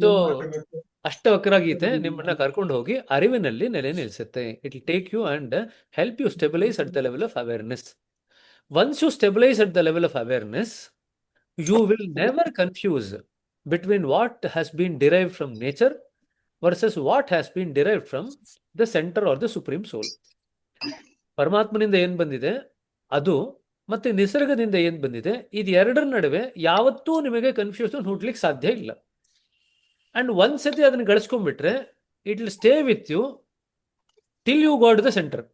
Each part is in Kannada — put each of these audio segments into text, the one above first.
ಸೊ ಅಷ್ಟವಕ್ರಗೀತೆ ನಿಮ್ಮನ್ನ ಕರ್ಕೊಂಡು ಹೋಗಿ ಅರಿವಿನಲ್ಲಿ ನೆಲೆ ನಿಲ್ಲಿಸುತ್ತೆ. It will take you and help you stabilise at the level of awareness. Once you stabilise at the level of awareness, you will never confuse between what has been derived from nature versus what has been derived from the center or the supreme soul. ಪರಮಾತ್ಮನಿಂದ ಏನು ಬಂದಿದೆ ಅದು ಮತ್ತೆ ನಿಸರ್ಗದಿಂದ ಏನು ಬಂದಿದೆ, ಇದು ಎರಡರ ನಡುವೆ ಯಾವತ್ತೂ ನಿಮಗೆ ಕನ್ಫ್ಯೂಷನ್ ಹುಡ್ಲಿಕ್ಕೆ ಸಾಧ್ಯ ಇಲ್ಲ. ಅಂಡ್ ಒಂದ್ಸತಿ ಅದನ್ನು ಗಳಿಸ್ಕೊಂಡ್ಬಿಟ್ರೆ it will stay with you till you go to the centre.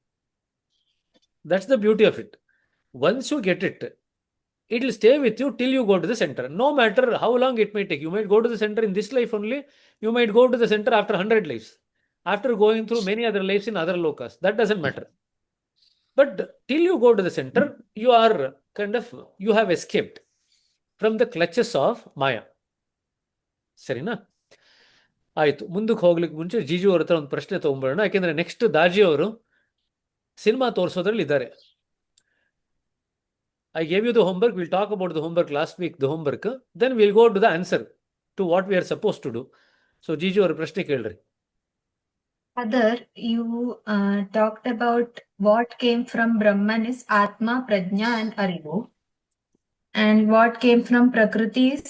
That's the beauty of it. Once you get it, it will stay with you till you go to the center, no matter how long it may take. You might go to the center in this life only, you might go to the center after 100 lives, after going through many other lives in other lokas, that doesn't matter. But till you go to the center, you are you have escaped from the clutches of Maya. ಸರಿನಾ? ಆಯಿತು, ಮುಂದಕ್ಕೆ ಹೋಗ್ಲಿಕ್ಕೆ ಮುಂಚೆ ಜಿಜು ಅವ್ರ ಹತ್ರ ಒಂದು ಪ್ರಶ್ನೆ ತೊಗೊಂಡ್ಬರೋಣ. ಯಾಕೆಂದರೆ ನೆಕ್ಸ್ಟ್ ದಾಜಿ ಅವರು ಸಿನಿಮಾ ತೋರಿಸೋದ್ರಲ್ಲಿ ಇದ್ದಾರೆ. I gave you the homework. We'll talk about the homework last week, the homework. Then we'll go to the answer to what we are supposed to do. So, Jiju, our prashne kelri. Other, you talked about what came from Brahman is Atma, Prajna and Arivu. And what came from Prakriti is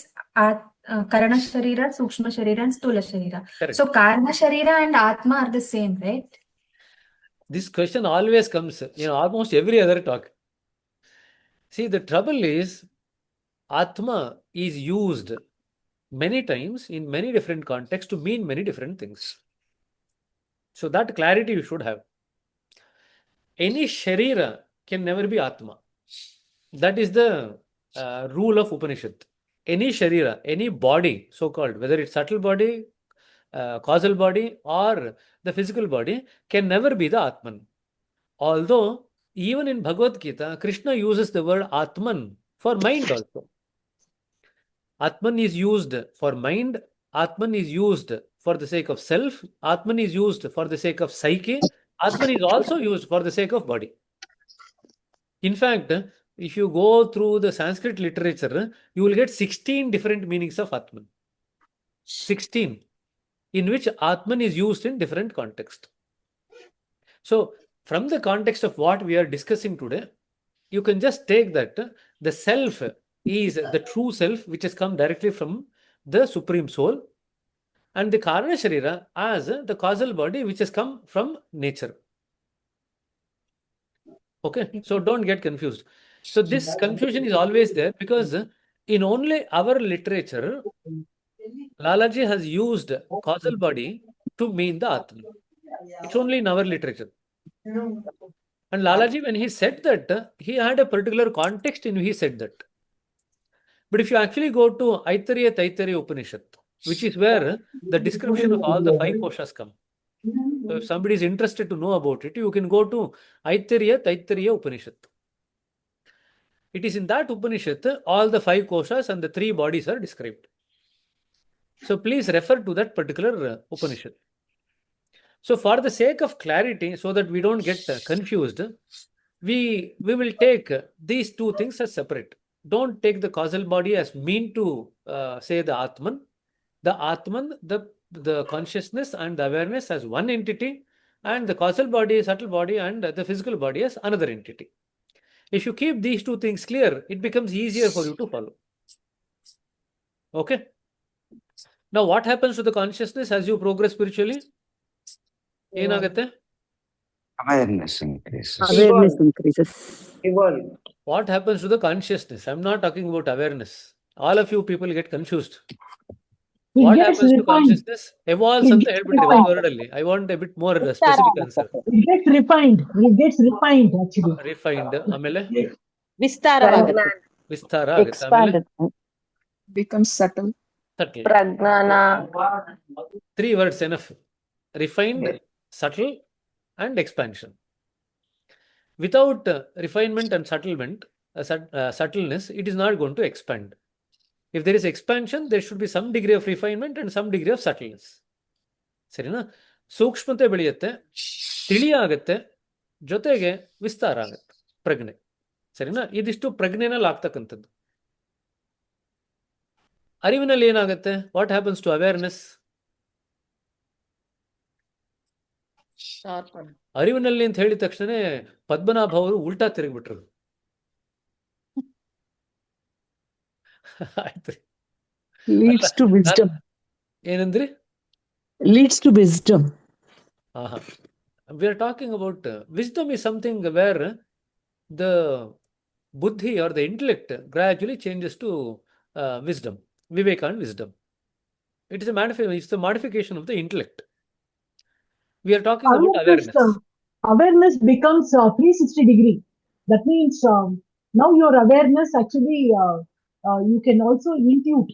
Karana Sharira, Sukshma Sharira and Stula Sharira. Correct. So, Karana Sharira and Atma are the same, right? This question always comes in almost every other talk. See, the trouble is, Atma is used many times in many different contexts to mean many different things. So that clarity you should have. Any Sharira can never be Atma. That is the rule of Upanishad. Any Sharira, any body, so-called, whether it's subtle body, causal body, or the physical body, can never be the Atman. Although, even in Bhagavad Gita, Krishna uses the word Atman for mind also. Atman is used for mind, Atman is used for the sake of self, Atman is used for the sake of psyche, Atman is also used for the sake of body. In fact, if you go through the Sanskrit literature, you will get 16 different meanings of Atman. 16, in which Atman is used in different contexts. So, from the context of what we are discussing today, you can just take that the self is the true self which has come directly from the supreme soul, and the Karana Sharira as the causal body which has come from nature. Okay, so don't get confused. So this confusion is always there because in only our literature, Lalaji has used causal body to mean the Atman. It's only in our literature. And Lalaji, when he said that, he had a particular context in which he said that. But if you actually go to Aitariya Taittiriya Upanishad, which is where the description of all the 5 koshas come. So if somebody is interested to know about it, you can go to Aitariya Taittiriya Upanishad. It is in that Upanishad, all the 5 koshas and the 3 bodies are described. So please refer to that particular Upanishad. So for the sake of clarity, so that we don't get confused, we will take these two things as separate. Don't take the causal body as mean to say the Atman. The Atman, the consciousness and the awareness as one entity, and the causal body, subtle body, and the physical body as another entity. If you keep these two things clear, it becomes easier for you to follow. Okay? Now, what happens to the consciousness as you progress spiritually? Yenagate? Awareness increases. Awareness increases. Evolve. What happens to the consciousness? I'm not talking about awareness. All of you people get confused. What happens to consciousness? Evolves ಅಂತ ಹೇಳ್ಬಿಟ್ರಿ ಒಂದು word ಅಲ್ಲಿ. I want a bit more specific answer. It gets refined. It gets refined actually. Refined. ಆಮೇಲೆ ವಿಸ್ತಾರವಾಗುತ್ತೆ. ವಿಸ್ತಾರ ಆಗುತ್ತೆ. ಆಮೇಲೆ becomes subtle. subtle. ಪ್ರಜ್ಞಾನ. 3 words enough. Refined, subtle, and expansion. Without refinement and subtleness, it is not going to expand. If there is expansion, there should be some degree of refinement and some degree of subtleness. ಸರಿನಾ? ಸೂಕ್ಷ್ಮತೆ ಬೆಳೆಯುತ್ತೆ, ತಿಳಿಯಾಗತ್ತೆ, ಜೊತೆಗೆ ವಿಸ್ತಾರ ಆಗುತ್ತೆ, ಪ್ರಜ್ಞೆ. ಸರಿನಾ? ಇದಿಷ್ಟು ಪ್ರಜ್ಞೆನಲ್ಲಿ ಆಗ್ತಕ್ಕಂಥದ್ದು. ಅರಿವಿನಲ್ಲಿ ಏನಾಗುತ್ತೆ? What happens to awareness? Sharpen. ಅರಿವಿನಲ್ಲಿ ಅಂತ ಹೇಳಿದ ತಕ್ಷಣ ಪದ್ಮನಾಭ ಅವರು ಉಲ್ಟಾ ತಿರುಗಿಬಿಟ್ರು. ಆಯ್ತು. Leads to wisdom. ಏನಂದ್ರಿ? Leads to wisdom. We are talking about wisdom is something where the buddhi or the intellect gradually changes to wisdom, viveka and wisdom. It is it's the modification of the intellect. We are talking about awareness. Awareness becomes 360 degree. That means now your awareness actually you can also intuit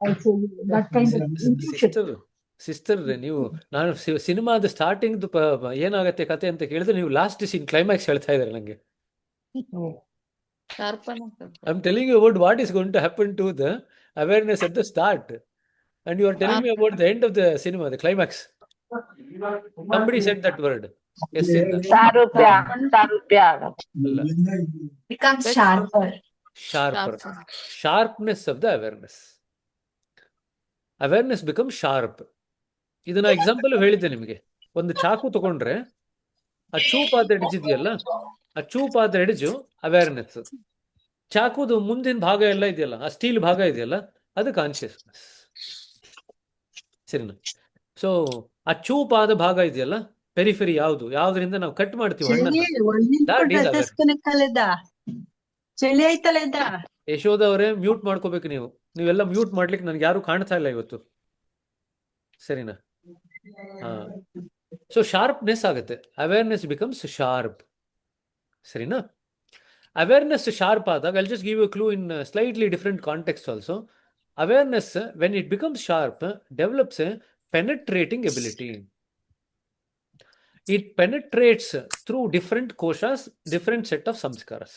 also that kind of intuition. Sister ನೀವು ನಾನು ಸಿನಿಮಾದ ಸ್ಟಾರ್ಟಿಂಗ್ ಏನಾಗತ್ತೆ ಕತೆ ಅಂತ ಕೇಳಿದ್ರೆ ನೀವು ಲಾಸ್ಟ್ ಸೀನ್ ಕ್ಲೈಮ್ಯಾಕ್ಸ್ ಹೇಳ್ತಾ ಇದ್ದಾರೆ ನನಗೆ. Sharpen. I am telling you about what is going to happen to the awareness at the start and you are telling me about the end of the cinema, the climax. Somebody said that word. Yes, Sarupya. Becomes sharper. Sharper. Sharpness of the awareness. Awareness becomes sharp. ಇದನ್ನ ಎಕ್ಸಾಂಪಲ್ ಹೇಳಿದ್ದೆ ನಿಮಗೆ. ಒಂದು ಚಾಕು ತಗೊಂಡ್ರೆ ಆ ಚೂಪಾದ ಎಡ್ಜಿದೆಯಲ್ಲ, ಆ ಚೂಪಾದ ಎಡ್ಜು ಅವೇರ್ನೆಸ್. ಚಾಕುದು ಮುಂದಿನ ಭಾಗ ಎಲ್ಲ ಇದೆಯಲ್ಲ, ಆ ಸ್ಟೀಲ್ ಭಾಗ ಇದೆಯಲ್ಲ, ಅದು ಕಾನ್ಶಿಯಸ್ನೆಸ್. ಸರಿನಾ? ಸೊ ಆ ಚೂಪಾದ ಭಾಗ ಇದೆಯಲ್ಲ, ಪೆರಿಫೆರಿ ಯಾವ್ದ್ರಿಂದ ನಾವು ಕಟ್ ಮಾಡ್ತೀವಿ ಚಳಿ ಆಯ್ತಲ್ಲ ಇದ್ದ. ಯಶೋಧ ಅವರೇ ಮ್ಯೂಟ್ ಮಾಡ್ಕೋಬೇಕು ನೀವು. ನೀವೆಲ್ಲ ಮ್ಯೂಟ್ ಮಾಡ್ಲಿಕ್ಕೆ ನನ್ಗೆ ಯಾರು ಕಾಣ್ತಾ ಇಲ್ಲ ಇವತ್ತು. ಸರಿನಾ? ಸೊ ಶಾರ್ಪ್ನೆಸ್ ಆಗುತ್ತೆ. Awareness becomes sharp. ಸರಿನಾ? ಅವೇರ್ನೆಸ್ ಶಾರ್ಪ್ ಆದಾಗ I just give you clue in slightly different context also. Awareness, when it becomes sharp, develops a penetrating ability. It penetrates through different koshas, different set of samskaras.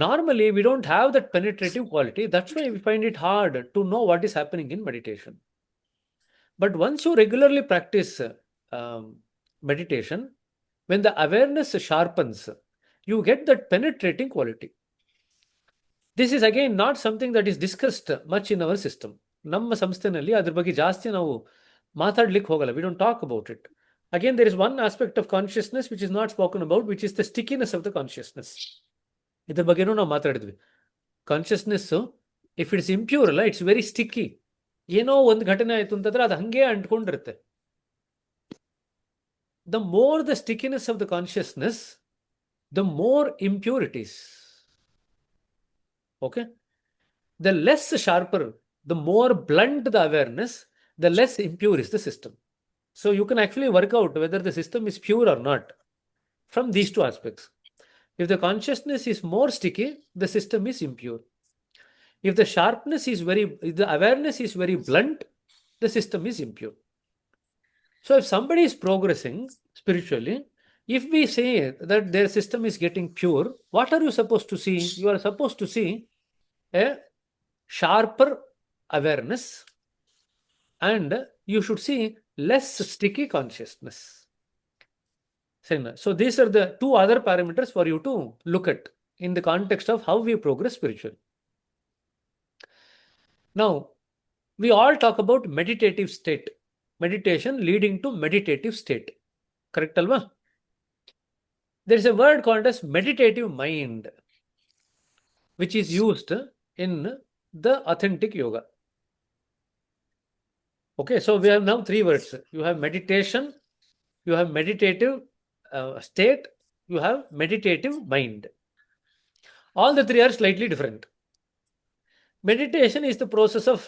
Normally, we don't have that penetrative quality. That's why we find it hard to know what is happening in meditation. But once you regularly practice meditation, when the awareness sharpens, you get that penetrating quality. This is again not something that is discussed much in our system. ನಮ್ಮ ಸಂಸ್ಥೆನಲ್ಲಿ ಅದ್ರ ಬಗ್ಗೆ ಜಾಸ್ತಿ ನಾವು ಮಾತಾಡ್ಲಿಕ್ಕೆ ಹೋಗಲ್ಲ. We don't talk about it. Again, there is one aspect of consciousness which is not spoken about, which is the stickiness of the consciousness. ಇದ್ರ ಬಗ್ಗೆನೂ ನಾವು ಮಾತಾಡಿದ್ವಿ. ಕಾನ್ಷಿಯಸ್ನೆಸ್ ಇಫ್ ಇಟ್ಸ್ ಇಂಪ್ಯೂರ್ ಅಲ್ಲ, ಇಟ್ಸ್ ವೆರಿ ಸ್ಟಿಕ್ಕಿ. ಏನೋ ಒಂದು ಘಟನೆ ಆಯ್ತು ಅಂತಂದ್ರೆ ಅದು ಹಂಗೆ ಅಂಟ್ಕೊಂಡಿರುತ್ತೆ. The more the stickiness of the consciousness, the more impurities. Okay, the less sharper, the more blunt the awareness, the less impure is the system. So you can actually work out whether the system is pure or not from these two aspects. If the consciousness is more sticky, the system is impure. If the the awareness is very blunt, the system is impure. So if somebody is progressing spiritually, if we say that their system is getting pure, what are you supposed to see? You are supposed to see a sharper awareness, and you should see less sticky consciousness. So these are the two other parameters for you to look at in the context of how we progress spiritually. Now, we all talk about meditative state. Meditation leading to meditative state. Correct alva? There is a word called as meditative mind, which is used in the authentic yoga. Okay, so we have now three words. You have meditation, you have meditative state, you have meditative mind. All the three are slightly different. Meditation is the process of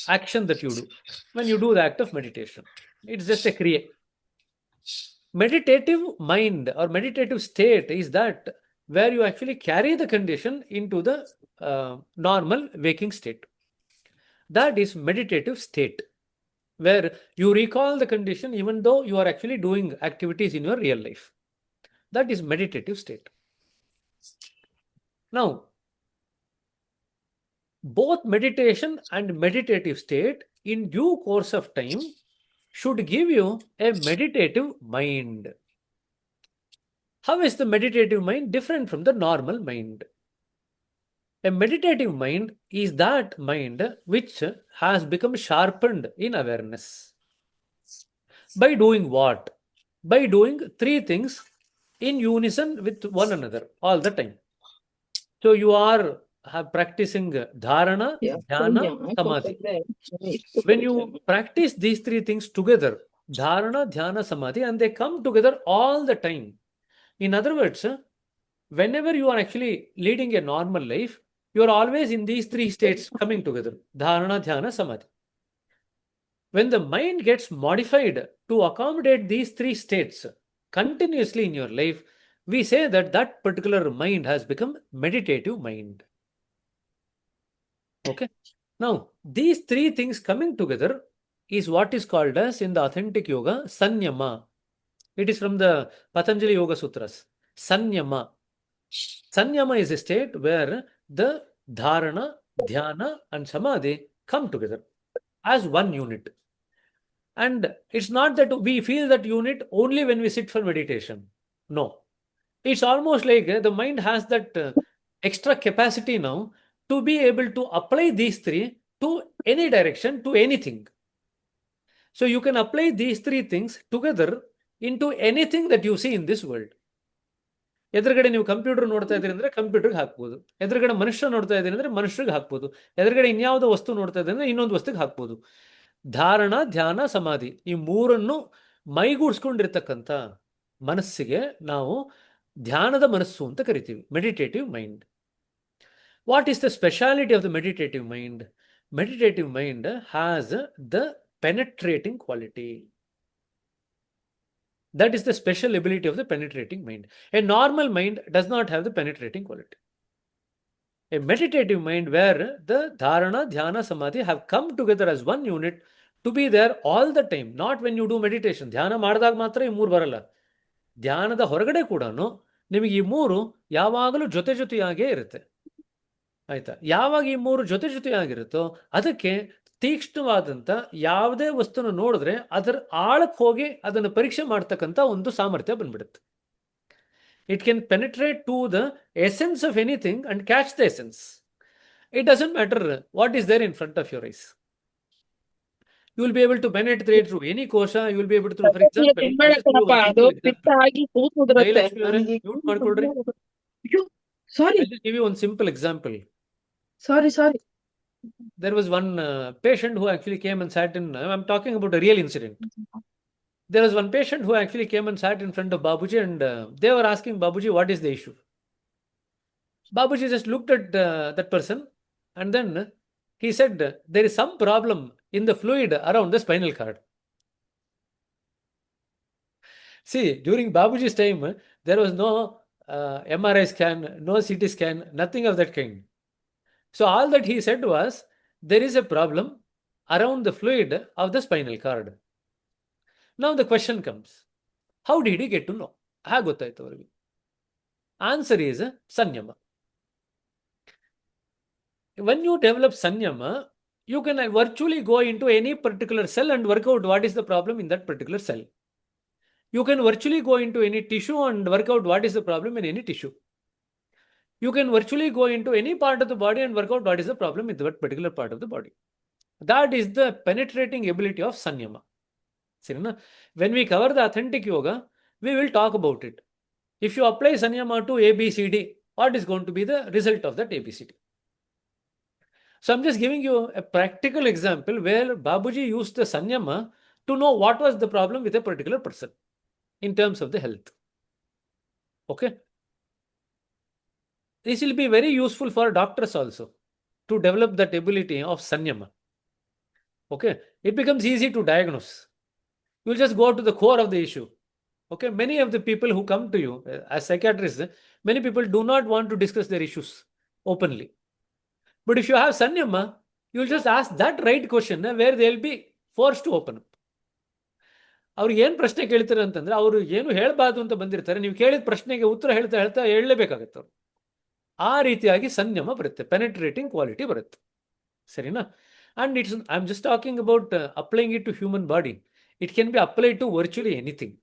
action that you do when you do the act of meditation. It's just a kriya. Meditative mind or meditative state is that where you actually carry the condition into the normal waking state. That is meditative state, where you recall the condition even though you are actually doing activities in your real life. That is meditative state. Now, both meditation and meditative state in due course of time should give you a meditative mind. How is the meditative mind different from the normal mind? A meditative mind is that mind which has become sharpened in awareness. By doing what? By doing three things in unison with one another all the time. So you are practicing dharana, dhyana, samadhi. When you practice these three things together, dharana, dhyana, samadhi, and they come together all the time. In other words, whenever you are actually leading a normal life, you are always in these three states coming together: dharana, dhyana, samadhi. When the mind gets modified to accommodate these three states continuously in your life, we say that that particular mind has become meditative mind. Okay. Now, these three things coming together is what is called as, in the authentic yoga, sanyama. It is from the Patanjali Yoga Sutras. Sanyama. Sanyama is a state where the dharana, dhyana, and samadhi come together as one unit. And it's not that we feel that unit only when we sit for meditation. No. It's almost like the mind has that extra capacity now to be able to apply these three to any direction, to anything. So you can apply these three things together into anything that you see in this world. ಎದುರುಗಡೆ ನೀವು ಕಂಪ್ಯೂಟರ್ ನೋಡ್ತಾ ಇದ್ದೀರಿ ಅಂದರೆ ಕಂಪ್ಯೂಟರ್ಗೆ ಹಾಕ್ಬೋದು, ಎದುರುಗಡೆ ಮನುಷ್ಯ ನೋಡ್ತಾ ಇದ್ದೀರಿ ಅಂದರೆ ಮನುಷ್ಯರಿಗೆ ಹಾಕ್ಬೋದು, ಎದುರುಗಡೆ ಇನ್ಯಾವುದೋ ವಸ್ತು ನೋಡ್ತಾ ಇದ್ದೀರಿ ಅಂದರೆ ಇನ್ನೊಂದು ವಸ್ತುಗೆ ಹಾಕ್ಬೋದು. ಧಾರಣ, ಧ್ಯಾನ, ಸಮಾಧಿ, ಈ ಮೂರನ್ನು ಮೈಗೂಡಿಸ್ಕೊಂಡಿರ್ತಕ್ಕಂಥ ಮನಸ್ಸಿಗೆ ನಾವು ಧ್ಯಾನದ ಮನಸ್ಸು ಅಂತ ಕರಿತೀವಿ, meditative mind. What is the speciality of the meditative mind? Meditative mind has the penetrating quality. That is the special ability of the penetrating mind. A normal mind does not have the penetrating quality. A meditative mind where the dharana, dhyana, samadhi have come together as one unit to be there all the time, not when you do meditation. ಧ್ಯಾನ ಮಾಡಿದಾಗ ಮಾತ್ರ ಈ ಮೂರು ಬರಲ್ಲ. ಧ್ಯಾನದ ಹೊರಗಡೆ ಕೂಡ ನಿಮಗೆ ಈ ಮೂರು ಯಾವಾಗಲೂ ಜೊತೆ ಜೊತೆಯಾಗೇ ಇರುತ್ತೆ. ಆಯ್ತಾ? ಯಾವಾಗ ಈ ಮೂರು ಜೊತೆ ಜೊತೆಯಾಗಿರುತ್ತೋ ಅದಕ್ಕೆ ತೀಕ್ಷ್ಣವಾದಂಥ ಯಾವುದೇ ವಸ್ತುನ ನೋಡಿದ್ರೆ ಅದರ ಆಳಕ್ಕೆ ಹೋಗಿ ಅದನ್ನು ಪರೀಕ್ಷೆ ಮಾಡ್ತಕ್ಕಂಥ ಒಂದು ಸಾಮರ್ಥ್ಯ ಬಂದ್ಬಿಡುತ್ತೆ. It can penetrate to the essence of anything and catch the essence. It doesn't matter what is there in front of your eyes. You will be able to penetrate through any kosha. You will be able to, for example, Sorry. I'll just give you one simple example. Sorry. There was one patient who actually came and sat in, I'm talking about a real incident. There was one patient who actually came and sat in front of Babuji, and they were asking Babuji, what is the issue? Babuji just looked at that person, and then he said, there is some problem in the fluid around the spinal cord. See, during Babuji's time, there was no MRI scan, no CT scan, nothing of that kind. So all that he said was, there is a problem around the fluid of the spinal cord. Now the question comes, how did he get to know? Answer is sanyama. When you develop sanyama, you can virtually go into any particular cell and work out what is the problem in that particular cell. You can virtually go into any tissue and work out what is the problem in any tissue. You can virtually go into any part of the body and work out what is the problem in that particular part of the body. That is the penetrating ability of sanyama. When we cover the authentic yoga, we will talk about it. If you apply sanyama to ABCD, what is going to be the result of that ABCD? So I'm just giving you a practical example where Babuji used the sanyama to know what was the problem with a particular person in terms of the health. Okay? This will be very useful for doctors also to develop that ability of sanyama. Okay? It becomes easy to diagnose. You will just go to the core of the issue. Okay? Many of the people who come to you as psychiatrists, many people do not want to discuss their issues openly. But if you have sanyama, you will just ask that right question where they will be forced to open up. ಅವ್ರಿಗೆ ಏನು ಪ್ರಶ್ನೆ ಕೇಳ್ತಾರೆ ಅಂತಂದ್ರೆ ಅವರು ಏನು ಹೇಳಬಾರ್ದು ಅಂತ ಬಂದಿರ್ತಾರೆ, ನೀವು ಕೇಳಿದ ಪ್ರಶ್ನೆಗೆ ಉತ್ತರ ಹೇಳ್ತಾ ಹೇಳ್ತಾ ಹೇಳಲೇಬೇಕಾಗತ್ತೆ ಅವರು. ಆ ರೀತಿಯಾಗಿ ಸಂಯಮ ಬರುತ್ತೆ, ಪೆನೆಟ್ರೇಟಿಂಗ್ ಕ್ವಾಲಿಟಿ ಬರುತ್ತೆ. ಸರಿನಾ? And it's I am just talking about applying it to human body. It can be applied to virtually anything.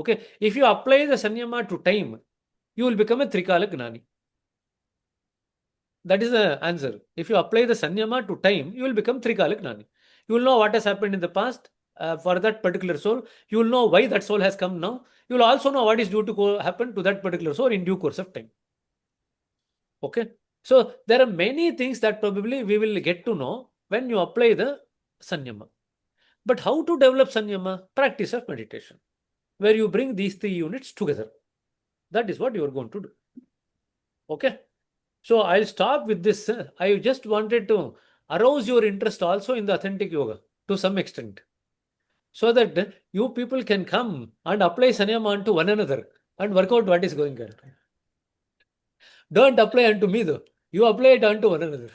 Okay, if you apply the samyama to time, you will become a trikala jnani. That is the answer. If you apply the Sanyama to time, you will become Trikalik Nani. You will know what has happened in the past for that particular soul. You will know why that soul has come now. You will also know what is due to happen to that particular soul in due course of time. Okay. So there are many things that probably we will get to know when you apply the Sanyama. But how to develop Sanyama? Practice of meditation, where you bring these three units together. That is what you are going to do. Okay. So I'll stop with this. I just wanted to arouse your interest also in the authentic yoga to some extent, so that you people can come and apply Sanyama unto one another and work out what is going on. Don't apply unto me though. You apply it unto one another.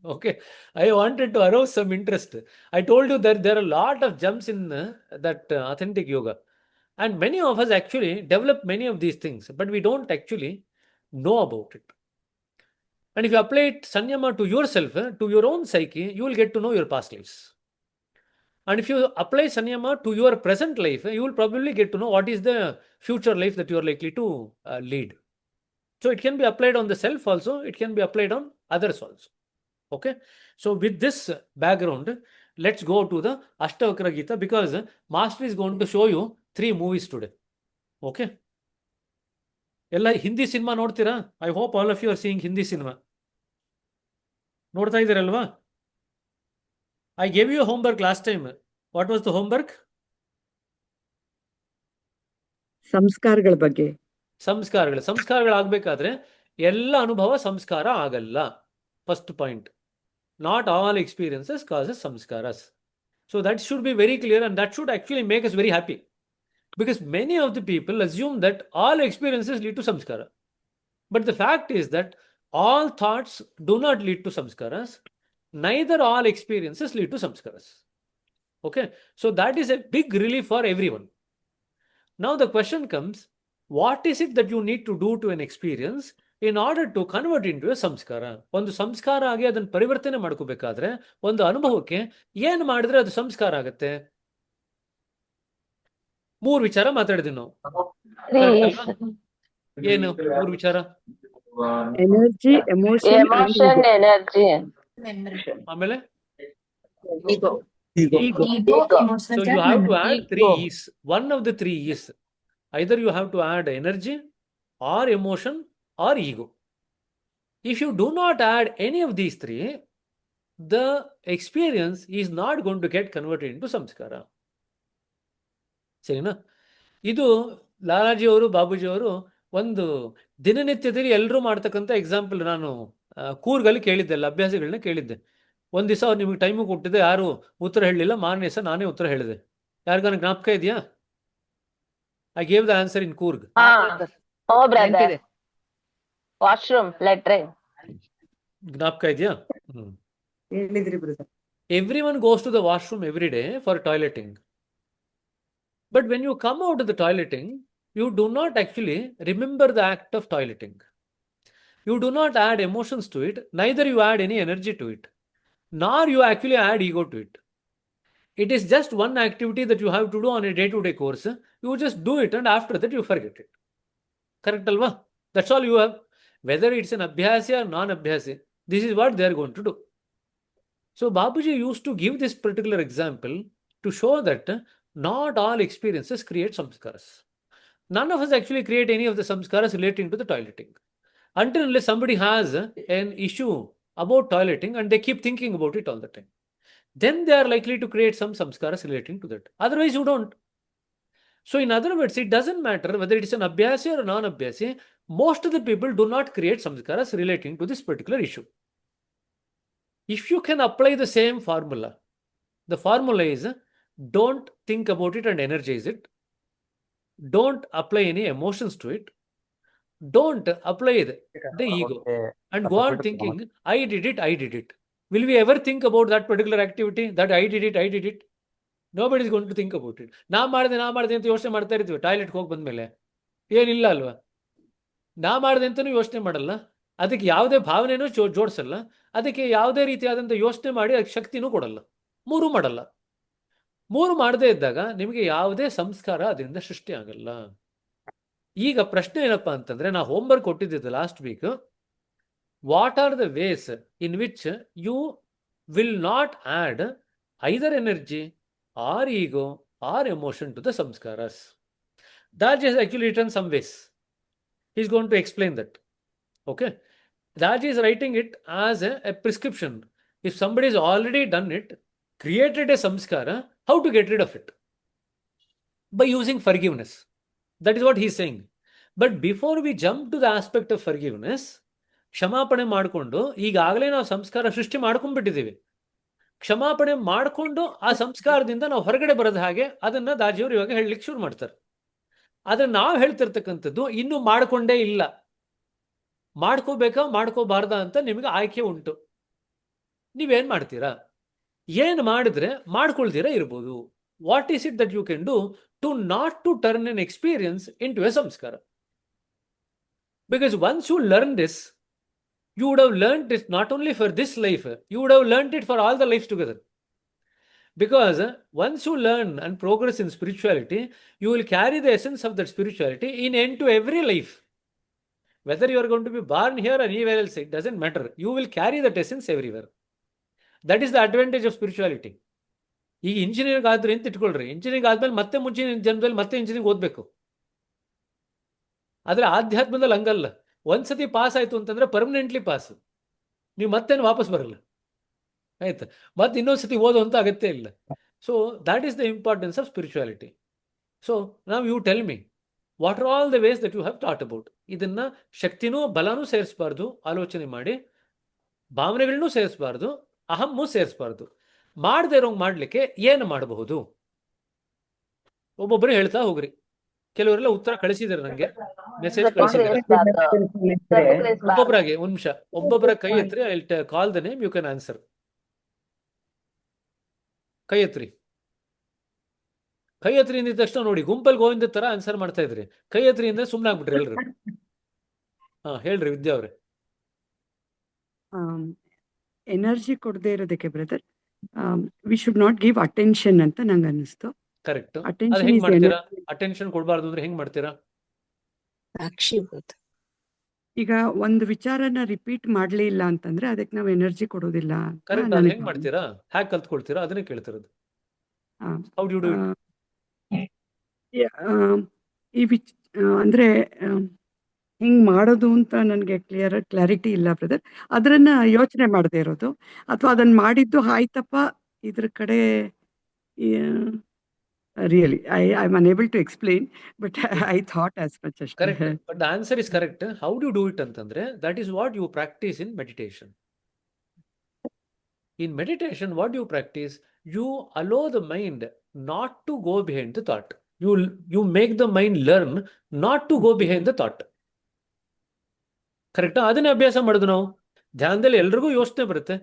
Okay. I wanted to arouse some interest. I told you that there are a lot of gems in that authentic yoga. And many of us actually develop many of these things, but we don't actually know about it. And if you apply it, Sanyama, to yourself, to your own psyche, you will get to know your past lives. And if you apply Sanyama to your present life, you will probably get to know what is the future life that you are likely to lead. So it can be applied on the self also, it can be applied on others also. Okay. So with this background, let's go to the Ashtavakra Gita, because Master is going to show you 3 movies today. Okay. ಎಲ್ಲ ಹಿಂದಿ ಸಿನಿಮಾ ನೋಡ್ತೀರಾ? I hope all of you are seeing Hindi cinema. ನೋಡ್ತಾ ಇದ್ದೀರಲ್ವಾ? I gave you homework last time. What was the homework? ಸಂಸ್ಕಾರಗಳ ಬಗ್ಗೆ. ಸಂಸ್ಕಾರಗಳಾಗಬೇಕಾದ್ರೆ ಎಲ್ಲ ಅನುಭವ ಸಂಸ್ಕಾರ ಆಗಲ್ಲ. First point. Not all experiences causes samskaras. So that should be very clear, and that should actually make us very happy. Because many of the people assume that all experiences lead to samskara. But the fact is that all thoughts do not lead to samskaras. Neither all experiences lead to samskaras. Okay. So that is a big relief for everyone. Now the question comes, what is it that you need to do to an experience in order to convert into a samskara? ಒಂದು ಸಂಸ್ಕಾರ ಆಗಿ ಅದನ್ನು ಪರಿವರ್ತನೆ ಮಾಡ್ಕೋಬೇಕಾದ್ರೆ ಒಂದು ಅನುಭವಕ್ಕೆ ಏನು ಮಾಡಿದ್ರೆ ಅದು ಸಂಸ್ಕಾರ ಆಗುತ್ತೆ? 3 ವಿಚಾರ ಮಾತಾಡಿದ್ವಿ ನಾವು. ಏನು 3 ವಿಚಾರ? ಎನರ್ಜಿ, ಎಮೋಷನ್, ಎನರ್ಜಿ, ಆಮೇಲೆ Ego, so emotions, you and have to memory. add 3 E's. One of the 3 E's. Either you have to add energy or emotion or ego. If you do not add any of these 3, the experience is not going to get converted into samskara. ಸರಿನಾ? ಇದು ಲಾಲಾಜಿಯವರು, ಬಾಬುಜಿಯವರು ಒಂದು ದಿನನಿತ್ಯದಲ್ಲಿ ಎಲ್ಲರೂ ಮಾಡ್ತಕ್ಕಂಥ ಎಕ್ಸಾಂಪಲ್. ನಾನು ಕೂರ್ಗಲ್ಲಿ ಕೇಳಿದ್ದೆಲ್ಲ ಅಭ್ಯಾಸಗಳನ್ನ ಕೇಳಿದ್ದೆ. ಒಂದು ದಿವಸ ಅವ್ರು ನಿಮಗೆ ಟೈಮು ಕೊಟ್ಟಿದ್ದೆ, ಯಾರು ಉತ್ತರ ಹೇಳಲಿಲ್ಲ. ಮಾರನೇ ದಿವಸ ನಾನೇ ಉತ್ತರ ಹೇಳಿದೆ. ಯಾರಿಗಾನ ಜ್ಞಾಪಕ ಇದೆಯಾ? I gave the answer in Coorg. Washroom, latrine. ಜ್ಞಾಪಕ ಇದೆಯಾ? ಹೇಳಿದ್ರಿ brother. Everyone goes to the washroom every day for toileting. But when you come out of the toileting, you do not actually remember the act of toileting. You do not add emotions to it, neither you add any energy to it, nor you actually add ego to it. It is just one activity that you have to do on a day-to-day course. You just do it, and after that you forget it. Correct alva? That's all you have. Whether it's an abhyasi or non-abhyasi, this is what they are going to do. So Babuji used to give this particular example to show that not all experiences create samskaras. None of us actually create any of the samskaras relating to the toileting. Until unless somebody has an issue about toileting and they keep thinking about it all the time, then they are likely to create some samskaras relating to that. Otherwise you don't. So in other words, it doesn't matter whether it is an abhyasi or a non-abhyasi. Most of the people do not create samskaras relating to this particular issue. If you can apply the same formula, the formula is don't think about it and energize it. Don't apply any emotions to it. Don't apply the ego and go on thinking, I did it. Will we ever think about that particular activity, that I did it? Nobody is going to think about it. ನಾ ಮಾಡಿದೆ ಅಂತ ಯೋಚನೆ ಮಾಡ್ತಾ ಇರ್ತೀವಿ ಟಾಯ್ಲೆಟ್ಗೆ ಹೋಗಿ ಬಂದ್ಮೇಲೆ. ಏನಿಲ್ಲ ಅಲ್ವಾ? ನಾ ಮಾಡಿದೆ ಅಂತಲೂ ಯೋಚನೆ ಮಾಡಲ್ಲ, ಅದಕ್ಕೆ ಯಾವುದೇ ಭಾವನೆನೂ ಜೋಡಿಸಲ್ಲ, ಅದಕ್ಕೆ ಯಾವುದೇ ರೀತಿಯಾದಂಥ ಯೋಚನೆ ಮಾಡಿ ಅದಕ್ಕೆ ಶಕ್ತಿನೂ ಕೊಡಲ್ಲ. 3 ಮಾಡಲ್ಲ. 3 ಮಾಡದೇ ಇದ್ದಾಗ ನಿಮಗೆ ಯಾವುದೇ ಸಂಸ್ಕಾರ ಅದರಿಂದ ಸೃಷ್ಟಿ ಆಗಲ್ಲ. ಈಗ ಪ್ರಶ್ನೆ ಏನಪ್ಪಾ ಅಂತಂದ್ರೆ, ನಾ ಹೋಮ್ವರ್ಕ್ ಕೊಟ್ಟಿದ್ದೆ last week. What are the ways in which you will not add either energy or ego or emotion to the samskaras? Raj has actually written some ways. He's going to explain that. Okay. Raj is writing it as a prescription. If somebody has already done it, created a samskara, how to get rid of it? By using forgiveness. That is what he's saying. But before we jump to the aspect of forgiveness, ಕ್ಷಮಾಪಣೆ ಮಾಡಿಕೊಂಡು ಈಗಾಗಲೇ ನಾವು ಸಂಸ್ಕಾರ ಸೃಷ್ಟಿ ಮಾಡ್ಕೊಂಡ್ಬಿಟ್ಟಿದ್ದೀವಿ. ಕ್ಷಮಾಪಣೆ ಮಾಡಿಕೊಂಡು ಆ ಸಂಸ್ಕಾರದಿಂದ ನಾವು ಹೊರಗಡೆ ಬರೋದು ಹಾಗೆ ಅದನ್ನ ದಾಜಿಯವರು ಇವಾಗ ಹೇಳಲಿಕ್ಕೆ ಶುರು ಮಾಡ್ತಾರೆ. ಆದ್ರೆ ನಾವು ಹೇಳ್ತಿರ್ತಕ್ಕಂಥದ್ದು ಇನ್ನೂ ಮಾಡ್ಕೊಂಡೇ ಇಲ್ಲ. ಮಾಡ್ಕೋಬೇಕಾ ಮಾಡ್ಕೋಬಾರ್ದಾ ಅಂತ ನಿಮಗೆ ಆಯ್ಕೆ ಉಂಟು. ನೀವೇನ್ ಮಾಡ್ತೀರಾ? ಏನು ಮಾಡಿದ್ರೆ ಮಾಡ್ಕೊಳ್ತೀರಾ ಇರ್ಬೋದು. What is it that you can do to not to turn an experience into a ಸಂಸ್ಕಾರ? Because once you learn this, you would have learned it not only for this life, you would have learned it for all the lives together. Because once you learn and progress in spirituality, you will carry the essence of that spirituality in into every life. Whether you are going to be born here or anywhere else, it doesn't matter. You will carry that essence everywhere. That is the advantage of spirituality. ಈಗ ಇಂಜಿನಿಯರಿಂಗ್ ಆದ್ರೆ ಅಂತ ಇಟ್ಕೊಳ್ರಿ, ಇಂಜಿನಿಯರಿಂಗ್ ಆದ್ಮೇಲೆ ಮತ್ತೆ ಮುಂಚಿನ ಜನ್ಮದಲ್ಲಿ ಮತ್ತೆ ಇಂಜಿನಿಯರಿಂಗ್ ಓದಬೇಕು. ಆದರೆ ಆಧ್ಯಾತ್ಮದಲ್ಲಿ ಹಂಗಲ್ಲ. ಒಂದ್ಸತಿ ಪಾಸ್ ಆಯ್ತು ಅಂತಂದ್ರೆ ಪರ್ಮನೆಂಟ್ಲಿ ಪಾಸ್, ನೀವು ಮತ್ತೇನು ವಾಪಸ್ ಬರಲ್ಲ. ಆಯ್ತಾ? ಮತ್ತೆ ಇನ್ನೊಂದ್ಸತಿ ಓದುವಂತ ಅಗತ್ಯ ಇಲ್ಲ. So that is the importance of spirituality. So ನಾವು you tell me what are all the ways that you have thought about. ಇದನ್ನ ಶಕ್ತಿನೂ ಬಲನೂ ಸೇರಿಸಬಾರ್ದು, ಆಲೋಚನೆ ಮಾಡಿ ಭಾವನೆಗಳನ್ನೂ ಸೇರಿಸಬಾರ್ದು, ಅಹಮ್ಮೂ ಸೇರಿಸಬಾರ್ದು. ಮಾಡದೇ ಇರೋಂಗ್ ಮಾಡ್ಲಿಕ್ಕೆ ಏನು ಮಾಡಬಹುದು? ಒಬ್ಬೊಬ್ಬರು ಹೇಳ್ತಾ ಹೋಗ್ರಿ. ಕೆಲವರೆಲ್ಲ ಉತ್ತರ ಕಳಿಸಿದ್ದಾರೆ, ನನಗೆ ಮೆಸೇಜ್ ಕಳಿಸಿದ್ದಾರೆ. ಒಬ್ಬೊಬ್ಬರಾಗೆ ಒಂದು ನಿಮಿಷ, ಒಬ್ಬೊಬ್ಬರ ಕೈ ಎತ್ರಿ. I will call the name, you can answer. ಕೈ ಎತ್ರಿ. ಕೈ ಎತ್ರಿ ಅಂದಿದ ತಕ್ಷಣ ನೋಡಿ ಗುಂಪಲ್ಲಿ ಗೋವಿಂದ ತರ ಆನ್ಸರ್ ಮಾಡ್ತಾ ಇದ್ರಿ. ಕೈ ಎತ್ರಿ ಅಂದ್ರೆ ಸುಮ್ಮನೆ ಆಗ್ಬಿಟ್ರಿ ಎಲ್ರು. ಹಾ ಹೇಳ್ರಿ ವಿದ್ಯಾ ಅವ್ರೆ. ಎನರ್ಜಿ ಕೊಡದೇ ಇರೋದಕ್ಕೆ brother, we should not give attention ಅಂತ ನಂಗೆ ಅನಿಸ್ತು. ಕರೆಕ್ಟ್. ಅದು ಅಟೆನ್ಷನ್ ಹೆಂಗ್ ಇಸ್ ಮಾಡ್ತೀರಾ? ಅಟೆನ್ಷನ್ ಕೊಡಬಾರ್ದು ಅಂದ್ರೆ ಹೆಂಗ್ ಮಾಡ್ತೀರಾ? ಈಗ ಒಂದು ವಿಚಾರನ ರಿಪೀಟ್ ಮಾಡ್ಲೇ ಇಲ್ಲ ಅಂತಂದ್ರೆ ಅದಕ್ಕೆ ನಾವು ಎನರ್ಜಿ ಕೊಡೋದಿಲ್ಲ ಅಂತ ಕರೆಕ್ಟ್. ಅದು ನನಗೆ ಹೆಂಗ್ ಮಾಡ್ತೀರಾ? ಹ್ಯಾಕ್ ಕಲ್ತ್ಕೊಳ್ತೀರಾ? ಅದನ್ನೇ ಕೇಳ್ತಿರೋದು. ಆ, how do you do it? ಈ ಅಂದ್ರೆ ಹಿಂಗ್ ಮಾಡೋದು ಅಂತ ನನಗೆ ಕ್ಲಾರಿಟಿ ಇಲ್ಲ ಬ್ರದರ್. ಅದನ್ನ ಯೋಚನೆ ಮಾಡದೇ ಇರೋದು, ಅಥವಾ ಅದನ್ನ ಮಾಡಿದ್ದು ಆಯ್ತಪ್ಪ ಇದ್ರ ಕಡೆ. Really I am unable to explain, but I thought as much ಅಷ್ಟೇ. Correct. But the answer is correct. How do you do it ಅಂತಂದ್ರೆ that is what you practise in meditation. In meditation what you practise, you allow the mind not to go behind the thought. You make the mind learn not to go behind the thought. ಕರೆಕ್ಟಾ? ಅದನ್ನೇ ಅಭ್ಯಾಸ ಮಾಡೋದು ನಾವು. ಧ್ಯಾನದಲ್ಲಿ ಎಲ್ರಿಗೂ ಯೋಚನೆ ಬರುತ್ತೆ,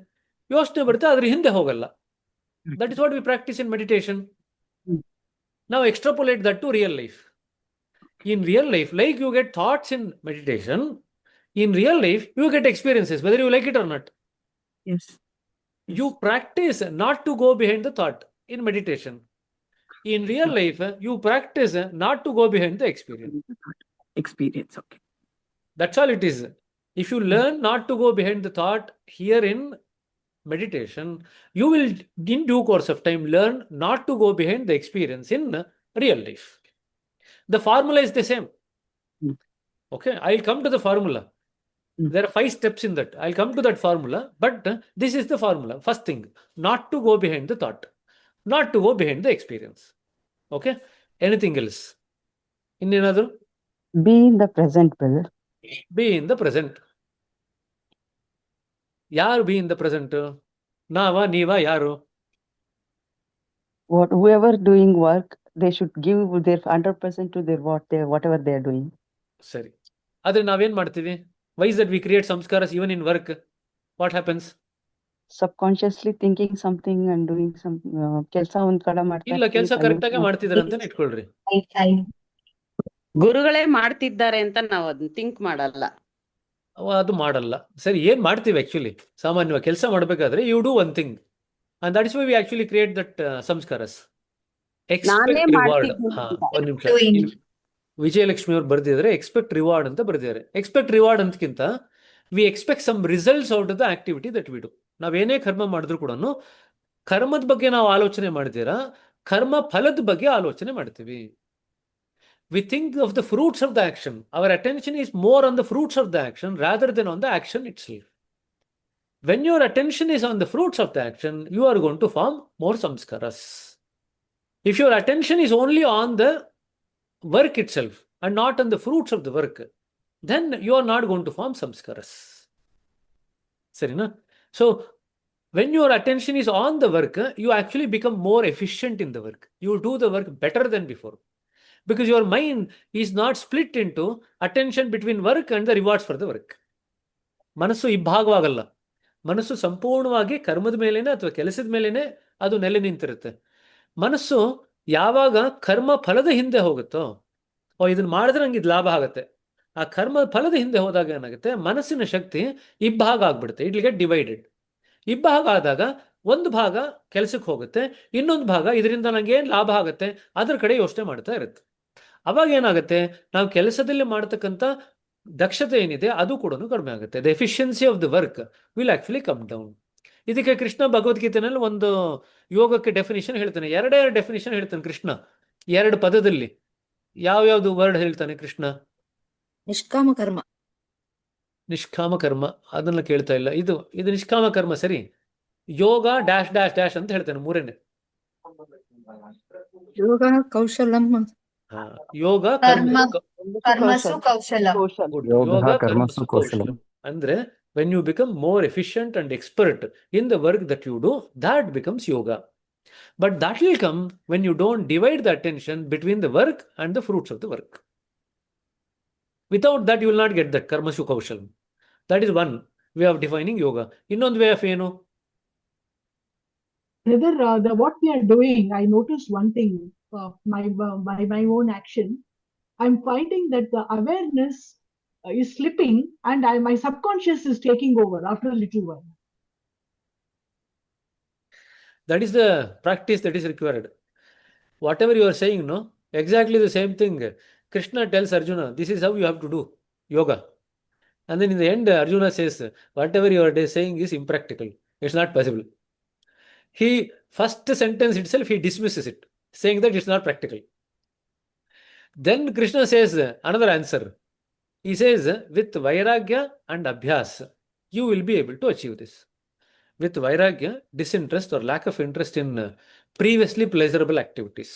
ಅದ್ರ ಹಿಂದೆ ಹೋಗಲ್ಲ. That is what we practice in meditation. Now extrapolate that to real life. In real life, like you get thoughts in meditation, in real life you get experiences, whether you like it or not. Yes. You practice not to go behind the thought in meditation. In real life, you practice not to go behind the experience. Experience, okay. That's all it is. If you learn not to go behind the thought here in meditation, you will in due course of time learn not to go behind the experience in real life. The formula is the same. Okay, I'll come to the formula. There are 5 steps in that. I'll come to that formula, but this is the formula. First thing, not to go behind the thought, not to go behind the experience. Okay, anything else? In another, Be in the present, brother. be in the present. ಯಾರು ಬಿ ಇನ್ ದ ಪ್ರೆಸೆಂಟ್? ನಾವಾ ನೀವಾ ಯಾರು? Whoever doing work, they should give their 100% to their whatever they are doing. ಸರಿ. ಆದ್ರೆ ನಾವೇನ್ ಮಾಡ್ತೀವಿ? Why is that we create samskaras even in work? What happens? Subconsciously thinking something and doing some ಕೆಲಸ ಒಂದ್ ಕಡೆ ಮಾಡ್ತಾ ಇಲ್ಲ, ಕೆಲಸ ಇರ್ತೀವಿ, ಕರೆಕ್ಟ್ ಆಗಿ ಮಾಡ್ತಿದಾರೆ ಅಂತಾನೆ ಇಟ್ಕೊಳ್ರಿ. ಗುರುಗಳೇ ಮಾಡ್ತಿದ್ದಾರೆ ಅಂತ ನಾವು ಅದನ್ನ ಥಿಂಕ್ ಮಾಡಲ್ಲ. ಅದು ಮಾಡಲ್ಲ. ಸರಿ, ಏನ್ ಮಾಡ್ತೀವಿ ಆಕ್ಚುಲಿ? ಸಾಮಾನ್ಯವಾಗಿ ಕೆಲಸ ಮಾಡ್ಬೇಕಾದ್ರೆ you do one thing and that is why we actually create that samskaras. ನಾನೇ ಎಕ್ಸ್ಪೆಕ್ಟ್ ರಿವಾರ್ಡ್. ಮಾಡ್ತಿದ್ದೀನಿ ಹಾ, ಅಂತ. ಒಂದ್ ನಿಮಿಷ. Doing. ವಿಜಯಲಕ್ಷ್ಮಿ ಅವ್ರು ಬರ್ದಿದ್ರೆ ಎಕ್ಸ್ಪೆಕ್ಟ್ ರಿವಾರ್ಡ್ ಅಂತ ಬರ್ದಿದ್ದಾರೆ. ಎಕ್ಸ್ಪೆಕ್ಟ್ ರಿವಾರ್ಡ್ ಅಂತಕ್ಕಿಂತ we expect some results out of the activity that we do. ನಾವೇನೇ ಕರ್ಮ ಮಾಡಿದ್ರು ಕೂಡ ಕರ್ಮದ ಬಗ್ಗೆ ನಾವು ಆಲೋಚನೆ ಮಾಡ್ತೀರಾ, ಕರ್ಮ ಫಲದ ಬಗ್ಗೆ ಆಲೋಚನೆ ಮಾಡ್ತೀವಿ. We think of the fruits of the action. Our attention is more on the fruits of the action rather than on the action itself. When your attention is on the fruits of the action, you are going to form more samskaras. If your attention is only on the work itself and not on the fruits of the work, then you are not going to form samskaras. Sarina? So, when your attention is on the work, you actually become more efficient in the work. You do the work better than before. Because your mind is not split into attention between work and the rewards for the work. ಮನಸ್ಸು ಇಬ್ಬಾಗವಾಗಲ್ಲ. ಮನಸ್ಸು ಸಂಪೂರ್ಣವಾಗಿ ಕರ್ಮದ ಮೇಲೇನೆ ಅಥವಾ ಕೆಲಸದ ಮೇಲೇನೆ ಅದು ನೆಲೆ ನಿಂತಿರುತ್ತೆ. ಮನಸ್ಸು ಯಾವಾಗ ಕರ್ಮ ಫಲದ ಹಿಂದೆ ಹೋಗುತ್ತೋ, ಇದನ್ನು ಮಾಡಿದ್ರೆ ನಂಗೆ ಇದು ಲಾಭ ಆಗುತ್ತೆ, ಆ ಕರ್ಮ ಫಲದ ಹಿಂದೆ ಹೋದಾಗ ಏನಾಗುತ್ತೆ, ಮನಸ್ಸಿನ ಶಕ್ತಿ ಇಬ್ಬಾಗ ಆಗ್ಬಿಡುತ್ತೆ. It will get divided. ಇಬ್ಬಾಗ ಆದಾಗ ಒಂದು ಭಾಗ ಕೆಲಸಕ್ಕೆ ಹೋಗುತ್ತೆ, ಇನ್ನೊಂದು ಭಾಗ ಇದರಿಂದ ನನಗೆ ಏನು ಲಾಭ ಆಗುತ್ತೆ ಅದ್ರ ಕಡೆ ಯೋಚನೆ ಮಾಡ್ತಾ ಇರುತ್ತೆ. ಅವಾಗ ಏನಾಗುತ್ತೆ, ನಾವು ಕೆಲಸದಲ್ಲಿ ಮಾಡ್ತಕ್ಕಂಥ ದಕ್ಷತೆ ಏನಿದೆ ಅದು ಕೂಡ ಕಡಿಮೆ ಆಗುತ್ತೆ. The efficiency of the work will actually come down. ಇದಕ್ಕೆ ಕೃಷ್ಣ ಭಗವದ್ಗೀತೆನಲ್ಲಿ ಒಂದು ಯೋಗಕ್ಕೆ ಡೆಫಿನಿಷನ್ ಹೇಳ್ತಾನೆ. ಎರಡೇ ಡೆಫಿನಿಷನ್ ಹೇಳ್ತಾನೆ ಕೃಷ್ಣ, 2 ಪದದಲ್ಲಿ. ಯಾವ್ಯಾವ್ದು ವರ್ಡ್ ಹೇಳ್ತಾನೆ ಕೃಷ್ಣ? ನಿಷ್ಕಾಮ ಕರ್ಮ. ನಿಷ್ಕಾಮ ಕರ್ಮ, ಅದನ್ನ ಕೇಳ್ತಾ ಇಲ್ಲ. ಇದು ನಿಷ್ಕಾಮ ಕರ್ಮ ಸರಿ. ಯೋಗ ಡ್ಯಾಶ್ ಡ್ಯಾಶ್ ಡ್ಯಾಶ್ ಅಂತ ಹೇಳ್ತಾನೆ, 3ನೇ. ಯೋಗ ಕೌಶಲಂ. ಯೋಗ ಕರ್ಮಸು ಕೌಶಲ. ಯೋಗ ಕರ್ಮಸು ಕೌಶಲಂ ಅಂದ್ರೆ when you become more efficient and expert in the work that you do, that becomes yoga. But that will come when you don't divide the attention between the work and the fruits of the work. Without that you will not get that karmashu kaushalam. That is one way of defining yoga. Innond way of ಏನು? Brother, what we are doing, I noticed one thing, by my own action, I'm finding that the awareness is slipping and my subconscious is taking over after a little while. That is the practice that is required. Whatever you are saying, no, exactly the same thing Krishna tells Arjuna, this is how you have to do yoga. And then in the end, Arjuna says, whatever you are saying is impractical. It's not possible. He, first sentence itself, he dismisses it, saying that it's not practical. Then Krishna says another answer. He says, with vairagya and abhyas, you will be able to achieve this. With vairagya, disinterest or lack of interest in previously pleasurable activities.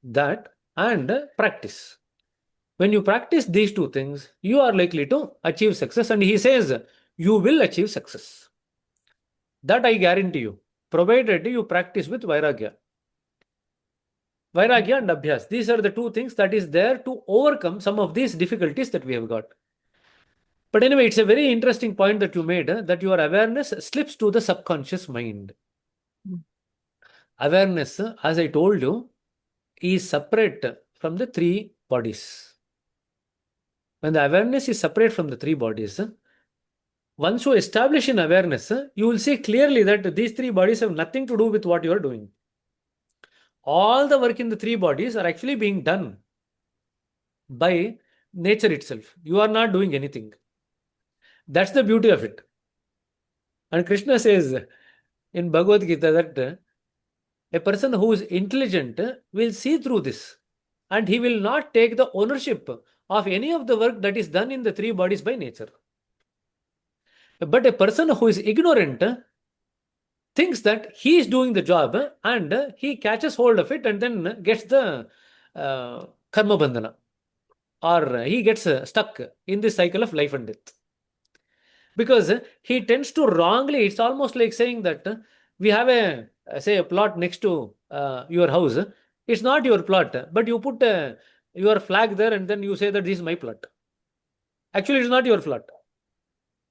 That and practice. When you practice these two things, you are likely to achieve success. And he says, you will achieve success. That I guarantee you, provided you practice with vairagya. Vairagya and abhyas. These are the two things that is there to overcome some of these difficulties that we have got. But anyway, it's a very interesting point that you made, that your awareness slips to the subconscious mind. Awareness, as I told you, is separate from the 3 bodies. When the awareness is separate from the 3 bodies, once you establish in awareness, you will see clearly that these 3 bodies have nothing to do with what you are doing. All the work in the 3 bodies are actually being done by nature itself. You are not doing anything. That's the beauty of it. And Krishna says in Bhagavad Gita that a person who is intelligent will see through this, and he will not take the ownership of any of the work that is done in the 3 bodies by nature. But a person who is ignorant thinks that he is doing the job and he catches hold of it and then gets the karma bandhana, or he gets stuck in this cycle of life and death. Because he tends to wrongly, it's almost like saying that we have a plot next to your house. It's not your plot, but you put your flag there and then you say that this is my plot. Actually, it's not your plot,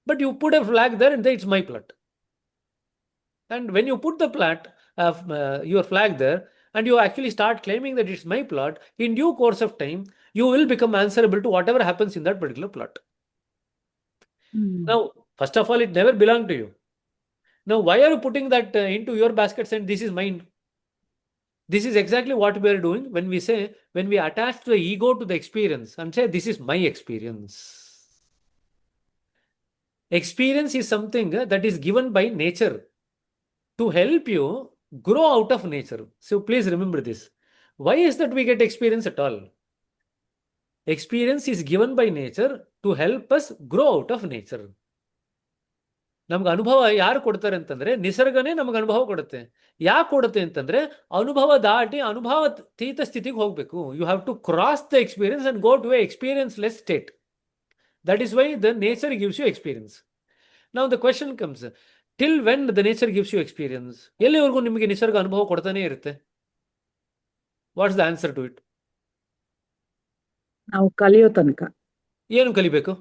but you put a flag there and then it's my plot. And when you put the your flag there and you actually start claiming that it's my plot, in due course of time, you will become answerable to whatever happens in that particular plot. Now, first of all, it never belonged to you. Now, why are you putting that into your basket saying this is mine? This is exactly what we are doing when we attach the ego to the experience and say this is my experience. Experience is something that is given by nature to help you grow out of nature. So please remember this. Why is that we get experience at all? Experience is given by nature to help us grow out of nature. ನಮ್ಗೆ ಅನುಭವ ಯಾರು ಕೊಡ್ತಾರೆ ಅಂತಂದ್ರೆ ನಿಸರ್ಗನೇ ನಮ್ಗೆ ಅನುಭವ ಕೊಡುತ್ತೆ. ಯಾಕೆ ಕೊಡುತ್ತೆ ಅಂತಂದ್ರೆ ಅನುಭವ ದಾಟಿ ಅನುಭವಾತೀತ ಸ್ಥಿತಿಗೆ ಹೋಗ್ಬೇಕು. You have to cross the experience and go to a experienceless state. That is why the nature gives you experience. Now the question comes, till when the nature gives you experience? ಎಲ್ಲಿವರೆಗೂ ನಿಮಗೆ ನಿಸರ್ಗ ಅನುಭವ ಕೊಡ್ತಾನೆ ಇರುತ್ತೆ? What's the answer to it? ನಾವು ಕಲಿಯೋ ತನಕ. ಏನು ಕಲಿಬೇಕು?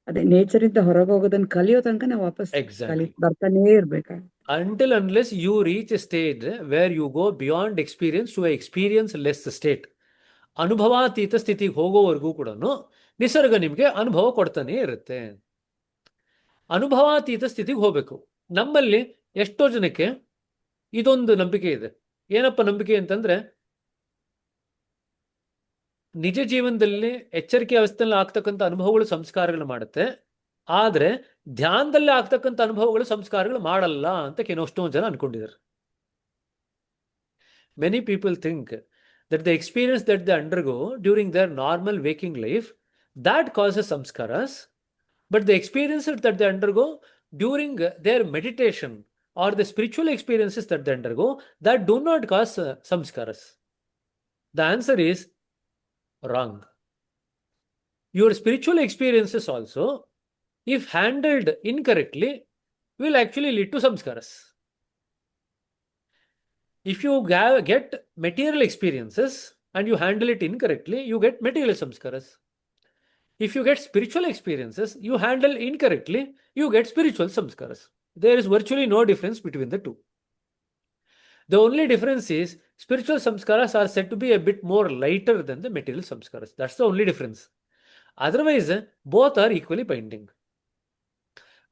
ಅದೇ ನೇಚರ್ ಇಂದ ಹೊರಗೆ ಹೋಗೋದನ್ನ ಕಲಿಯೋ ತನಕ ನಾವು ವಾಪಸ್ Exactly. ಬರ್ತಾನೇ ಇರ್ಬೇಕಾಗ. Until unless you reach a stage where you go beyond experience to a experience-less state, ಅನುಭವಾತೀತ ಸ್ಥಿತಿಗೆ ಹೋಗೋವರೆಗೂ ಕೂಡ ನಿಸರ್ಗ ನಿಮಗೆ ಅನುಭವ ಕೊಡ್ತಾನೆ ಇರುತ್ತೆ. ಅನುಭವಾತೀತ ಸ್ಥಿತಿಗೆ ಹೋಗಬೇಕು. ನಮ್ಮಲ್ಲಿ ಎಷ್ಟೋ ಜನಕ್ಕೆ ಇದೊಂದು ನಂಬಿಕೆ ಇದೆ. ಏನಪ್ಪ ನಂಬಿಕೆ ಅಂತಂದ್ರೆ, ನಿಜ ಜೀವನದಲ್ಲಿ ಎಚ್ಚರಿಕೆ ಅವಸ್ಥೆಯಲ್ಲಿ ಆಗ್ತಕ್ಕಂಥ ಅನುಭವಗಳು ಸಂಸ್ಕಾರಗಳು ಮಾಡುತ್ತೆ, ಆದರೆ ಧ್ಯಾನದಲ್ಲಿ ಆಗ್ತಕ್ಕಂಥ ಅನುಭವಗಳು ಸಂಸ್ಕಾರಗಳು ಮಾಡಲ್ಲ ಅಂತ ಕೆಲವಷ್ಟೊಂದು ಜನ ಅನ್ಕೊಂಡಿದ್ದಾರೆ. Many people think that the experience that they undergo during their normal waking life, that causes samskaras, but the experiences that they undergo during their meditation or the spiritual experiences that they undergo, that do not cause samskaras. The answer is wrong. Your spiritual experiences also, if handled incorrectly, will actually lead to samskaras. If you get material experiences and you handle it incorrectly, you get material samskaras. If you get spiritual experiences, you handle incorrectly, you get spiritual samskaras. There is virtually no difference between the two. The only difference is spiritual samskaras are said to be a bit more lighter than the material samskaras. That's the only difference. Otherwise, both are equally binding.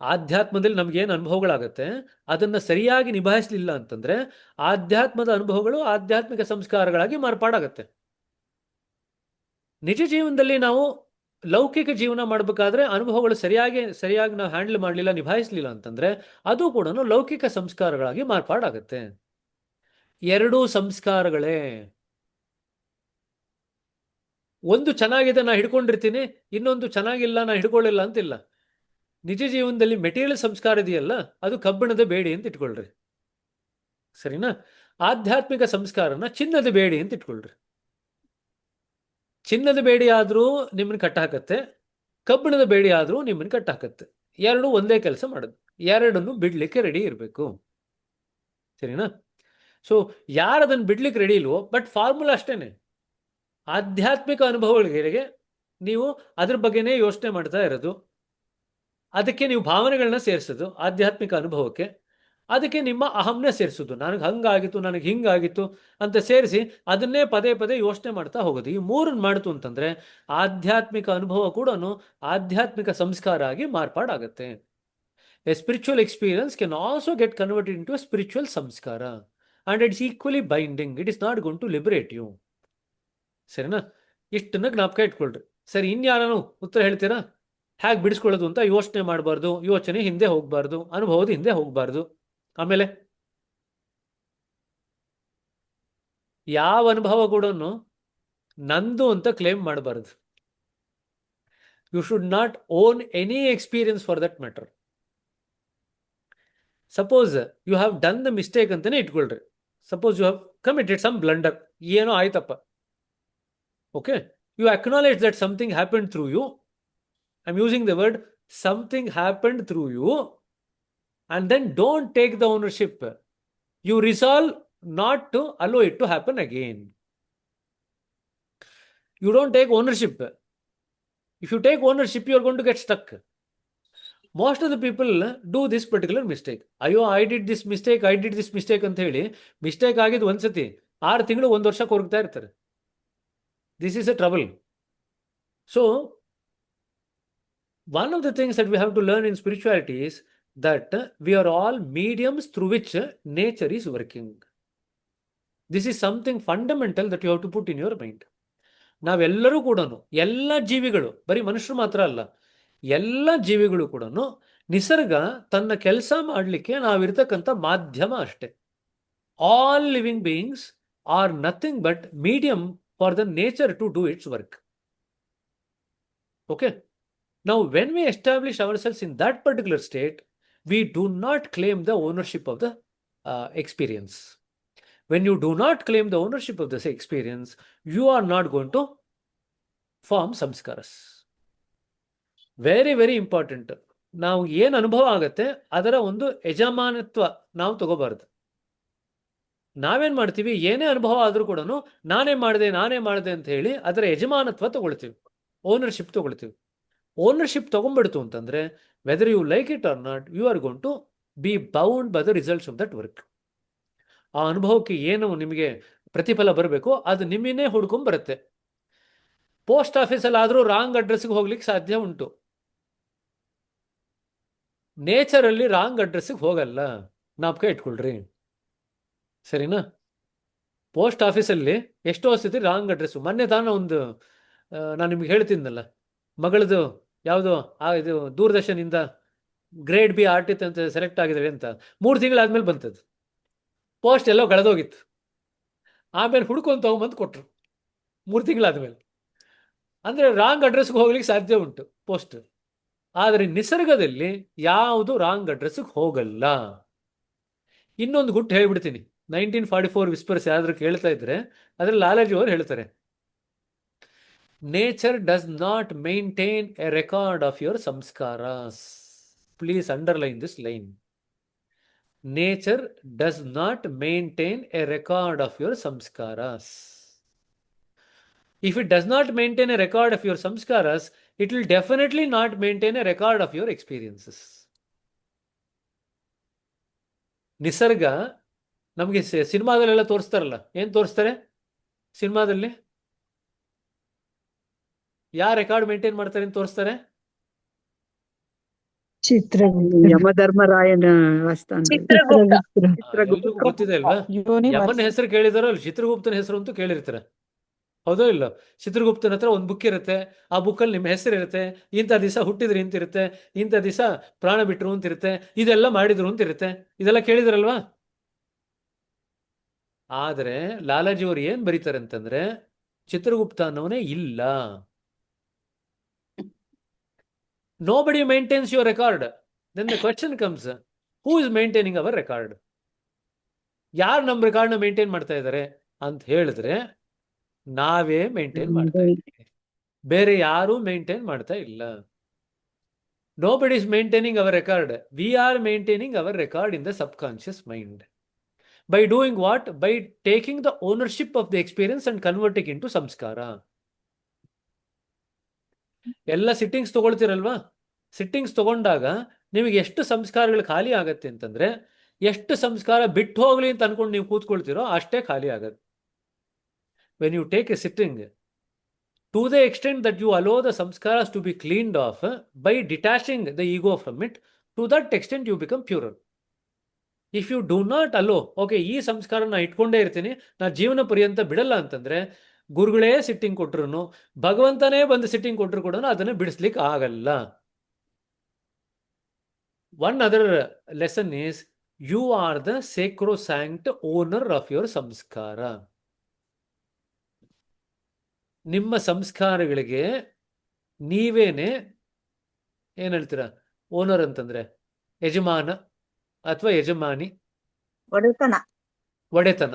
ಆಧ್ಯಾತ್ಮದಲ್ಲಿ ನಮಗೇನು ಅನುಭವಗಳಾಗತ್ತೆ ಅದನ್ನು ಸರಿಯಾಗಿ ನಿಭಾಯಿಸಲಿಲ್ಲ ಅಂತಂದ್ರೆ ಆಧ್ಯಾತ್ಮದ ಅನುಭವಗಳು ಆಧ್ಯಾತ್ಮಿಕ ಸಂಸ್ಕಾರಗಳಾಗಿ ಮಾರ್ಪಾಡಾಗತ್ತೆ. ನಿಜ ಜೀವನದಲ್ಲಿ ನಾವು ಲೌಕಿಕ ಜೀವನ ಮಾಡಬೇಕಾದ್ರೆ ಅನುಭವಗಳು ಸರಿಯಾಗಿ ನಾವು ಹ್ಯಾಂಡಲ್ ಮಾಡಲಿಲ್ಲ, ನಿಭಾಯಿಸಲಿಲ್ಲ ಅಂತಂದ್ರೆ ಅದು ಕೂಡ ಲೌಕಿಕ ಸಂಸ್ಕಾರಗಳಾಗಿ ಮಾರ್ಪಾಡಾಗತ್ತೆ. ಎರಡೂ ಸಂಸ್ಕಾರಗಳೇ. ಒಂದು ಚೆನ್ನಾಗಿದೆ ನಾ ಹಿಡ್ಕೊಂಡಿರ್ತೀನಿ, ಇನ್ನೊಂದು ಚೆನ್ನಾಗಿಲ್ಲ ನಾ ಹಿಡ್ಕೊಳ್ಳಿಲ್ಲ ಅಂತಿಲ್ಲ. ನಿಜ ಜೀವನದಲ್ಲಿ ಮೆಟೀರಿಯಲ್ ಸಂಸ್ಕಾರ ಇದೆಯಲ್ಲ, ಅದು ಕಬ್ಬಿಣದ ಬೇಡಿ ಅಂತ ಇಟ್ಕೊಳ್ರಿ, ಸರಿನಾ? ಆಧ್ಯಾತ್ಮಿಕ ಸಂಸ್ಕಾರನ ಚಿನ್ನದ ಬೇಡಿ ಅಂತ ಇಟ್ಕೊಳ್ರಿ. ಚಿನ್ನದ ಬೇಡಿ ಆದರೂ ನಿಮ್ಮನ್ನ ಕಟ್ಟಾಕತ್ತೆ, ಕಬ್ಬಿಣದ ಬೇಡಿ ಆದರೂ ನಿಮ್ಮನ್ನ ಕಟ್ಟಾಕತ್ತೆ. ಎರಡು ಒಂದೇ ಕೆಲಸ ಮಾಡೋದು, ಎರಡನ್ನು ಬಿಡ್ಲಿಕ್ಕೆ ರೆಡಿ ಇರಬೇಕು, ಸರಿನಾ? ಸೊ ಯಾರು ಅದನ್ನು ಬಿಡ್ಲಿಕ್ಕೆ ರೆಡಿ ಇಲ್ವೋ, ಬಟ್ ಫಾರ್ಮುಲಾ ಅಷ್ಟೇನೆ. ಆಧ್ಯಾತ್ಮಿಕ ಅನುಭವಗಳಿಗೆ ನೀವು ಅದ್ರ ಬಗ್ಗೆನೇ ಯೋಚನೆ ಮಾಡ್ತಾ ಇರೋದು, ಅದಕ್ಕೆ ನೀವು ಭಾವನೆಗಳನ್ನ ಸೇರಿಸೋದು ಆಧ್ಯಾತ್ಮಿಕ ಅನುಭವಕ್ಕೆ, ಅದಕ್ಕೆ ನಿಮ್ಮ ಅಹಂನ ಸೇರಿಸೋದು, ನನಗೆ ಹಂಗಾಗಿತ್ತು ನನಗೆ ಹಿಂಗಾಗಿತ್ತು ಅಂತ ಸೇರಿಸಿ ಅದನ್ನೇ ಪದೇ ಪದೇ ಯೋಚನೆ ಮಾಡ್ತಾ ಹೋಗೋದು. ಈ ಮೂರನ್ನು ಮಾಡ್ತು ಅಂತಂದ್ರೆ ಆಧ್ಯಾತ್ಮಿಕ ಅನುಭವ ಕೂಡ ಆಧ್ಯಾತ್ಮಿಕ ಸಂಸ್ಕಾರ ಆಗಿ ಮಾರ್ಪಾಡಾಗತ್ತೆ. A spiritual experience can also get converted into a spiritual samskara and it's equally binding. It is not going to liberate you, ಸರಿನಾ? ಇಷ್ಟನ್ನ ಜ್ಞಾಪಕ ಇಟ್ಕೊಳ್ರಿ. ಸರಿ, ಇನ್ಯಾರು ಉತ್ತರ ಹೇಳ್ತೀರಾ? ಹೇಗೆ ಬಿಡಿಸ್ಕೊಳ್ಳೋದು ಅಂತ ಯೋಚನೆ ಮಾಡಬಾರ್ದು, ಯೋಚನೆ ಹಿಂದೆ ಹೋಗಬಾರ್ದು, ಅನುಭವದ ಹಿಂದೆ ಹೋಗಬಾರ್ದು. ಆಮೇಲೆ ಯಾವ ಅನುಭವ ಕೂಡ ನಂದು ಅಂತ ಕ್ಲೇಮ್ ಮಾಡಬಾರ್ದು. You should not own any experience for that matter. Suppose you have done the mistake ಅಂತಾನೆ ಇಟ್ಕೊಳ್ರಿ. Suppose you have committed some blunder, ಏನೋ ಆಯ್ತಪ್ಪ, okay, you acknowledge that something happened through you. I'm using the word something happened through you, and then don't take the ownership. You resolve not to allow it to happen again. You don't take ownership. If you take ownership, you are going to get stuck. Most of the people do this particular mistake. Ayo, I did this mistake ಅಂತ ಹೇಳಿ ಮಿಸ್ಟೇಕ್ ಆಗಿದ್ದು ಒಂದ್ಸತಿ 6 ತಿಂಗಳು 1 ವರ್ಷ ಕೊರಗ್ತಾ ಇರ್ತಾರೆ. This is a trouble. So one of the things that we have to learn in spirituality is that we are all mediums through which nature is working. This is something fundamental that you have to put in your mind. ನಾವೆಲ್ಲರೂ ಕೂಡ, ಎಲ್ಲ ಜೀವಿಗಳು, ಬರೀ ಮನುಷ್ಯರು ಮಾತ್ರ ಅಲ್ಲ, ಎಲ್ಲ ಜೀವಿಗಳು ಕೂಡ ನಿಸರ್ಗ ತನ್ನ ಕೆಲಸ ಮಾಡಲಿಕ್ಕೆ ನಾವಿರ್ತಕ್ಕಂಥ ಮಾಧ್ಯಮ ಅಷ್ಟೇ. All living beings are nothing but medium for the nature to do its work. Okay. Now, when we establish ourselves in that particular state, we do not claim the ownership of the experience. When you do not claim the ownership of this experience, you are not going to form samskaras. Very, very important. ನಾವು ಏನು ಅನುಭವ ಆಗುತ್ತೆ ಅದರ ಒಂದು ಯಜಮಾನತ್ವ ನಾವು ತಗೋಬಾರ್ದು. ನಾವೇನು ಮಾಡ್ತೀವಿ, ಏನೇ ಅನುಭವ ಆದರೂ ಕೂಡ ನಾನೇ ಮಾಡಿದೆ ಅಂತ ಹೇಳಿ ಅದರ ಯಜಮಾನತ್ವ ತಗೊಳ್ತೀವಿ, ಓನರ್ಶಿಪ್ ತಗೊಳ್ತೀವಿ. ಓನರ್ಶಿಪ್ ತಗೊಂಡ್ಬಿಡ್ತು ಅಂತಂದರೆ whether you like it or not, you are gone to be bound by the results of that work. ಆ ಅನುಭವಕ್ಕೆ ಏನು ನಿಮಗೆ ಪ್ರತಿಫಲ ಬರಬೇಕು ಅದು ನಿಮ್ಮನ್ನೇ ಹುಡ್ಕೊಂಡ್ ಬರುತ್ತೆ. ಪೋಸ್ಟ್ ಆಫೀಸಲ್ಲಿ ಆದರೂ ರಾಂಗ್ ಅಡ್ರೆಸ್ಗೆ ಹೋಗ್ಲಿಕ್ಕೆ ಸಾಧ್ಯ ಉಂಟು, ನೇಚರಲ್ಲಿ ರಾಂಗ್ ಅಡ್ರೆಸ್ಗೆ ಹೋಗಲ್ಲ, ಜ್ಞಾಪಕ ಇಟ್ಕೊಳ್ರಿ, ಸರಿನಾ? ಪೋಸ್ಟ್ ಆಫೀಸಲ್ಲಿ ಎಷ್ಟೋ ಸತಿ ರಾಂಗ್ ಅಡ್ರೆಸ್ಸು. ಮೊನ್ನೆ ತಾನು ಒಂದು ನಾನು ನಿಮ್ಗೆ ಹೇಳ್ತೀನಲ್ಲ, ಮಗಳದು ಯಾವುದೋ ಇದು ದೂರದರ್ಶನಿಂದ ಗ್ರೇಡ್ ಬಿ ಆರ್ಟಿಸ್ಟ್ ಅಂತ ಸೆಲೆಕ್ಟ್ ಆಗಿದ್ದಾಳೆ ಅಂತ 3 ತಿಂಗಳಾದ್ಮೇಲೆ ಬಂತದ್ದು. ಪೋಸ್ಟ್ ಎಲ್ಲೋ ಕಳೆದೋಗಿತ್ತು, ಆಮೇಲೆ ಹುಡ್ಕೊಂಡು ತಗೊಂಬಂದು ಕೊಟ್ಟರು 3 ತಿಂಗಳಾದ್ಮೇಲೆ. ಅಂದರೆ ರಾಂಗ್ ಅಡ್ರೆಸ್ಗೆ ಹೋಗ್ಲಿಕ್ಕೆ ಸಾಧ್ಯ ಉಂಟು ಪೋಸ್ಟ್, ಆದರೆ ನಿಸರ್ಗದಲ್ಲಿ ಯಾವುದು ರಾಂಗ್ ಅಡ್ರೆಸ್ಗೆ ಹೋಗಲ್ಲ. ಇನ್ನೊಂದು ಗುಟ್ಟು ಹೇಳ್ಬಿಡ್ತೀನಿ, 1944 ವಿಸ್ಪರ್ಸ್ ಯಾರಾದ್ರೂ ಕೇಳ್ತಾ ಇದ್ರೆ ಅದರಲ್ಲಿ ಲಾಲಾಜಿ ಅವರು ಹೇಳ್ತಾರೆ, nature does not maintain a record of your samskaras. Please underline this line. Nature does not maintain a record of your samskaras. If it does not maintain a record of your samskaras, it will definitely not maintain a record of your experiences. ನಿಸರ್ಗ ನಮಗೆ ಸಿನಿಮಾದಲ್ಲೆಲ್ಲ ತೋರಿಸ್ತಾರಲ್ಲ, ಏನು ತೋರಿಸ್ತಾರೆ ಸಿನಿಮಾದಲ್ಲಿ? ಯಾವ ರೆಕಾರ್ಡ್ ಮೇಂಟೈನ್ ಮಾಡ್ತಾರೆ ಅಂತ ತೋರಿಸ್ತಾರೆ? ಯಮಧರ್ಮರಾಯನ ಆಸ್ಥಾನ. ಎಲ್ರಿಗೂ ಗೊತ್ತಿದೆ ಅಲ್ವಾ? ಯಮನ ಹೆಸರು ಕೇಳಿದಾರೋ ಅಲ್ಲಿ, ಚಿತ್ರಗುಪ್ತನ ಹೆಸರು ಅಂತೂ ಕೇಳಿರ್ತಾರೆ, ಹೌದೋ ಇಲ್ಲ? ಚಿತ್ರಗುಪ್ತನ ಹತ್ರ ಒಂದು ಬುಕ್ ಇರುತ್ತೆ, ಆ ಬುಕ್ಕಲ್ಲಿ ನಿಮ್ಮ ಹೆಸರು ಇರುತ್ತೆ, ಇಂಥ ದಿವಸ ಹುಟ್ಟಿದ್ರಿ ಅಂತಿರುತ್ತೆ, ಇಂಥ ದಿವಸ ಪ್ರಾಣ ಬಿಟ್ರು ಅಂತಿರುತ್ತೆ, ಇದೆಲ್ಲ ಮಾಡಿದ್ರು ಅಂತಿರುತ್ತೆ, ಇದೆಲ್ಲ ಕೇಳಿದ್ರಲ್ವಾ? ಆದರೆ ಲಾಲಾಜಿಯವರು ಏನು ಬರೀತಾರೆ ಅಂತಂದ್ರೆ, ಚಿತ್ರಗುಪ್ತ ಅನ್ನೋನೇ ಇಲ್ಲ. Nobody maintains your record. Then the question comes, who is maintaining our record? ಯಾರು ನಮ್ಮ ರೆಕಾರ್ಡ್ನ ಮೇಂಟೈನ್ ಮಾಡ್ತಾ ಇದ್ದಾರೆ ಅಂತ ಹೇಳಿದ್ರೆ ನಾವೇ ಮೇಂಟೈನ್ ಮಾಡ್ತಾ ಇದ್ದೀವಿ, ಬೇರೆ ಯಾರೂ ಮೇಂಟೈನ್ ಮಾಡ್ತಾ ಇಲ್ಲ. Nobody is maintaining our record. We are maintaining our record in the subconscious mind. By doing what? By taking the ownership of the experience and converting into samskara. ಎಲ್ಲ ಸಿಟ್ಟಿಂಗ್ಸ್ ತಗೊಳ್ತಿರಲ್ವಾ? ಸಿಟ್ಟಿಂಗ್ಸ್ ತಗೊಂಡಾಗ ನಿಮಗೆ ಎಷ್ಟು ಸಂಸ್ಕಾರಗಳು ಖಾಲಿ ಆಗತ್ತೆ ಅಂತಂದ್ರೆ, ಎಷ್ಟು ಸಂಸ್ಕಾರ ಬಿಟ್ಟು ಹೋಗ್ಲಿ ಅಂತ ಅನ್ಕೊಂಡು ನೀವು ಕೂತ್ಕೊಳ್ತಿರೋ ಅಷ್ಟೇ ಖಾಲಿ ಆಗತ್ತೆ. When you take a sitting, to the extent that you allow the samskaras to be cleaned off by detaching the ego from it, to that extent you become purer. If you do not allow, okay, ಈ ಸಂಸ್ಕಾರ ನಾ ಇಟ್ಕೊಂಡೇ ಇರ್ತೀನಿ, ನಾ ಜೀವನ ಪರ್ಯಂತ ಬಿಡಲ್ಲ ಅಂತಂದ್ರೆ, ಗುರುಗಳೇ ಸಿಟ್ಟಿಂಗ್ ಕೊಟ್ರು, ಭಗವಂತನೇ ಬಂದು ಸಿಟ್ಟಿಂಗ್ ಕೊಟ್ಟರು ಕೂಡ ಅದನ್ನು ಬಿಡಿಸ್ಲಿಕ್ಕೆ ಆಗಲ್ಲ. One other lesson is, you are the sacrosanct owner of your samskara. ನಿಮ್ಮ ಸಂಸ್ಕಾರಗಳಿಗೆ ನೀವೇನೆ ಏನ್ ಹೇಳ್ತೀರಾ? ಓನರ್ ಅಂತಂದ್ರೆ ಯಜಮಾನ ಅಥವಾ ಯಜಮಾನಿ, ಒಡೆತನ,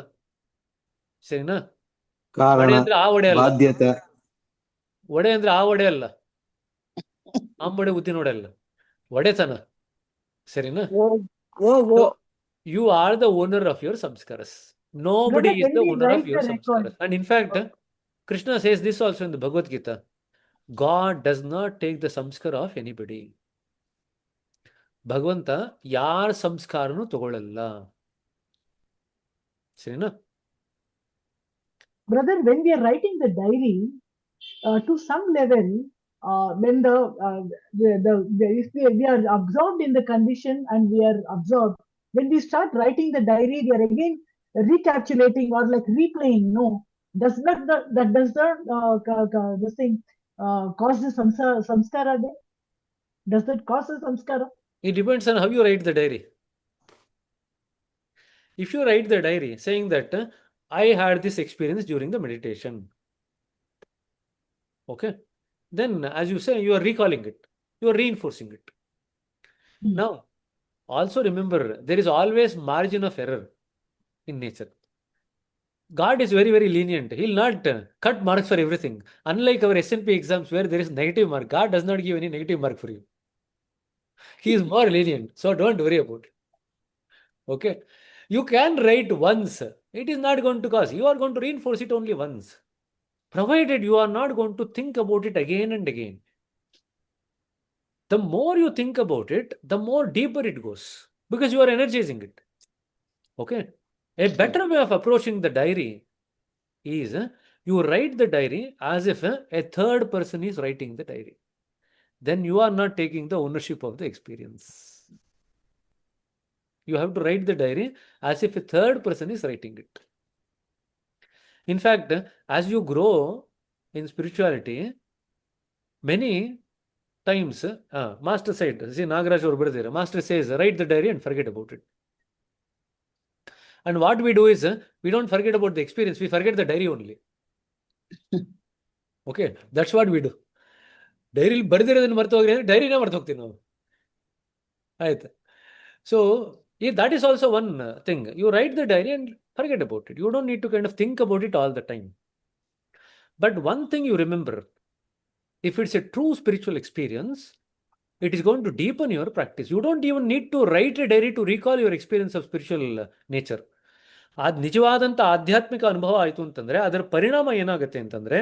ಸರಿನಾ? ಒಡೆ ಅಂದ್ರೆ ಆ ಒಡೆ ಅಲ್ಲ, ಒಡೆ ಅಂದ್ರೆ ಆ ಒಡೆ ಅಲ್ಲ, ಅಂಬೊಡೆ ಉದ್ದಿನೊಡೆ ಅಲ್ಲ, ಒಡೆತನ, ಸರಿನಾ? You are the owner of your samskaras. Nobody is the owner of your samskaras. And in fact, Krishna says this also in the Bhagavad Gita. God does not take the samskara of anybody. ಭಗವಂತ ಯಾರ ಸಂಸ್ಕಾರನೂ ತಗೊಳ್ಳಲ್ಲ, ಸರಿನಾ? Brother, when we are writing the diary, to some level, when if we are absorbed in the condition and we are absorbed, when we start writing the diary, we are again recapitulating or like replaying. No, does not this thing cause the samskara there? Does that cause a samskara? It depends on how you write the diary. If you write the diary saying that I had this experience during the meditation, okay, then as you say, you are recalling it, you are reinforcing it. Now, also remember, there is always margin of error in nature. God is very, very lenient. He'll not cut marks for everything. Unlike our SNP exams where there is negative mark, God does not give any negative mark for you. He is more lenient, so don't worry about it. Okay, you can write once. It is not going to cause. You are going to reinforce it only once, provided you are not going to think about it again and again. The more you think about it, the more deeper it goes because you are energizing it. Okay, a better way of approaching the diary is you write the diary as if a third person is writing the diary. Then you are not taking the ownership of the experience. You have to write the diary as if a third person is writing it. In fact, as you grow in spirituality, many times, Master said, see, Nagaraj or brother, Master says, write the diary and forget about it. And what we do is, we don't forget about the experience, we forget the diary only. Okay, that's what we do. Diary ಬರ್ದಿರೋದನ್ನ ಮರ್ತು ಹೋಗ್ರಿ ಅಂದ್ರೆ ಡೈರಿನೇ ಮರ್ತು ಹೋಗ್ತೀವಿ ನಾವು. ಆಯ್ತು. So, that is also one thing. You write the diary and forget about it. You don't need to kind of think about it all the time. But one thing you remember, if it's a true spiritual experience, it is going to deepen your practice. You don't even need to write a diary to recall your experience of spiritual nature. ಅದು ನಿಜವಾದಂಥ ಆಧ್ಯಾತ್ಮಿಕ ಅನುಭವ ಆಯಿತು ಅಂತಂದರೆ ಅದರ ಪರಿಣಾಮ ಏನಾಗುತ್ತೆ ಅಂತಂದರೆ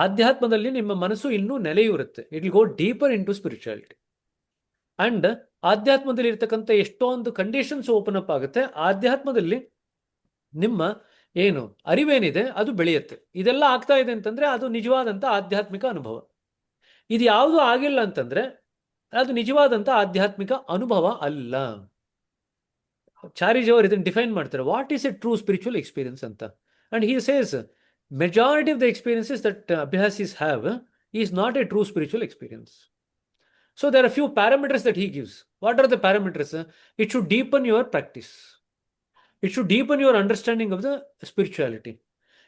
ಆಧ್ಯಾತ್ಮದಲ್ಲಿ ನಿಮ್ಮ ಮನಸ್ಸು ಇನ್ನೂ ನೆಲೆಯೂರುತ್ತೆ. It will go deeper into spirituality. And ಆಧ್ಯಾತ್ಮದಲ್ಲಿ ಇರ್ತಕ್ಕಂಥ ಎಷ್ಟೊಂದು ಕಂಡೀಷನ್ಸ್ ಓಪನ್ ಅಪ್ ಆಗುತ್ತೆ. ಆಧ್ಯಾತ್ಮದಲ್ಲಿ ನಿಮ್ಮ ಏನು ಅರಿವೇನಿದೆ ಅದು ಬೆಳೆಯುತ್ತೆ. ಇದೆಲ್ಲ ಆಗ್ತಾ ಇದೆ ಅಂತಂದರೆ ಅದು ನಿಜವಾದಂಥ ಆಧ್ಯಾತ್ಮಿಕ ಅನುಭವ. ಇದು ಯಾವುದೂ ಆಗಿಲ್ಲ ಅಂತಂದರೆ ಅದು ನಿಜವಾದಂಥ ಆಧ್ಯಾತ್ಮಿಕ ಅನುಭವ ಅಲ್ಲ. ಚಾರಿಜ್ ಅವರು ಇದನ್ನು ಡಿಫೈನ್ ಮಾಡ್ತಾರೆ, what is a true spiritual experience ಅಂತ. And he says majority of the experiences that Abhyasis have is not a true spiritual experience. So there are a few parameters that he gives. What are the parameters? It should deepen your practice. It should deepen your understanding of the spirituality.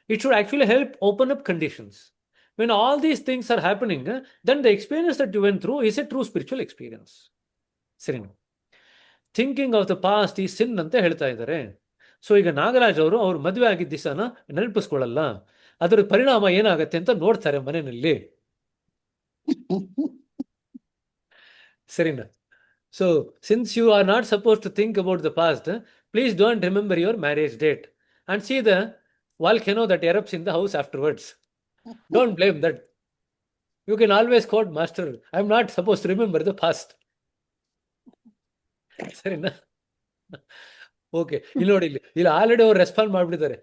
It should actually help open up conditions. When all these things are happening, then the experience that you went through is a true spiritual experience. Serena. Thinking of the past is sin ಅಂತ ಹೇಳ್ತಾ ಇದ್ದಾರೆ. ಸೊ ಈಗ ನಾಗರಾಜ್ ಅವರು ಅವ್ರ ಮದುವೆ ಆಗಿದ್ದ ದಿವಸನ ನೆನಪಿಸ್ಕೊಳ್ಳಲ್ಲ, ಅದರ ಪರಿಣಾಮ ಏನಾಗತ್ತೆ ಅಂತ ನೋಡ್ತಾರೆ ಮನೆಯಲ್ಲಿ. ಸರಿನಾ? So since you are not suppose to think about the past, please don't remember your marriage date and see the volcano that erupts in the house afterwards. Don't blame that. You can always quote Master, I am not supposed to remember the past. ಸರಿನಾ? ಓಕೆ, ಇಲ್ಲಿ ನೋಡಿ, ಇಲ್ಲಿ ಆಲ್ರೆಡಿ ಅವ್ರು ರೆಸ್ಪಾಂಡ್ ಮಾಡಿಬಿಟ್ಟಿದ್ದಾರೆ.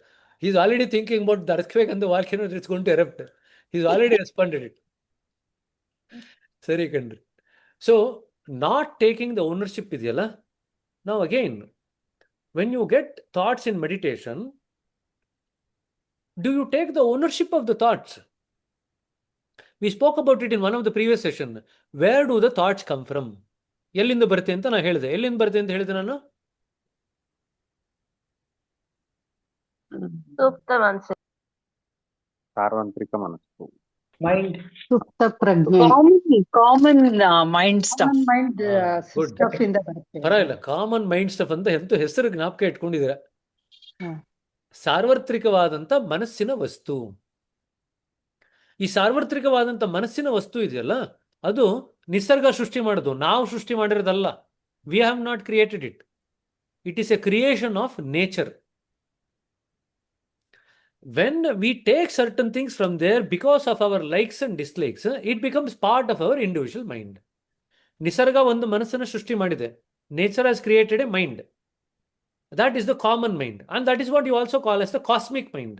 Is already thinking about the earthquake and the volcano it's going to erupt. Is already responded it. ಸರಿ ಕಣ್ರಿ. So not taking the ownership ಇದೆಯಲ್ಲ, ನಾವು again when you get thoughts in meditation, do you take the ownership of the thoughts? We spoke about it in one of the previous session. Where do the thoughts come from? ಎಲ್ಲಿಂದ ಬರುತ್ತೆ ಅಂತ ನಾನು ಹೇಳಿದೆ. ಎಲ್ಲಿಂದ ಬರುತ್ತೆ ಅಂತ ಹೇಳಿದೆ ನಾನು? ಸೂಕ್ತ ಮನಸ್ಸು, ಸಾರ್ವತ್ರಿಕ ಮನಸ್ಸು, Mind. ಸುಪ್ತ ಪ್ರಜ್ಞೆ, Common mind stuff. common mind Good. stuff ಇಂದ ಬರುತ್ತೆ. ಪರವಾಗಿಲ್ಲ, ಕಾಮನ್ ಮೈಂಡ್ ಸ್ಟಫ್ ಅಂತ ಎಂತ ಹೆಸರು ಜ್ಞಾಪಕ ಇಟ್ಕೊಂಡಿದ್ದೀರಾ. ಹ್ಮ್. ಸಾರ್ವತ್ರಿಕವಾದಂಥ ಮನಸ್ಸಿನ ವಸ್ತು. ಈ ಸಾರ್ವತ್ರಿಕವಾದಂಥ ಮನಸ್ಸಿನ ವಸ್ತು ಇದೆಯಲ್ಲ, ಅದು ನಿಸರ್ಗ ಸೃಷ್ಟಿ ಮಾಡೋದು, ನಾವು ಸೃಷ್ಟಿ ಮಾಡಿರೋದಲ್ಲ. We have not created it. It is a creation of nature. When we take certain things from there because of our likes and dislikes, it becomes part of our individual mind. ನಿಸರ್ಗ ಒಂದು ಮನಸ್ಸನ್ನು ಸೃಷ್ಟಿ ಮಾಡಿದೆ. Nature has created a mind. That is the common mind, and that is what you also call as the cosmic mind.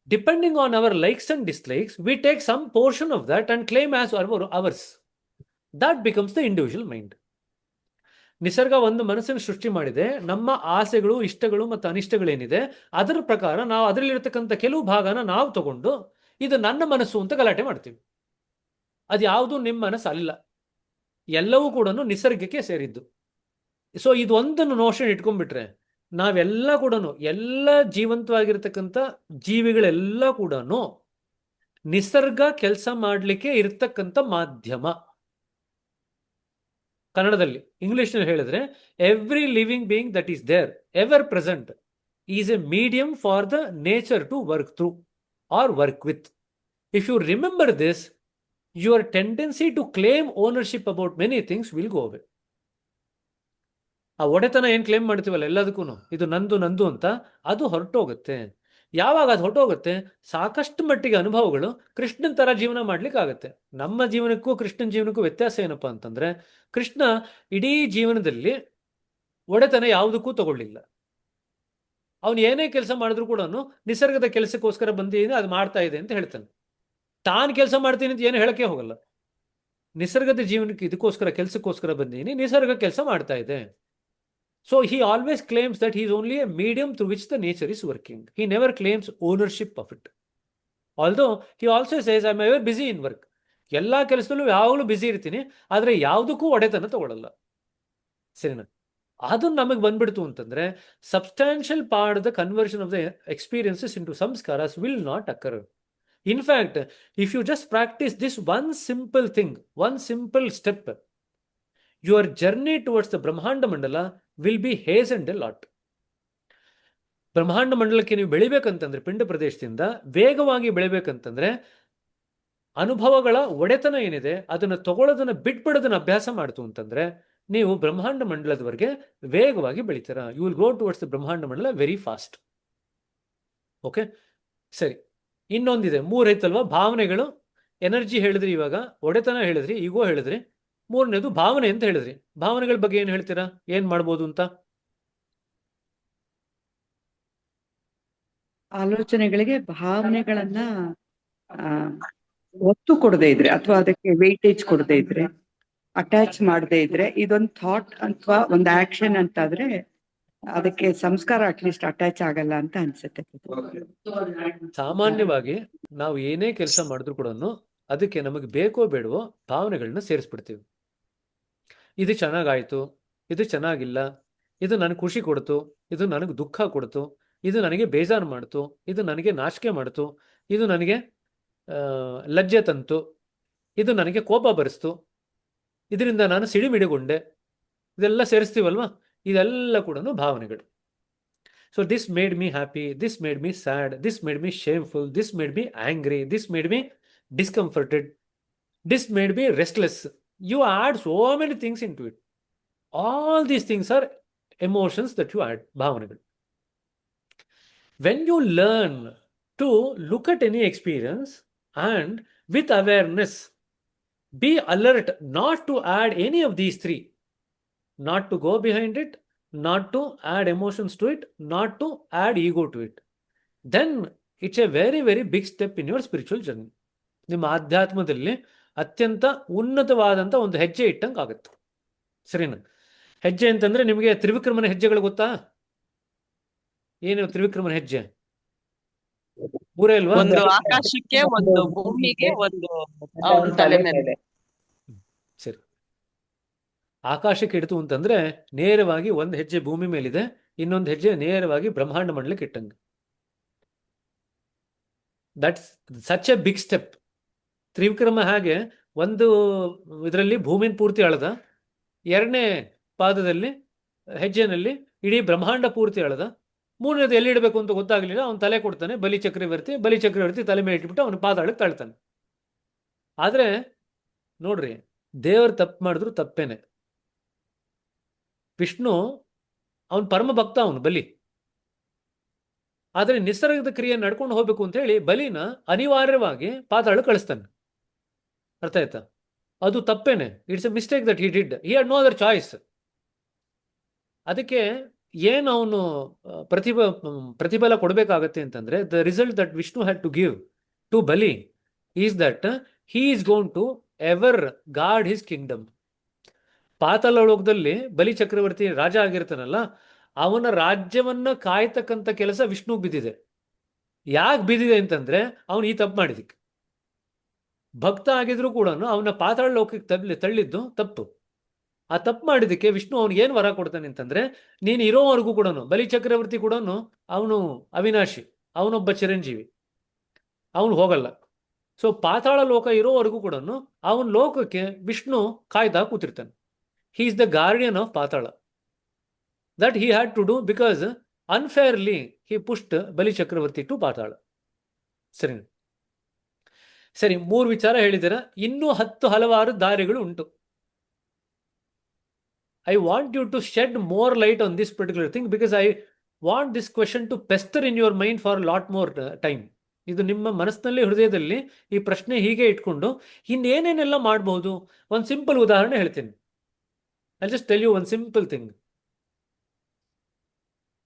Depending on our likes and dislikes, we take some portion of that and claim as ours. That becomes the individual mind. ನಿಸರ್ಗ ಒಂದು ಮನಸ್ಸನ್ನು ಸೃಷ್ಟಿ ಮಾಡಿದೆ. ನಮ್ಮ ಆಸೆಗಳು, ಇಷ್ಟಗಳು ಮತ್ತು ಅನಿಷ್ಟಗಳೇನಿದೆ ಅದರ ಪ್ರಕಾರ ನಾವು ಅದರಲ್ಲಿರ್ತಕ್ಕಂಥ ಕೆಲವು ಭಾಗನ ನಾವು ತಗೊಂಡು ಇದು ನನ್ನ ಮನಸ್ಸು ಅಂತ ಗಲಾಟೆ ಮಾಡ್ತೀವಿ. ಅದು ಯಾವುದು ನಿಮ್ಮ ಮನಸ್ಸು ಅಲ್ಲ. ಎಲ್ಲವೂ ಕೂಡ ನಿಸರ್ಗಕ್ಕೆ ಸೇರಿದ್ದು. ಸೊ ಇದೊಂದನ್ನು ನೋಷನ್ ಇಟ್ಕೊಂಡ್ಬಿಟ್ರೆ ನಾವೆಲ್ಲ ಕೂಡ, ಎಲ್ಲ ಜೀವಂತವಾಗಿರ್ತಕ್ಕಂಥ ಜೀವಿಗಳೆಲ್ಲ ಕೂಡ ನಿಸರ್ಗ ಕೆಲಸ ಮಾಡಲಿಕ್ಕೆ ಇರ್ತಕ್ಕಂಥ ಮಾಧ್ಯಮ. ಕನ್ನಡದಲ್ಲಿ, ಇಂಗ್ಲಿಷ್ನಲ್ಲಿ ಹೇಳಿದ್ರೆ, every living being that is there ever present is a medium for the nature to work through or work with. If you remember this, your tendency to claim ownership about many things will go away. ಆ ಒಡೆತನ ಏನು ಕ್ಲೇಮ್ ಮಾಡ್ತೀವಲ್ಲ ಎಲ್ಲದಕ್ಕೂ, ಇದು ನಂದು ನಂದು ಅಂತ, ಅದು ಹೊರಟೋಗುತ್ತೆ. ಯಾವಾಗ ಅದು ಹೊರಟೋಗುತ್ತೆ, ಸಾಕಷ್ಟು ಮಟ್ಟಿಗೆ ಅನುಭವಗಳು ಕೃಷ್ಣನ್ ಥರ ಜೀವನ ಮಾಡ್ಲಿಕ್ಕಾಗತ್ತೆ. ನಮ್ಮ ಜೀವನಕ್ಕೂ ಕೃಷ್ಣನ ಜೀವನಕ್ಕೂ ವ್ಯತ್ಯಾಸ ಏನಪ್ಪ ಅಂತಂದ್ರೆ, ಕೃಷ್ಣ ಇಡೀ ಜೀವನದಲ್ಲಿ ಒಡೆತನ ಯಾವುದಕ್ಕೂ ತಗೊಳ್ಳಿಲ್ಲ. ಅವನು ಏನೇ ಕೆಲಸ ಮಾಡಿದ್ರು ಕೂಡ ನಿಸರ್ಗದ ಕೆಲಸಕ್ಕೋಸ್ಕರ ಬಂದಿದ್ದೀನಿ, ಅದು ಮಾಡ್ತಾ ಇದೆ ಅಂತ ಹೇಳ್ತಾನೆ. ತಾನು ಕೆಲಸ ಮಾಡ್ತೀನಿ ಅಂತ ಏನು ಹೇಳಕ್ಕೆ ಹೋಗಲ್ಲ. ನಿಸರ್ಗದ ಜೀವನಕ್ಕೆ ಇದಕ್ಕೋಸ್ಕರ ಕೆಲಸಕ್ಕೋಸ್ಕರ ಬಂದಿದ್ದೀನಿ, ನಿಸರ್ಗ ಕೆಲಸ ಮಾಡ್ತಾ ಇದೆ. So he always claims that he is only a medium through which the nature is working. He never claims ownership of it. Although he also says, I am ever busy in work. ಎಲ್ಲ ಕೆಲಸದಲ್ಲೂ ಯಾವಾಗಲೂ ಬ್ಯುಸಿ ಇರ್ತೀನಿ, ಆದರೆ ಯಾವುದಕ್ಕೂ ಒಡೆತನ ತಗೊಳ್ಳಲ್ಲ. ಸರಿನಾ? ಅದು ನಮಗೆ ಬಂದ್ಬಿಡ್ತು ಅಂತಂದ್ರೆ, substantial part the conversion of the experiences into samskaras will not occur. In fact, if you just practise this one simple thing, one simple step, your journey towards the Brahmanda Mandala will be hastened a lot. ಬ್ರಹ್ಮಾಂಡ ಮಂಡಲಕ್ಕೆ ನೀವು ಬೆಳಿಬೇಕಂತಂದ್ರೆ, ಪಿಂಡ ಪ್ರದೇಶದಿಂದ ವೇಗವಾಗಿ ಬೆಳಿಬೇಕಂತಂದ್ರೆ, ಅನುಭವಗಳ ಒಡೆತನ ಏನಿದೆ ಅದನ್ನು ತಗೊಳ್ಳೋದನ್ನ ಬಿಟ್ಬಿಡೋದನ್ನ ಅಭ್ಯಾಸ ಮಾಡ್ತು ಅಂತಂದ್ರೆ, ನೀವು ಬ್ರಹ್ಮಾಂಡ ಮಂಡಲದವರೆಗೆ ವೇಗವಾಗಿ ಬೆಳಿತೀರಾ. You will go towards the brahmanda mandala very fast. Okay, ಸರಿ. ಇನ್ನೊಂದಿದೆ, 3 ಐತಲ್ವಾ ಭಾವನೆಗಳು. ಎನರ್ಜಿ ಹೇಳಿದ್ರಿ, ಇವಾಗ ಒಡೆತನ ಹೇಳಿದ್ರಿ, ಈಗೋ ಹೇಳಿದ್ರಿ, 3ನೇದು ಭಾವನೆ ಅಂತ ಹೇಳಿದ್ರಿ. ಭಾವನೆಗಳ ಬಗ್ಗೆ ಏನು ಹೇಳ್ತೀರಾ, ಏನ್ ಮಾಡ್ಬೋದು ಅಂತ? ಆಲೋಚನೆಗಳಿಗೆ ಭಾವನೆಗಳನ್ನ ಒತ್ತು ಕೊಡದೇ ಇದ್ರೆ, ಅಥವಾ ಅದಕ್ಕೆ ವೆಯ್ಟೇಜ್ ಕೊಡದೇ ಇದ್ರೆ, ಅಟ್ಯಾಚ್ ಮಾಡದೇ ಇದ್ರೆ, ಇದೊಂದು ಥಾಟ್ ಅಥವಾ ಒಂದು ಆಕ್ಷನ್ ಅಂತಾದ್ರೆ ಅದಕ್ಕೆ ಸಂಸ್ಕಾರ ಅಟ್ಲೀಸ್ಟ್ ಅಟ್ಯಾಚ್ ಆಗಲ್ಲ ಅಂತ ಅನ್ಸುತ್ತೆ. ಸಾಮಾನ್ಯವಾಗಿ ನಾವು ಏನೇ ಕೆಲಸ ಮಾಡಿದ್ರು ಕೂಡ ಅದಕ್ಕೆ ನಮಗೆ ಬೇಕೋ ಬೇಡವೋ ಭಾವನೆಗಳನ್ನ ಸೇರಿಸ್ಬಿಡ್ತೀವಿ. ಇದು ಚೆನ್ನಾಗಾಯ್ತು, ಇದು ಚೆನ್ನಾಗಿಲ್ಲ, ಇದು ನನಗೆ ಖುಷಿ ಕೊಡ್ತು, ಇದು ನನಗೆ ದುಃಖ ಕೊಡ್ತು, ಇದು ನನಗೆ ಬೇಜಾರು ಮಾಡ್ತು, ಇದು ನನಗೆ ನಾಚಿಕೆ ಮಾಡ್ತು, ಇದು ನನಗೆ ಲಜ್ಜೆ ತಂತು, ಇದು ನನಗೆ ಕೋಪ ಬರಿಸ್ತು, ಇದರಿಂದ ನಾನು ಸಿಡಿಮಿಡಿಗೊಂಡೆ, ಇದೆಲ್ಲ ಸೇರಿಸ್ತೀವಲ್ವಾ? ಇದೆಲ್ಲ ಕೂಡ ಭಾವನೆಗಳು. So this made me happy, this made me sad, this made me shameful, this made me angry, this made me discomforted, this made me restless. You add so many things into it. All these things are emotions that you add, bhavanagal. When you learn to look at any experience and with awareness be alert not to add any of these 3, not to go behind it, not to add emotions to it, not to add ego to it, then it's a very, very big step in your spiritual journey. ನಿಮ್ಮ ಆಧ್ಯಾತ್ಮದಲ್ಲಿ ಅತ್ಯಂತ ಉನ್ನತವಾದಂಥ ಒಂದು ಹೆಜ್ಜೆ ಇಟ್ಟಂಗೆ ಆಗುತ್ತೆ. ಸರಿನಾ? ಹೆಜ್ಜೆ ಅಂತಂದ್ರೆ ನಿಮಗೆ ತ್ರಿವಿಕ್ರಮನ ಹೆಜ್ಜೆಗಳು ಗೊತ್ತಾ? ಏನು ತ್ರಿವಿಕ್ರಮನ ಹೆಜ್ಜೆ? 3 ಅಲ್ವಾ? ಒಂದು ಆಕಾಶಕ್ಕೆ, ಒಂದು ಭೂಮಿಗೆ, ಒಂದು ಅವನ ತಲೆ ಮೇಲೆ. ಸರಿ, ಆಕಾಶಕ್ಕೆ ಇಡ್ತು ಅಂತಂದ್ರೆ ನೇರವಾಗಿ ಒಂದು ಹೆಜ್ಜೆ ಭೂಮಿ ಮೇಲಿದೆ, ಇನ್ನೊಂದು ಹೆಜ್ಜೆ ನೇರವಾಗಿ ಬ್ರಹ್ಮಾಂಡ ಮಂಡಲಕ್ಕೆ ಇಟ್ಟಂಗೆ. That's such a big step. Trivikrama ಹಾಗೆ ಒಂದು ಇದರಲ್ಲಿ ಭೂಮಿನ ಪೂರ್ತಿ ಅಳದ, 2ನೇ ಪಾದದಲ್ಲಿ ಹೆಜ್ಜೆನಲ್ಲಿ ಇಡೀ ಬ್ರಹ್ಮಾಂಡ ಪೂರ್ತಿ ಅಳದ, 3ನೇದು ಎಲ್ಲಿ ಇಡಬೇಕು ಅಂತ ಗೊತ್ತಾಗಲಿಲ್ಲ, ಅವನು ತಲೆ ಕೊಡ್ತಾನೆ ಬಲಿ ಚಕ್ರವರ್ತಿ ತಲೆ ಮೇಲೆ ಇಟ್ಬಿಟ್ಟು ಅವನು ಪಾದಾಳಕ್ಕೆ ತಳ್ತಾನೆ. ಆದರೆ ನೋಡ್ರಿ, ದೇವರು ತಪ್ಪು ಮಾಡಿದ್ರು ತಪ್ಪೇನೆ. ವಿಷ್ಣು ಅವನು ಪರಮ ಭಕ್ತ, ಅವನು ಬಲಿ. ಆದರೆ ನಿಸರ್ಗದ ಕ್ರಿಯೆ ನಡ್ಕೊಂಡು ಹೋಗ್ಬೇಕು ಅಂತ ಹೇಳಿ ಬಲಿನ ಅನಿವಾರ್ಯವಾಗಿ ಪಾತಾಳ ಕಳಿಸ್ತಾನೆ. ಅರ್ಥ ಆಯ್ತಾ? ಅದು ತಪ್ಪೇನೆ. It's a mistake that he did. He had no other choice. ಅದಕ್ಕೆ ಏನು ಅವನು ಪ್ರತಿಫಲ ಕೊಡಬೇಕಾಗತ್ತೆ ಅಂತಂದ್ರೆ, the result that Vishnu had to give to Bali is that he is gone to ever guard his kingdom. ಪಾತಾಳ ಲೋಕದಲ್ಲಿ ಬಲಿ ಚಕ್ರವರ್ತಿ ರಾಜ ಆಗಿರ್ತಾನಲ್ಲ, ಅವನ ರಾಜ್ಯವನ್ನ ಕಾಯ್ತಕ್ಕಂಥ ಕೆಲಸ ವಿಷ್ಣುಗೆ ಬಿದ್ದಿದೆ. ಯಾಕೆ ಬಿದ್ದಿದೆ ಅಂತಂದ್ರೆ ಅವನು ಈ ತಪ್ಪು ಮಾಡಿದಕ್ಕೆ. ಭಕ್ತ ಆಗಿದ್ರು ಕೂಡ ಅವನ ಪಾತಾಳ ಲೋಕಕ್ಕೆ ತಳ್ಳಿದ್ದು ತಪ್ಪು. ಆ ತಪ್ಪು ಮಾಡಿದ್ದಕ್ಕೆ ವಿಷ್ಣು ಅವನಿಗೆ ಏನು ವರ ಕೊಡ್ತಾನೆ ಅಂತಂದ್ರೆ, ನೀನು ಇರೋವರೆಗೂ ಕೂಡ ಬಲಿ ಚಕ್ರವರ್ತಿ ಕೂಡ ಅವನು ಅವಿನಾಶಿ, ಅವನೊಬ್ಬ ಚಿರಂಜೀವಿ, ಅವನು ಹೋಗಲ್ಲ. ಸೊ ಪಾತಾಳ ಲೋಕ ಇರೋವರೆಗೂ ಕೂಡ ಅವನ ಲೋಕಕ್ಕೆ ವಿಷ್ಣು ಕಾಯ್ದಾ ಕೂತಿರ್ತಾನೆ. He is the guardian of Patala. That he had to do because unfairly he pushed Bali Chakravarti to ಪಾತಾಳ. ಸರಿ ಸರಿ, 3 ವಿಚಾರ ಹೇಳಿದ್ದೀರ. ಇನ್ನೂ 10 ಹಲವಾರು ದಾರಿಗಳು ಉಂಟು. I want you to shed more light on this particular thing because I want this question to pester in your mind for a lot more time. ಇದು ನಿಮ್ಮ ಮನಸ್ಸಿನಲ್ಲಿ, ಹೃದಯದಲ್ಲಿ ಈ ಪ್ರಶ್ನೆ ಹೀಗೆ ಇಟ್ಕೊಂಡು ಇನ್ನೇನೇನೆಲ್ಲ ಮಾಡಬಹುದು. ಒಂದು ಸಿಂಪಲ್ ಉದಾಹರಣೆ ಹೇಳ್ತೀನಿ. I just tell you one simple thing.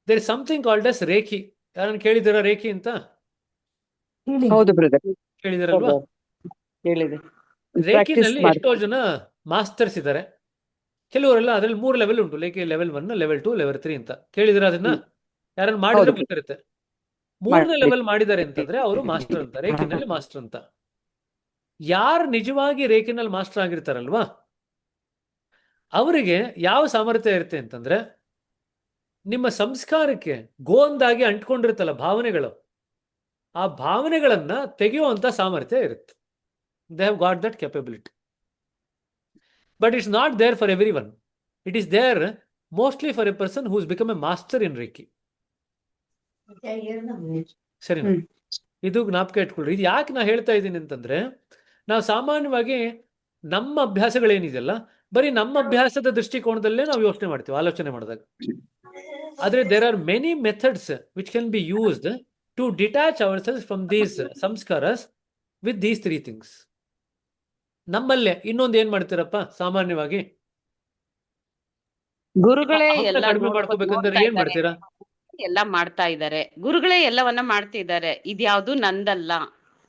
There is something called as reiki. ಯಾರನ್ನು ಕೇಳಿದ್ದೀರಾ ರೇಖಿ ಅಂತ? ಹೌದು ಬ್ರದರ್, ಕೇಳಿದಿರಲ್ವಾ? ಹೇಳಿದೆ. ರೇಖಿನಲ್ಲಿ ಎಷ್ಟೋ ಜನ ಮಾಸ್ಟರ್ಸ್ ಇದ್ದಾರೆ. ಕೆಲವರೆಲ್ಲ ಅದರಲ್ಲಿ 3 ಲೆವೆಲ್ ಉಂಟು. ಲೈಕ್ ಲೆವೆಲ್ 1, ಲೆವೆಲ್ 2, ಲೆವೆಲ್ 3 ಅಂತ. ಕೇಳಿದಿರ ಅದನ್ನ? ಯಾರನ್ನ ಮಾಡಿದ್ರೆ ಗೊತ್ತಿರುತ್ತೆ. 3ನೇ ಲೆವೆಲ್ ಮಾಡಿದ್ದಾರೆ ಅಂತಂದ್ರೆ ಅವರು ಮಾಸ್ಟರ್ ಅಂತ, ರೇಖಿನಲ್ಲಿ ಮಾಸ್ಟರ್ ಅಂತ. ಯಾರು ನಿಜವಾಗಿ ರೇಖಿನಲ್ಲಿ ಮಾಸ್ಟರ್ ಆಗಿರ್ತಾರಲ್ವಾ, ಅವರಿಗೆ ಯಾವ ಸಾಮರ್ಥ್ಯ ಇರುತ್ತೆ ಅಂತಂದ್ರೆ, ನಿಮ್ಮ ಸಂಸ್ಕಾರಕ್ಕೆ ಗೋಂದಾಗಿ ಅಂಟ್ಕೊಂಡಿರುತ್ತಲ್ಲ ಭಾವನೆಗಳು, ಆ ಭಾವನೆಗಳನ್ನ ತೆಗೆಯುವಂತ ಸಾಮರ್ಥ್ಯ ಇರುತ್ತೆ. They have got that capability. But it's not there for everyone. It is there mostly for a person who's become a master in Reiki. ಸರಿನಾ? ಇದು ಜ್ಞಾಪಕ ಇಟ್ಕೊಳ್ರಿ. ಇದು ಯಾಕೆ ನಾ ಹೇಳ್ತಾ ಇದ್ದೀನಿ ಅಂತಂದ್ರೆ, ನಾವು ಸಾಮಾನ್ಯವಾಗಿ ನಮ್ಮ ಅಭ್ಯಾಸಗಳೇನಿದೆಯಲ್ಲ, ಬರೀ ನಮ್ಮ ಅಭ್ಯಾಸದ ದೃಷ್ಟಿಕೋನದಲ್ಲೇ ನಾವು ಯೋಚನೆ ಮಾಡ್ತೀವಿ ಆಲೋಚನೆ ಮಾಡಿದಾಗ. ಆದರೆ there are many methods which can be used to detach ourselves from these samskaras with these 3 things. ನಮ್ಮಲ್ಲೇ ಇನ್ನೊಂದು ಏನ್ ಮಾಡ್ತೀರಪ್ಪ ಸಾಮಾನ್ಯವಾಗಿ? ಗುರುಗಳೇ ಎಲ್ಲ ಕಡಿಮೆ ಮಾಡ್ಕೋಬೇಕಂದ್ರೆ ಏನ್ ಮಾಡ್ತೀರಾ? ಎಲ್ಲ ಮಾಡ್ತಾ ಇದ್ದಾರೆ, ಗುರುಗಳೇ ಎಲ್ಲವನ್ನ ಮಾಡ್ತಿದ್ದಾರೆ, ಇದ್ಯಾವುದು ನಂದಲ್ಲ.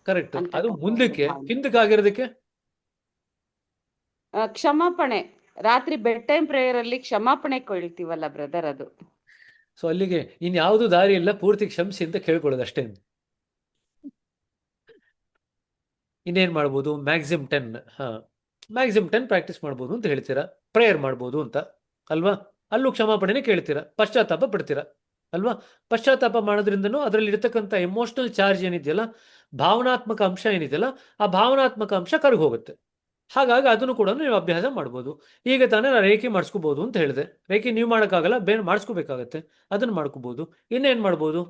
ಕರೆಕ್ಟ್. ಅದು ಮುಂದಕ್ಕೆ ಹಿಂದಕ್ಕಾಗಿರೋದಕ್ಕೆ ಕ್ಷಮಾಪಣೆ, ರಾತ್ರಿ ಬೆಡ್ ಟೈಮ್ ಪ್ರೇಯರ್ ಅಲ್ಲಿ ಕ್ಷಮಾಪಣೆ ಕೊಳ್ತೀವಲ್ಲ ಬ್ರದರ್, ಅದು. ಸೊ ಅಲ್ಲಿಗೆ ಇನ್ಯಾವುದು ದಾರಿ ಇಲ್ಲ, ಪೂರ್ತಿ ಕ್ಷಮಿಸಿ ಅಂತ ಕೇಳ್ಕೊಳ್ಳೋದು ಅಷ್ಟೇ. ಇನ್ನೇನ್ ಮಾಡ್ಬೋದು? ಮ್ಯಾಕ್ಸಿಮಮ್ 10 ಪ್ರಾಕ್ಟೀಸ್ ಮಾಡ್ಬೋದು ಅಂತ ಹೇಳ್ತೀರಾ. ಪ್ರೇಯರ್ ಮಾಡ್ಬೋದು ಅಂತ ಅಲ್ವಾ? ಅಲ್ಲೂ ಕ್ಷಮಾಪಣೆನೇ ಕೇಳ್ತೀರಾ, ಪಶ್ಚಾತ್ತಾಪ ಪಡ್ತೀರಾ ಅಲ್ವಾ? ಪಶ್ಚಾತ್ತಾಪ ಮಾಡೋದ್ರಿಂದನೂ ಅದರಲ್ಲಿ ಇರತಕ್ಕಂಥ ಎಮೋಷನಲ್ ಚಾರ್ಜ್ ಏನಿದೆಯಲ್ಲ, ಭಾವನಾತ್ಮಕ ಅಂಶ ಏನಿದೆಯಲ್ಲ, ಆ ಭಾವನಾತ್ಮಕ ಅಂಶ ಕರಗಿ ಹೋಗುತ್ತೆ. ಹಾಗಾಗಿ ಅದನ್ನು ಕೂಡ ನೀವು ಅಭ್ಯಾಸ ಮಾಡ್ಬೋದು. ಈಗ ತಾನೇ ನಾನು ರೇಖಿ ಮಾಡಿಸ್ಕೋಬಹುದು ಅಂತ ಹೇಳಿದೆ. ರೇಖಿ ನೀವು ಮಾಡೋಕ್ಕಾಗಲ್ಲ, ಬೇರೆ ಮಾಡಿಸ್ಕೋಬೇಕಾಗತ್ತೆ, ಅದನ್ನು ಮಾಡ್ಕೋಬಹುದು. ಇನ್ನೇನು ಮಾಡ್ಬೋದು?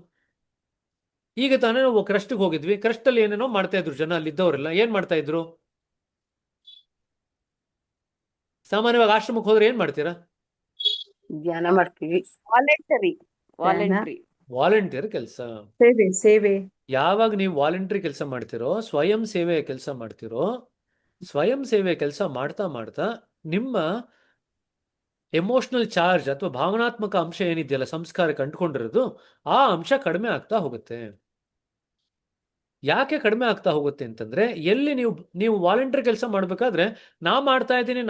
ಈಗ ತಾನೇ ನಾವು ಕ್ರಸ್ಟ್ಗೆ ಹೋಗಿದ್ವಿ. ಕ್ರಸ್ಟಲ್ಲಿ ಏನೇನೋ ಮಾಡ್ತಾ ಇದ್ರು ಜನ, ಅಲ್ಲಿದ್ದವರೆಲ್ಲ ಏನ್ ಮಾಡ್ತಾ ಇದ್ರು? ಸಾಮಾನ್ಯವಾಗಿ ಆಶ್ರಮಕ್ಕೆ ಹೋದ್ರೆ ಏನ್ ಮಾಡ್ತೀರಾ? ಧ್ಯಾನ ಮಾಡ್ತೀವಿ. ವಾಲಂಟಿಯರ್ ಕೆಲಸ. ಸೇವೆ. ಯಾವಾಗ ನೀವು ವಾಲಂಟರಿ ಕೆಲಸ ಮಾಡ್ತಿರೋ, ಸ್ವಯಂ ಸೇವೆಯ ಕೆಲಸ ಮಾಡ್ತಿರೋ, ಸ್ವಯಂ ಸೇವೆ ಕೆಲಸ ಮಾಡ್ತಾ ಮಾಡ್ತಾ ನಿಮ್ಮ ಎಮೋಷನಲ್ ಚಾರ್ಜ್ ಅಥವಾ ಭಾವನಾತ್ಮಕ ಅಂಶ ಏನಿದೆಯಲ್ಲ ಸಂಸ್ಕಾರಕ್ಕೆ ಅಂಟ್ಕೊಂಡಿರೋದು, ಆ ಅಂಶ ಕಡಿಮೆ ಆಗ್ತಾ ಹೋಗುತ್ತೆ. ಯಾಕೆ ಕಡಿಮೆ ಆಗ್ತಾ ಹೋಗುತ್ತೆ ಅಂತಂದ್ರೆ, ಎಲ್ಲಿ ನೀವು ವಾಲಂಟಿಯರ್ ಕೆಲಸ ಮಾಡಬೇಕಾದ್ರೆ ನಾ ಮಾಡ್ತಾ ಇದ್ದೀನಿ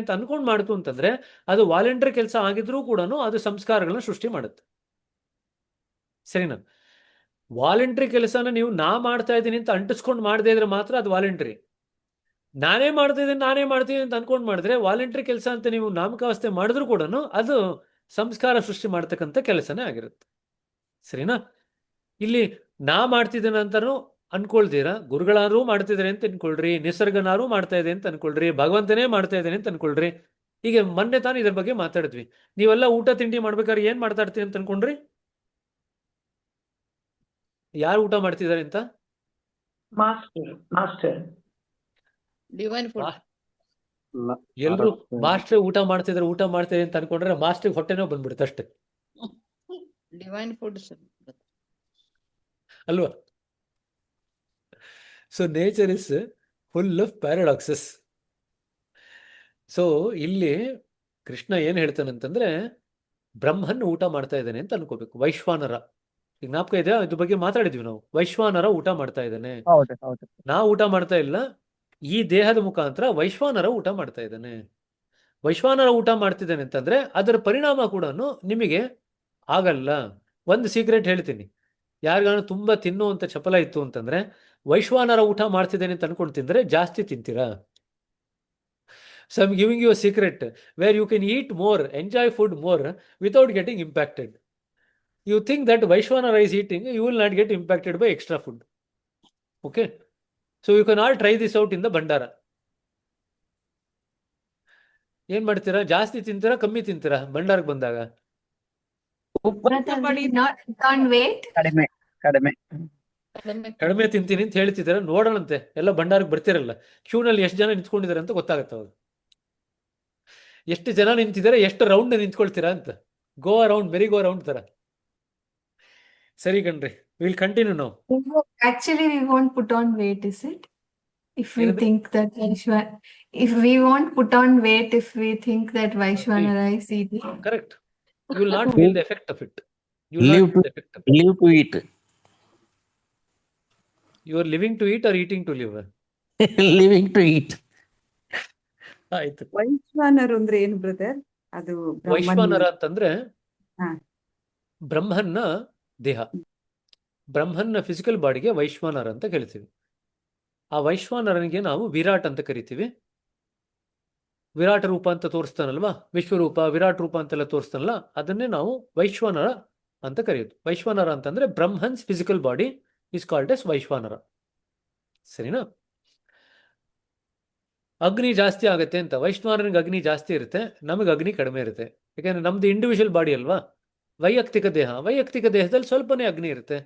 ಅಂತ ಅನ್ಕೊಂಡು ಮಾಡ್ತು ಅಂತಂದ್ರೆ, ಅದು ವಾಲಂಟಿಯರ್ ಕೆಲಸ ಆಗಿದ್ರೂ ಕೂಡ ಅದು ಸಂಸ್ಕಾರಗಳನ್ನ ಸೃಷ್ಟಿ ಮಾಡುತ್ತೆ. ಸರಿನಾ? ವಾಲಂಟಿಯರ್ ಕೆಲಸನ ನೀವು ನಾ ಮಾಡ್ತಾ ಇದ್ದೀನಿ ಅಂತ ಅಂಟಿಸ್ಕೊಂಡು ಮಾಡದೇ ಇದ್ರೆ ಮಾತ್ರ ಅದು ವಾಲಂಟಿಯರ್. ನಾನೇ ಮಾಡ್ತೀನಿ ಅಂತ ಅನ್ಕೊಂಡು ಮಾಡಿದ್ರೆ ವಾಲಂಟಿಯರ್ ಕೆಲಸ ಅಂತ ನೀವು ನಾಮಕಾವಸ್ಥೆ ಮಾಡಿದ್ರು ಕೂಡ ಅದು ಸಂಸ್ಕಾರ ಸೃಷ್ಟಿ ಮಾಡ್ತಕ್ಕಂಥ ಕೆಲಸನೇ ಆಗಿರುತ್ತೆ. ಸರಿನಾ? ಇಲ್ಲಿ ನಾ ಮಾಡ್ತಿದ್ದೇನೆ ಅಂತಾನು ಅನ್ಕೊಳ್ತೀರಾ, ಗುರುಗಳಾರು ಮಾಡ್ತಿದ್ದಾರೆ ಅಂತ ಅನ್ಕೊಳ್ರಿ, ನಿಸರ್ಗನಾರು ಮಾಡ್ತಾ ಇದೆ ಅಂತ ಅನ್ಕೊಳ್ರಿ, ಭಗವಂತನೇ ಮಾಡ್ತಾ ಇದ್ದೇನೆ ಅಂತ ಅನ್ಕೊಳ್ರಿ. ಈಗ ಮೊನ್ನೆ ತಾನು ಇದ್ರ ಬಗ್ಗೆ ಮಾತಾಡಿದ್ವಿ. ನೀವೆಲ್ಲ ಊಟ ತಿಂಡಿ ಮಾಡ್ಬೇಕಾದ್ರೆ ಏನ್ ಮಾತಾಡ್ತೀವಿ ಅಂತ ಅನ್ಕೊಂಡ್ರಿ? ಯಾರು ಊಟ ಮಾಡ್ತಿದ್ದಾರೆ ಅಂತ? Master divine food. ಎಲ್ರು ಮಾಸ್ಟರ್ ಊಟ ಮಾಡ್ತಿದ್ದಾರೆ ಅಂತ ಅನ್ಕೊಂಡ್ರೆ ಮಾಸ್ಟರ್ ಹೊಟ್ಟೆನೋ ಬಂದ್ಬಿಡುತ್ತೆ ಅಷ್ಟೇ ಡಿವೈನ್ ಫುಡ್ ಅಲ್ವಾ? So nature is full of paradoxes. ಸೊ ಇಲ್ಲಿ ಕೃಷ್ಣ ಏನ್ ಹೇಳ್ತಾನಂತಂದ್ರೆ, ಬ್ರಹ್ಮನ್ ಊಟ ಮಾಡ್ತಾ ಇದ್ದಾನೆ ಅಂತ ಅನ್ಕೋಬೇಕು. ವೈಶ್ವಾನರ, ಈಗ ಜ್ಞಾಪಕ ಇದೆ, ಇದ್ರ ಬಗ್ಗೆ ಮಾತಾಡಿದ್ವಿ ನಾವು. ವೈಶ್ವಾನರ ಊಟ ಮಾಡ್ತಾ ಇದ್ದಾನೆ, ನಾ ಊಟ ಮಾಡ್ತಾ ಇಲ್ಲ. ಈ ದೇಹದ ಮುಖಾಂತರ ವೈಶ್ವಾನರ ಊಟ ಮಾಡ್ತಾ ಇದ್ದಾನೆ. ವೈಶ್ವಾನರ ಊಟ ಮಾಡ್ತಿದ್ದಾನೆ ಅಂತಂದ್ರೆ ಅದರ ಪರಿಣಾಮ ಕೂಡ ನಿಮಗೆ ಆಗಲ್ಲ. ಒಂದು ಸೀಕ್ರೆಟ್ ಹೇಳ್ತೀನಿ, ಯಾರಿಗಾನು ತುಂಬಾ ತಿನ್ನುವಂತ ಚಪಲ ಇತ್ತು ಅಂತಂದ್ರೆ ವೈಶ್ವಾನರ ಊಟ ಮಾಡ್ತಿದ್ದೇನೆ ಅಂತ ಅನ್ಕೊಂಡು ತಿಂದರೆ ಜಾಸ್ತಿ ತಿಂತೀರಾ? So I am giving you a secret where you can eat more, enjoy food more without getting impacted. You think that Vaishwanara is eating, you will not get impacted by extra food. Okay? So you can all try this out in the Bandara. ಏನ್ ಮಾಡ್ತೀರಾ? ಜಾಸ್ತಿ ತಿಂತೀರಾ ಕಮ್ಮಿ ತಿಂತೀರಾ ಭಂಡಾರಕ್ಕೆ ಬಂದಾಗ? ಉಪವಾಸ Brother, ಮಾಡಿ we not put on weight. ಕಡಿಮೆ ಕಡಿಮೆ. ಕಡಿಮೆ ತಿಂತೀನಿ ಅಂತ ಹೇಳ್ತಿದ್ದೀರಾ, ನೋಡೋಣಂತೆ. ಎಲ್ಲ ಭಂಡಾರಕ್ಕೆ ಬರ್ತಿರಲ್ಲ, ಕ್ಯೂನಲ್ಲಿ ಎಷ್ಟು ಜನ ನಿಂತ್ಕೊಂಡಿದ್ದಾರೆ ಅಂತ ಗೊತ್ತಾಗತ್ತೆ ಅವಾಗ. ಎಷ್ಟು ಜನ ನಿಂತಿದ್ದಾರೆ, ಎಷ್ಟು ರೌಂಡ್ ನಿಂತ್ಕೊಳ್ತೀರಾ ಅಂತ. ಗೋ ಅರೌಂಡ್, ಮೆರಿ ಗೋ ಅರೌಂಡ್ ತರ. ಸರಿ ಕಣ್ರಿ, ವಿಲ್ ಕಂಟಿನ್ಯೂ ನಾವು. Actually, we won't put on weight, is it? If we ಏನಂದ್ರೆ? think that if we won't put on weight, if we think that Vaishwanara is eating. Correct. You will not feel the effect of it. You will Live not feel the effect of it. Live to eat. You are living to eat or eating to live? Living to eat. ಆಯ್ತು. ವೈಶ್ವಾನರು ಅಂದ್ರೆ ಏನು ಬ್ರದರ್? ಅದು ವೈಶ್ವಾನರ ಅಂತಂದ್ರೆ ಹಾ. ಬ್ರಹ್ಮನ್ನ ದೇಹ, ಬ್ರಹ್ಮನ್ನ ಫಿಸಿಕಲ್ ಬಾಡಿಗೆ ವೈಶ್ವಾನರ ಅಂತ ಕರಿತೀವಿ. ಆ ವೈಶ್ವಾನರನಿಗೆ ನಾವು ವಿರಾಟ್ ಅಂತ ಕರಿತೀವಿ. ವಿರಾಟ ರೂಪ ಅಂತ ತೋರಿಸ್ತಾನಲ್ವಾ, ವಿಶ್ವರೂಪ, ವಿರಾಟ್ ರೂಪ ಅಂತೆಲ್ಲ ತೋರಿಸ್ತಾನಲ್ಲ, ಅದನ್ನೇ ನಾವು ವೈಶ್ವಾನರ ಅಂತ ಕರೆಯೋದು. ವೈಶ್ವಾನರ ಅಂತಂದ್ರೆ Brahman's physical body is called as Vaishvanara. ಸರಿನಾ? ಅಗ್ನಿ ಜಾಸ್ತಿ ಆಗುತ್ತೆ ಅಂತ, ವೈಶ್ವಾನನಿಗೆ ಅಗ್ನಿ ಜಾಸ್ತಿ ಇರುತ್ತೆ, ನಮಗೆ ಅಗ್ನಿ ಕಡಿಮೆ ಇರುತ್ತೆ. ಯಾಕೆಂದ್ರೆ ನಮ್ದು ಇಂಡಿವಿಜುವಲ್ ಬಾಡಿ ಅಲ್ವಾ, ವೈಯಕ್ತಿಕ ದೇಹ. ವೈಯಕ್ತಿಕ ದೇಹದಲ್ಲಿ ಸ್ವಲ್ಪನೇ ಅಗ್ನಿ ಇರುತ್ತೆ,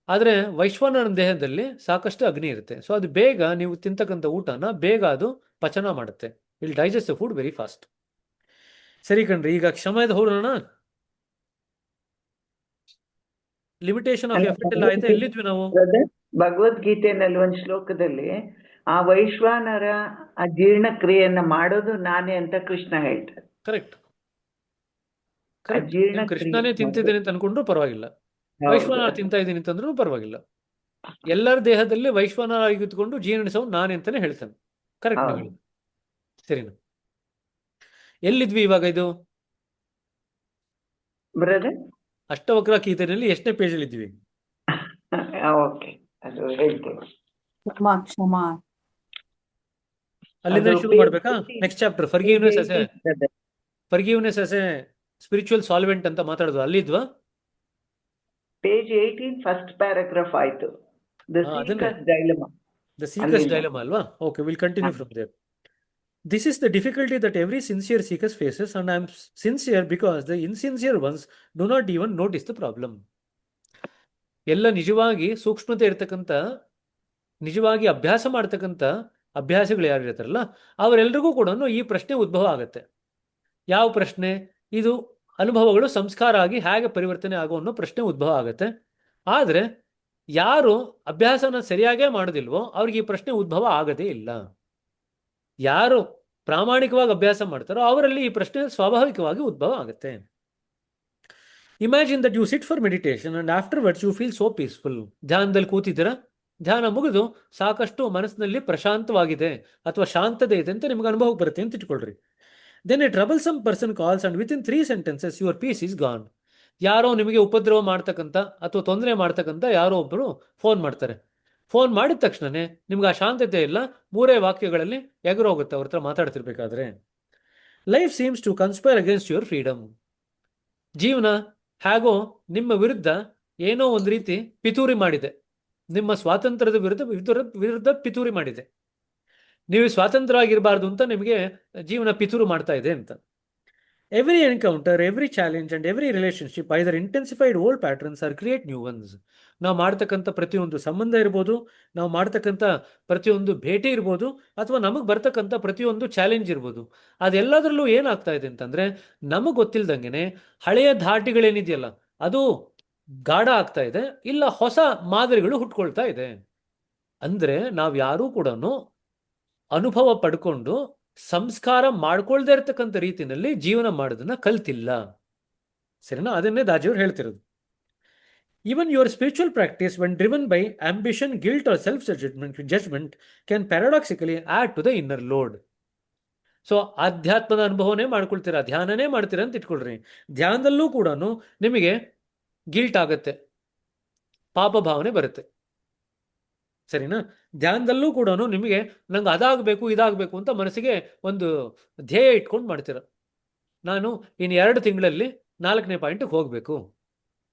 ಆದರೆ ವೈಶ್ವಾನರನ ದೇಹದಲ್ಲಿ ಸಾಕಷ್ಟು ಅಗ್ನಿ ಇರುತ್ತೆ. ಸೊ ಅದು ಬೇಗ, ನೀವು ತಿಂತಕ್ಕಂಥ ಊಟನ ಬೇಗ ಅದು ಪಚನ ಮಾಡುತ್ತೆ. Will digest the food very fast. ಸರಿ ಕಣ್ರಿ, ಈಗ ಕ್ಷಮದ ಹೋಗೋಣ. ಲಿಮಿಟೇಷನ್ ಆಫ್ ಎಫರ್ಟ್ ಎಲ್ಲ ಆಯ್ತಾ? ಎಲ್ಲಿದ್ವಿ ನಾವು? ಭಗವದ್ಗೀತೆನಲ್ಲಿ ಒಂದು ಶ್ಲೋಕದಲ್ಲಿ ಆ ವೈಶ್ವಾನರ ಆ ಜೀರ್ಣಕ್ರಿಯೆಯನ್ನ ಮಾಡೋದು ನಾನೇ ಅಂತ ಕೃಷ್ಣ ಹೇಳ್ತಾರೆ. ಕರೆಕ್ಟ್. ಕೃಷ್ಣನೇ ತಿಂತಿದ್ದೇನೆ ಅಂತ ಅನ್ಕೊಂಡ್ರು ಪರವಾಗಿಲ್ಲ, ವೈಶ್ವಾನರ ತಿಂತಾ ಇದ್ದೀನಿ ಅಂತಂದ್ರೂ ಪರವಾಗಿಲ್ಲ. ಎಲ್ಲರ ದೇಹದಲ್ಲಿ ವೈಶ್ವಾನರ ಆಗಿತ್ಕೊಂಡು ಜೀರ್ಣಿಸೋನು ನಾನೇ ಅಂತಾನೆ ಹೇಳ್ತಾನೆ. ಕರೆಕ್ಟ್ ಹೇಳಿ. ಸರಿನಾ? ಎಲ್ಲಿದ್ವಿ ಇವಾಗ? ಇದು ಬ್ರದರ್ ಅಷ್ಟವಕ್ರ ಗೀತೆಯಲ್ಲಿ ಎಷ್ಟನೇ ಪೇಜಲ್ಲಿ ಇದ್ವಿ? ಓಕೆ, ಅದು ಹೇಳ್ತೇವೆ. ಕ್ಷಮಾ ಅಲ್ಲಿಂದ ಶುರು ಮಾಡ್ಬೇಕಾ? Next chapter forgiveness as a spiritual solvent ಅಂತ ಮಾತಾಡೋದು, ಅಲ್ಲಿದ್ವಾ? ಪೇಜ್ 18 ಫಸ್ಟ್ ಪ್ಯಾರಾಗ್ರಾಫ್ ಆಯ್ತು. ದ ಸೀಕರ್ಸ್ ಡೈಲಮಾ ಅಲ್ವಾ? Okay, will continue from there. This is the difficulty that every sincere seeker faces, and I am sincere because the insincere ones do not even notice the problem. ಎಲ್ಲ ನಿಜವಾಗಿ ಸೂಕ್ಷ್ಮತೆ ಇರ್ತಕ್ಕಂಥ, ನಿಜವಾಗಿ ಅಭ್ಯಾಸ ಮಾಡ್ತಕ್ಕಂಥ ಅಭ್ಯಾಸಗಳು ಯಾರು ಇರ್ತಾರಲ್ಲ ಅವರೆಲ್ಲರಿಗೂ ಕೂಡ ಈ ಪ್ರಶ್ನೆ ಉದ್ಭವ ಆಗುತ್ತೆ. ಯಾವ ಪ್ರಶ್ನೆ ಇದು? ಅನುಭವಗಳು ಸಂಸ್ಕಾರ ಆಗಿ ಹೇಗೆ ಪರಿವರ್ತನೆ ಆಗೋ ಅನ್ನೋ ಪ್ರಶ್ನೆ ಉದ್ಭವ ಆಗುತ್ತೆ. ಆದರೆ ಯಾರು ಅಭ್ಯಾಸನ ಸರಿಯಾಗೇ ಮಾಡೋದಿಲ್ವೋ ಅವ್ರಿಗೆ ಈ ಪ್ರಶ್ನೆ ಉದ್ಭವ ಆಗದೇ ಇಲ್ಲ. ಯಾರು ಪ್ರಾಮಾಣಿಕವಾಗಿ ಅಭ್ಯಾಸ ಮಾಡ್ತಾರೋ ಅವರಲ್ಲಿ ಈ ಪ್ರಶ್ನೆ ಸ್ವಾಭಾವಿಕವಾಗಿ ಉದ್ಭವ ಆಗುತ್ತೆ. Imagine that you sit for meditation and afterwards you feel so peaceful. ಧ್ಯಾನದಲ್ಲಿ ಕೂತಿದ್ದೀರಾ, ಧ್ಯಾನ ಮುಗಿದು ಸಾಕಷ್ಟು ಮನಸ್ಸಿನಲ್ಲಿ ಪ್ರಶಾಂತವಾಗಿದೆ ಅಥವಾ ಶಾಂತತೆ ಇದೆ ಅಂತ ನಿಮ್ಗೆ ಅನುಭವ ಬರುತ್ತೆ ಅಂತ ಇಟ್ಕೊಳ್ರಿ. Then a troublesome person calls and within 3 sentences your peace is gone. ಯಾರೋ ನಿಮಗೆ ಉಪದ್ರವ ಮಾಡ್ತಕ್ಕಂಥ ಅಥವಾ ತೊಂದರೆ ಮಾಡ್ತಕ್ಕಂಥ ಯಾರೋ ಒಬ್ಬರು ಫೋನ್ ಮಾಡ್ತಾರೆ. ಫೋನ್ ಮಾಡಿದ ತಕ್ಷಣನೇ ನಿಮ್ಗೆ ಆ ಶಾಂತತೆ ಇಲ್ಲ, 3 ವಾಕ್ಯಗಳಲ್ಲಿ ಎಗರೋಗುತ್ತೆ ಅವ್ರ ಹತ್ರ ಮಾತಾಡ್ತಿರ್ಬೇಕಾದ್ರೆ. Life seems to conspire against your freedom. ಜೀವನ ಹೇಗೋ ನಿಮ್ಮ ವಿರುದ್ಧ ಏನೋ ಒಂದು ರೀತಿ ಪಿತೂರಿ ಮಾಡಿದೆ, ನಿಮ್ಮ ಸ್ವಾತಂತ್ರ್ಯದ ವಿರುದ್ಧ ಪಿತೂರಿ ಮಾಡಿದೆ. ನೀವು ಸ್ವಾತಂತ್ರ್ಯವಾಗಿರಬಾರ್ದು ಅಂತ ನಿಮಗೆ ಜೀವನ ಪಿತೂರು ಮಾಡ್ತಾ ಇದೆ ಅಂತ. Every encounter, every challenge and every relationship either intensified old patterns or create new ones. ನಾವು ಮಾಡ್ತಕ್ಕಂಥ ಪ್ರತಿಯೊಂದು ಸಂಬಂಧ ಇರ್ಬೋದು, ನಾವು ಮಾಡ್ತಕ್ಕಂಥ ಪ್ರತಿಯೊಂದು ಭೇಟಿ ಇರ್ಬೋದು, ಅಥವಾ ನಮಗೆ ಬರ್ತಕ್ಕಂಥ ಪ್ರತಿಯೊಂದು ಚಾಲೆಂಜ್ ಇರ್ಬೋದು, ಅದೆಲ್ಲದರಲ್ಲೂ ಏನಾಗ್ತಾ ಇದೆ ಅಂತಂದರೆ ನಮಗೆ ಗೊತ್ತಿಲ್ದಂಗೆ ಹಳೆಯ ಧಾಟಿಗಳೇನಿದೆಯಲ್ಲ ಅದು ಗಾಢ ಆಗ್ತಾ ಇದೆ, ಇಲ್ಲ ಹೊಸ ಮಾದರಿಗಳು ಹುಟ್ಕೊಳ್ತಾ ಇದೆ. ಅಂದರೆ ನಾವು ಯಾರೂ ಕೂಡ ಅನುಭವ ಪಡ್ಕೊಂಡು ಸಂಸ್ಕಾರ ಮಾಡ್ಕೊಳ್ದೇ ಇರ್ತಕ್ಕಂಥ ರೀತಿಯಲ್ಲಿ ಜೀವನ ಮಾಡೋದನ್ನ ಕಲ್ತಿಲ್ಲ. ಸರಿನಾ? ಅದನ್ನೇ ದಾಜಿಯವರು ಹೇಳ್ತಿರೋದು. Even your spiritual practice, when driven by ambition, guilt or self-judgment, can paradoxically add to the inner load. So ಆಧ್ಯಾತ್ಮದ ಅನುಭವನೇ ಮಾಡ್ಕೊಳ್ತೀರಾ, ಧ್ಯಾನನೇ ಮಾಡ್ತೀರಾ ಅಂತ ಇಟ್ಕೊಳ್ರಿ. ಧ್ಯಾನದಲ್ಲೂ ಕೂಡ ನಿಮಗೆ ಗಿಲ್ಟ್ ಆಗುತ್ತೆ, ಪಾಪ ಭಾವನೆ ಬರುತ್ತೆ. ಸರಿನಾ? ಧ್ಯಾನದಲ್ಲೂ ಕೂಡ ನಿಮಗೆ ನಂಗೆ ಅದಾಗಬೇಕು ಇದಾಗಬೇಕು ಅಂತ ಮನಸ್ಸಿಗೆ ಒಂದು ಧ್ಯೇಯ ಇಟ್ಕೊಂಡು ಮಾಡ್ತೀರ. ನಾನು ಇನ್ನು 2 ತಿಂಗಳಲ್ಲಿ 4ನೇ ಪಾಯಿಂಟ್ಗೆ ಹೋಗಬೇಕು,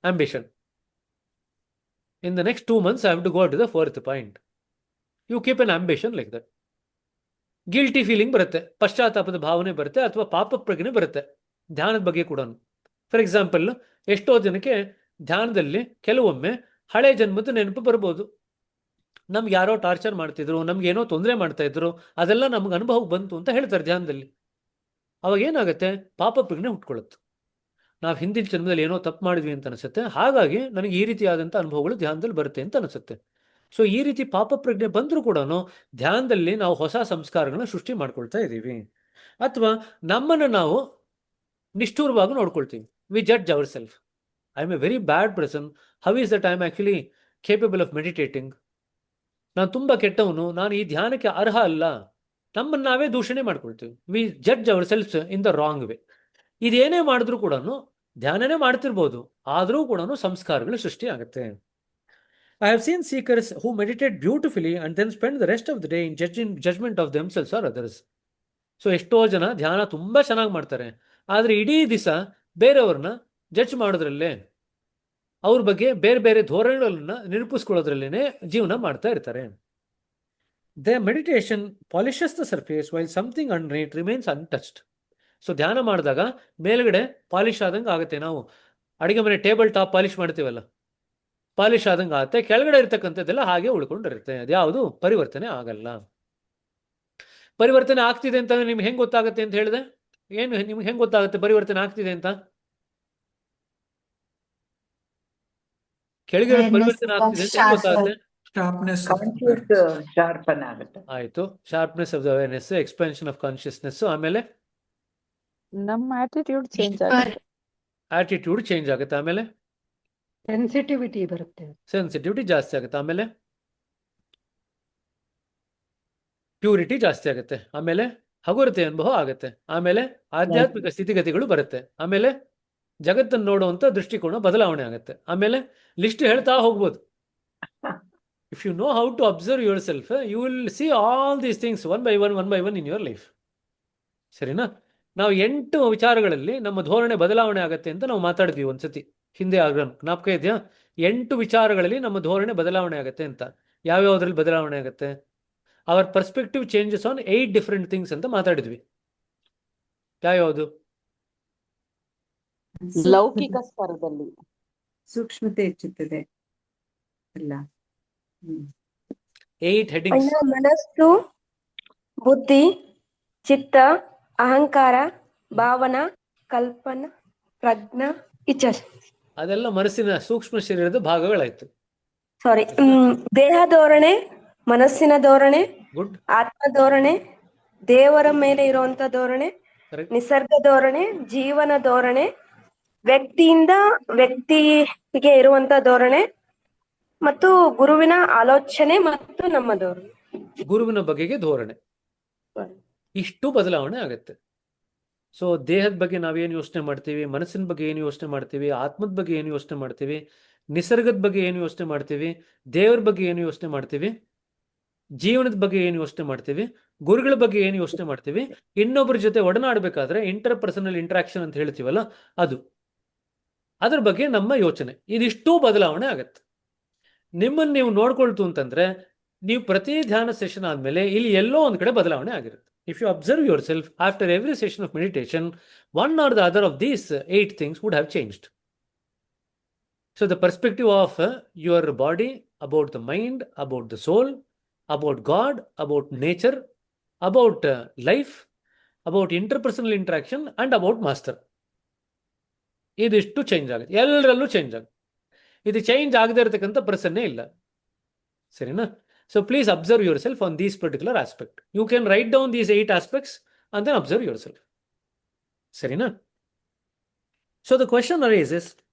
ambition. In the next 2 months I have to go to the 4th point. You keep an ambition like that. Guilty feeling ಬರುತ್ತೆ, ಪಶ್ಚಾತ್ತಾಪದ ಭಾವನೆ ಬರುತ್ತೆ, ಅಥವಾ ಪಾಪ ಪ್ರಜ್ಞೆ ಬರುತ್ತೆ ಧ್ಯಾನದ ಬಗ್ಗೆ ಕೂಡ. ಫಾರ್ ಎಕ್ಸಾಂಪಲ್, ಎಷ್ಟೋ ಜನಕ್ಕೆ ಧ್ಯಾನದಲ್ಲಿ ಕೆಲವೊಮ್ಮೆ ಹಳೆ ಜನ್ಮದ ನೆನಪು ಬರ್ಬೋದು. ನಮ್ಗೆ ಯಾರೋ ಟಾರ್ಚರ್ ಮಾಡ್ತಿದ್ರು, ನಮ್ಗೆ ಏನೋ ತೊಂದರೆ ಮಾಡ್ತಾ ಇದ್ರು, ಅದೆಲ್ಲ ನಮ್ಗೆ ಅನುಭವಕ್ಕೆ ಬಂತು ಅಂತ ಹೇಳ್ತಾರೆ ಧ್ಯಾನದಲ್ಲಿ. ಅವಾಗ ಏನಾಗುತ್ತೆ, ಪಾಪ ಪ್ರಜ್ಞೆ ಹುಟ್ಕೊಳ್ಳುತ್ತೆ. ನಾವು ಹಿಂದಿನ ಜನ್ಮದಲ್ಲಿ ಏನೋ ತಪ್ಪು ಮಾಡಿದ್ವಿ ಅಂತ ಅನಿಸುತ್ತೆ, ಹಾಗಾಗಿ ನನಗೆ ಈ ರೀತಿಯಾದಂಥ ಅನುಭವಗಳು ಧ್ಯಾನದಲ್ಲಿ ಬರುತ್ತೆ ಅಂತ ಅನಿಸುತ್ತೆ. ಸೊ ಈ ರೀತಿ ಪಾಪ ಪ್ರಜ್ಞೆ ಬಂದರೂ ಕೂಡ ಧ್ಯಾನದಲ್ಲಿ ನಾವು ಹೊಸ ಸಂಸ್ಕಾರಗಳನ್ನ ಸೃಷ್ಟಿ ಮಾಡ್ಕೊಳ್ತಾ ಇದ್ದೀವಿ. ಅಥವಾ ನಮ್ಮನ್ನು ನಾವು ನಿಷ್ಠೂರವಾಗಿ ನೋಡ್ಕೊಳ್ತೀವಿ. We judge ourself. I am a very bad person. How is that I am actually capable of meditating? ನಾನು ತುಂಬ ಕೆಟ್ಟವನು, ನಾನು ಈ ಧ್ಯಾನಕ್ಕೆ ಅರ್ಹ ಅಲ್ಲ. ನಮ್ಮನ್ನು ನಾವೇ ದೂಷಣೆ ಮಾಡ್ಕೊಳ್ತೀವಿ. We judge ourselves in the wrong way. ಇದೇನೇ ಮಾಡಿದ್ರೂ ಕೂಡ ಧ್ಯಾನನೇ ಮಾಡ್ತಿರ್ಬೋದು, ಆದರೂ ಕೂಡ ಸಂಸ್ಕಾರಗಳು ಸೃಷ್ಟಿ ಆಗುತ್ತೆ. I have seen seekers who meditate beautifully and then spend the rest of the day in judgment of themselves or others. So ಎಷ್ಟೋ ಜನ ಧ್ಯಾನ ತುಂಬ ಚೆನ್ನಾಗಿ ಮಾಡ್ತಾರೆ, ಆದರೆ ಇಡೀ ದಿವಸ ಬೇರೆಯವ್ರನ್ನ ಜಡ್ಜ್ ಮಾಡೋದ್ರಲ್ಲೇ, ಅವ್ರ ಬಗ್ಗೆ ಬೇರೆ ಬೇರೆ ಧೋರಣೆಗಳನ್ನ ನಿರೂಪಿಸ್ಕೊಳ್ಳೋದ್ರಲ್ಲೇ ಜೀವನ ಮಾಡ್ತಾ ಇರ್ತಾರೆ. The meditation polishes the surface while something underneath remains untouched. So ಧ್ಯಾನ ಮಾಡಿದಾಗ ಮೇಲ್ಗಡೆ ಪಾಲಿಶ್ ಆದಂಗೆ ಆಗುತ್ತೆ. ನಾವು ಅಡುಗೆ ಮನೆ ಟೇಬಲ್ ಟಾಪ್ ಪಾಲಿಶ್ ಮಾಡ್ತೀವಲ್ಲ, ಪಾಲಿಶ್ ಆದಂಗೆ ಆಗುತ್ತೆ. ಕೆಳಗಡೆ ಇರ್ತಕ್ಕಂಥದ್ದೆಲ್ಲ ಹಾಗೆ ಉಳ್ಕೊಂಡಿರುತ್ತೆ, ಅದ್ಯಾವುದು ಪರಿವರ್ತನೆ ಆಗಲ್ಲ. ಪರಿವರ್ತನೆ ಆಗ್ತಿದೆ ಅಂತ ನಿಮ್ಗೆ ಹೆಂಗೆ ಗೊತ್ತಾಗುತ್ತೆ ಅಂತ ಹೇಳಿದೆ? ಏನು ನಿಮ್ಗೆ ಹೆಂಗೆ ಗೊತ್ತಾಗುತ್ತೆ ಪರಿವರ್ತನೆ ಆಗ್ತಿದೆ ಅಂತ? ಕೆಳಗೆ ಪರಿವರ್ತನೆ ಆಗ್ತಿದೆ ಅಂತ ಹೆಂಗೆ ಗೊತ್ತಾಗುತ್ತೆ? ಶಾರ್ಪನ್ ಆಗುತ್ತೆ. ಆಯ್ತು, sharpness of the awareness, expansion of consciousness. ಆಮೇಲೆ ನಮ್ಮ ಆಟಿಟ್ಯೂಡ್ ಚೇಂಜ್ ಆಗುತ್ತೆ. ಆಟಿಟ್ಯೂಡ್ ಚೇಂಜ್ ಆಗುತ್ತೆ. ಆಮೇಲೆ ಸೆನ್ಸಿಟಿವಿಟಿ ಬರುತ್ತೆ. ಸೆನ್ಸಿಟಿವಿಟಿ ಜಾಸ್ತಿ ಆಗುತ್ತೆ. ಆಮೇಲೆ ಪ್ಯೂರಿಟಿ ಜಾಸ್ತಿ ಆಗುತ್ತೆ. ಆಮೇಲೆ ಹಗುರತೆ ಅನುಭವ ಆಗುತ್ತೆ. ಆಮೇಲೆ ಆಧ್ಯಾತ್ಮಿಕ ಸ್ಥಿತಿಗತಿಗಳು ಬರುತ್ತೆ. ಆಮೇಲೆ ಜಗತ್ತನ್ನು ನೋಡುವಂಥ ದೃಷ್ಟಿಕೋನ ಬದಲಾವಣೆ ಆಗುತ್ತೆ. ಆಮೇಲೆ ಲಿಸ್ಟ್ ಹೇಳ್ತಾ ಹೋಗ್ಬೋದು. If you know how to observe yourself, you will see all these things one by one in your life. ಸರಿನಾ? ನಾವು 8 ವಿಚಾರಗಳಲ್ಲಿ ನಮ್ಮ ಧೋರಣೆ ಬದಲಾವಣೆ ಆಗುತ್ತೆ ಅಂತ ನಾವು ಮಾತಾಡಿದ್ವಿ ಒಂದ್ಸತಿ ಹಿಂದೆ. ಜ್ಞಾಪಕ ಇದೆಯಾ? 8 ವಿಚಾರಗಳಲ್ಲಿ ನಮ್ಮ ಧೋರಣೆ ಬದಲಾವಣೆ ಆಗುತ್ತೆ ಅಂತ. ಯಾವ್ಯಾವುದ್ರಲ್ಲಿ ಬದಲಾವಣೆ ಆಗುತ್ತೆ? Our perspective changes on 8 different things ಅಂತ ಮಾತಾಡಿದ್ವಿ. ಯಾವ್ಯಾವುದು? ಲೌಕಿಕ ಸ್ತರದಲ್ಲಿ ಸೂಕ್ಷ್ಮತೆ ಹೆಚ್ಚುತ್ತದೆ ಎಲ್ಲ. 8 ಹೆಡ್ಡಿಂಗ್ಸ್. ಮನಸ್ಸು, ಬುದ್ಧಿ, ಚಿತ್ತ, ಅಹಂಕಾರ, ಭಾವನಾ, ಕಲ್ಪನಾ, ಪ್ರಜ್ಞಾ, ಇಚ್ಛಾ. ಅದೆಲ್ಲ ಮನಸ್ಸಿನ ಸೂಕ್ಷ್ಮ ಶರೀರದ ಭಾಗಗಳಾಯ್ತು. ಸಾರಿ, ದೇಹ ಧೋರಣೆ, ಮನಸ್ಸಿನ ಧೋರಣೆ, ಗುಡ್. ಆತ್ಮ ಧೋರಣೆ, ದೇವರ ಮೇಲೆ ಇರುವಂತ ಧೋರಣೆ, ಕರೆಕ್ಟ್. ನಿಸರ್ಗ ಧೋರಣೆ, ಜೀವನ ಧೋರಣೆ, ವ್ಯಕ್ತಿಯಿಂದ ವ್ಯಕ್ತಿಗೆ ಇರುವಂತ ಧೋರಣೆ, ಮತ್ತು ಗುರುವಿನ ಆಲೋಚನೆ ಮತ್ತು ನಮ್ಮ ಧೋರಣೆ. ಗುರುವಿನ ಬಗೆಗೆ ಧೋರಣೆ. ಇಷ್ಟು ಬದಲಾವಣೆ ಆಗುತ್ತೆ. ಸೊ ದೇಹದ ಬಗ್ಗೆ ನಾವೇನು ಯೋಚನೆ ಮಾಡ್ತೀವಿ, ಮನಸ್ಸಿನ ಬಗ್ಗೆ ಏನು ಯೋಚನೆ ಮಾಡ್ತೀವಿ, ಆತ್ಮದ ಬಗ್ಗೆ ಏನು ಯೋಚನೆ ಮಾಡ್ತೀವಿ, ನಿಸರ್ಗದ ಬಗ್ಗೆ ಏನು ಯೋಚನೆ ಮಾಡ್ತೀವಿ, ದೇವ್ರ ಬಗ್ಗೆ ಏನು ಯೋಚನೆ ಮಾಡ್ತೀವಿ, ಜೀವನದ ಬಗ್ಗೆ ಏನು ಯೋಚನೆ ಮಾಡ್ತೀವಿ, ಗುರುಗಳ ಬಗ್ಗೆ ಏನು ಯೋಚನೆ ಮಾಡ್ತೀವಿ, ಇನ್ನೊಬ್ಬರ ಜೊತೆ ಒಡನಾಡಬೇಕಾದ್ರೆ ಇಂಟರ್ ಪರ್ಸನಲ್ ಇಂಟ್ರಾಕ್ಷನ್ ಅಂತ ಹೇಳ್ತೀವಲ್ಲ, ಅದ್ರ ಬಗ್ಗೆ ನಮ್ಮ ಯೋಚನೆ, ಇದಿಷ್ಟೂ ಬದಲಾವಣೆ ಆಗತ್ತೆ. ನಿಮ್ಮನ್ನು ನೀವು ನೋಡ್ಕೊಳ್ತು ಅಂತಂದ್ರೆ ನೀವು ಪ್ರತಿ ಧ್ಯಾನ ಸೆಷನ್ ಆದಮೇಲೆ ಇಲ್ಲಿ ಎಲ್ಲೋ ಒಂದು ಕಡೆ ಬದಲಾವಣೆ ಆಗಿರುತ್ತೆ. If you observe yourself after every session of meditation, one or the other of these 8 things would have changed. So the perspective of your body, about the mind, about the soul, about God, about nature, about life, about interpersonal interaction and about master. ಇದಿಷ್ಟು ಚೇಂಜ್ ಆಗುತ್ತೆ, ಎಲ್ಲರಲ್ಲೂ ಚೇಂಜ್ ಆಗುತ್ತೆ. ಇದು ಚೇಂಜ್ ಆಗದೇ ಇರತಕ್ಕಂಥ ಪರ್ಸನ್ನೇ ಇಲ್ಲ. ಸರಿನಾ? So please observe yourself on these particular aspect. You can write down these 8 aspects and then observe yourself. Sarina? So the question arises,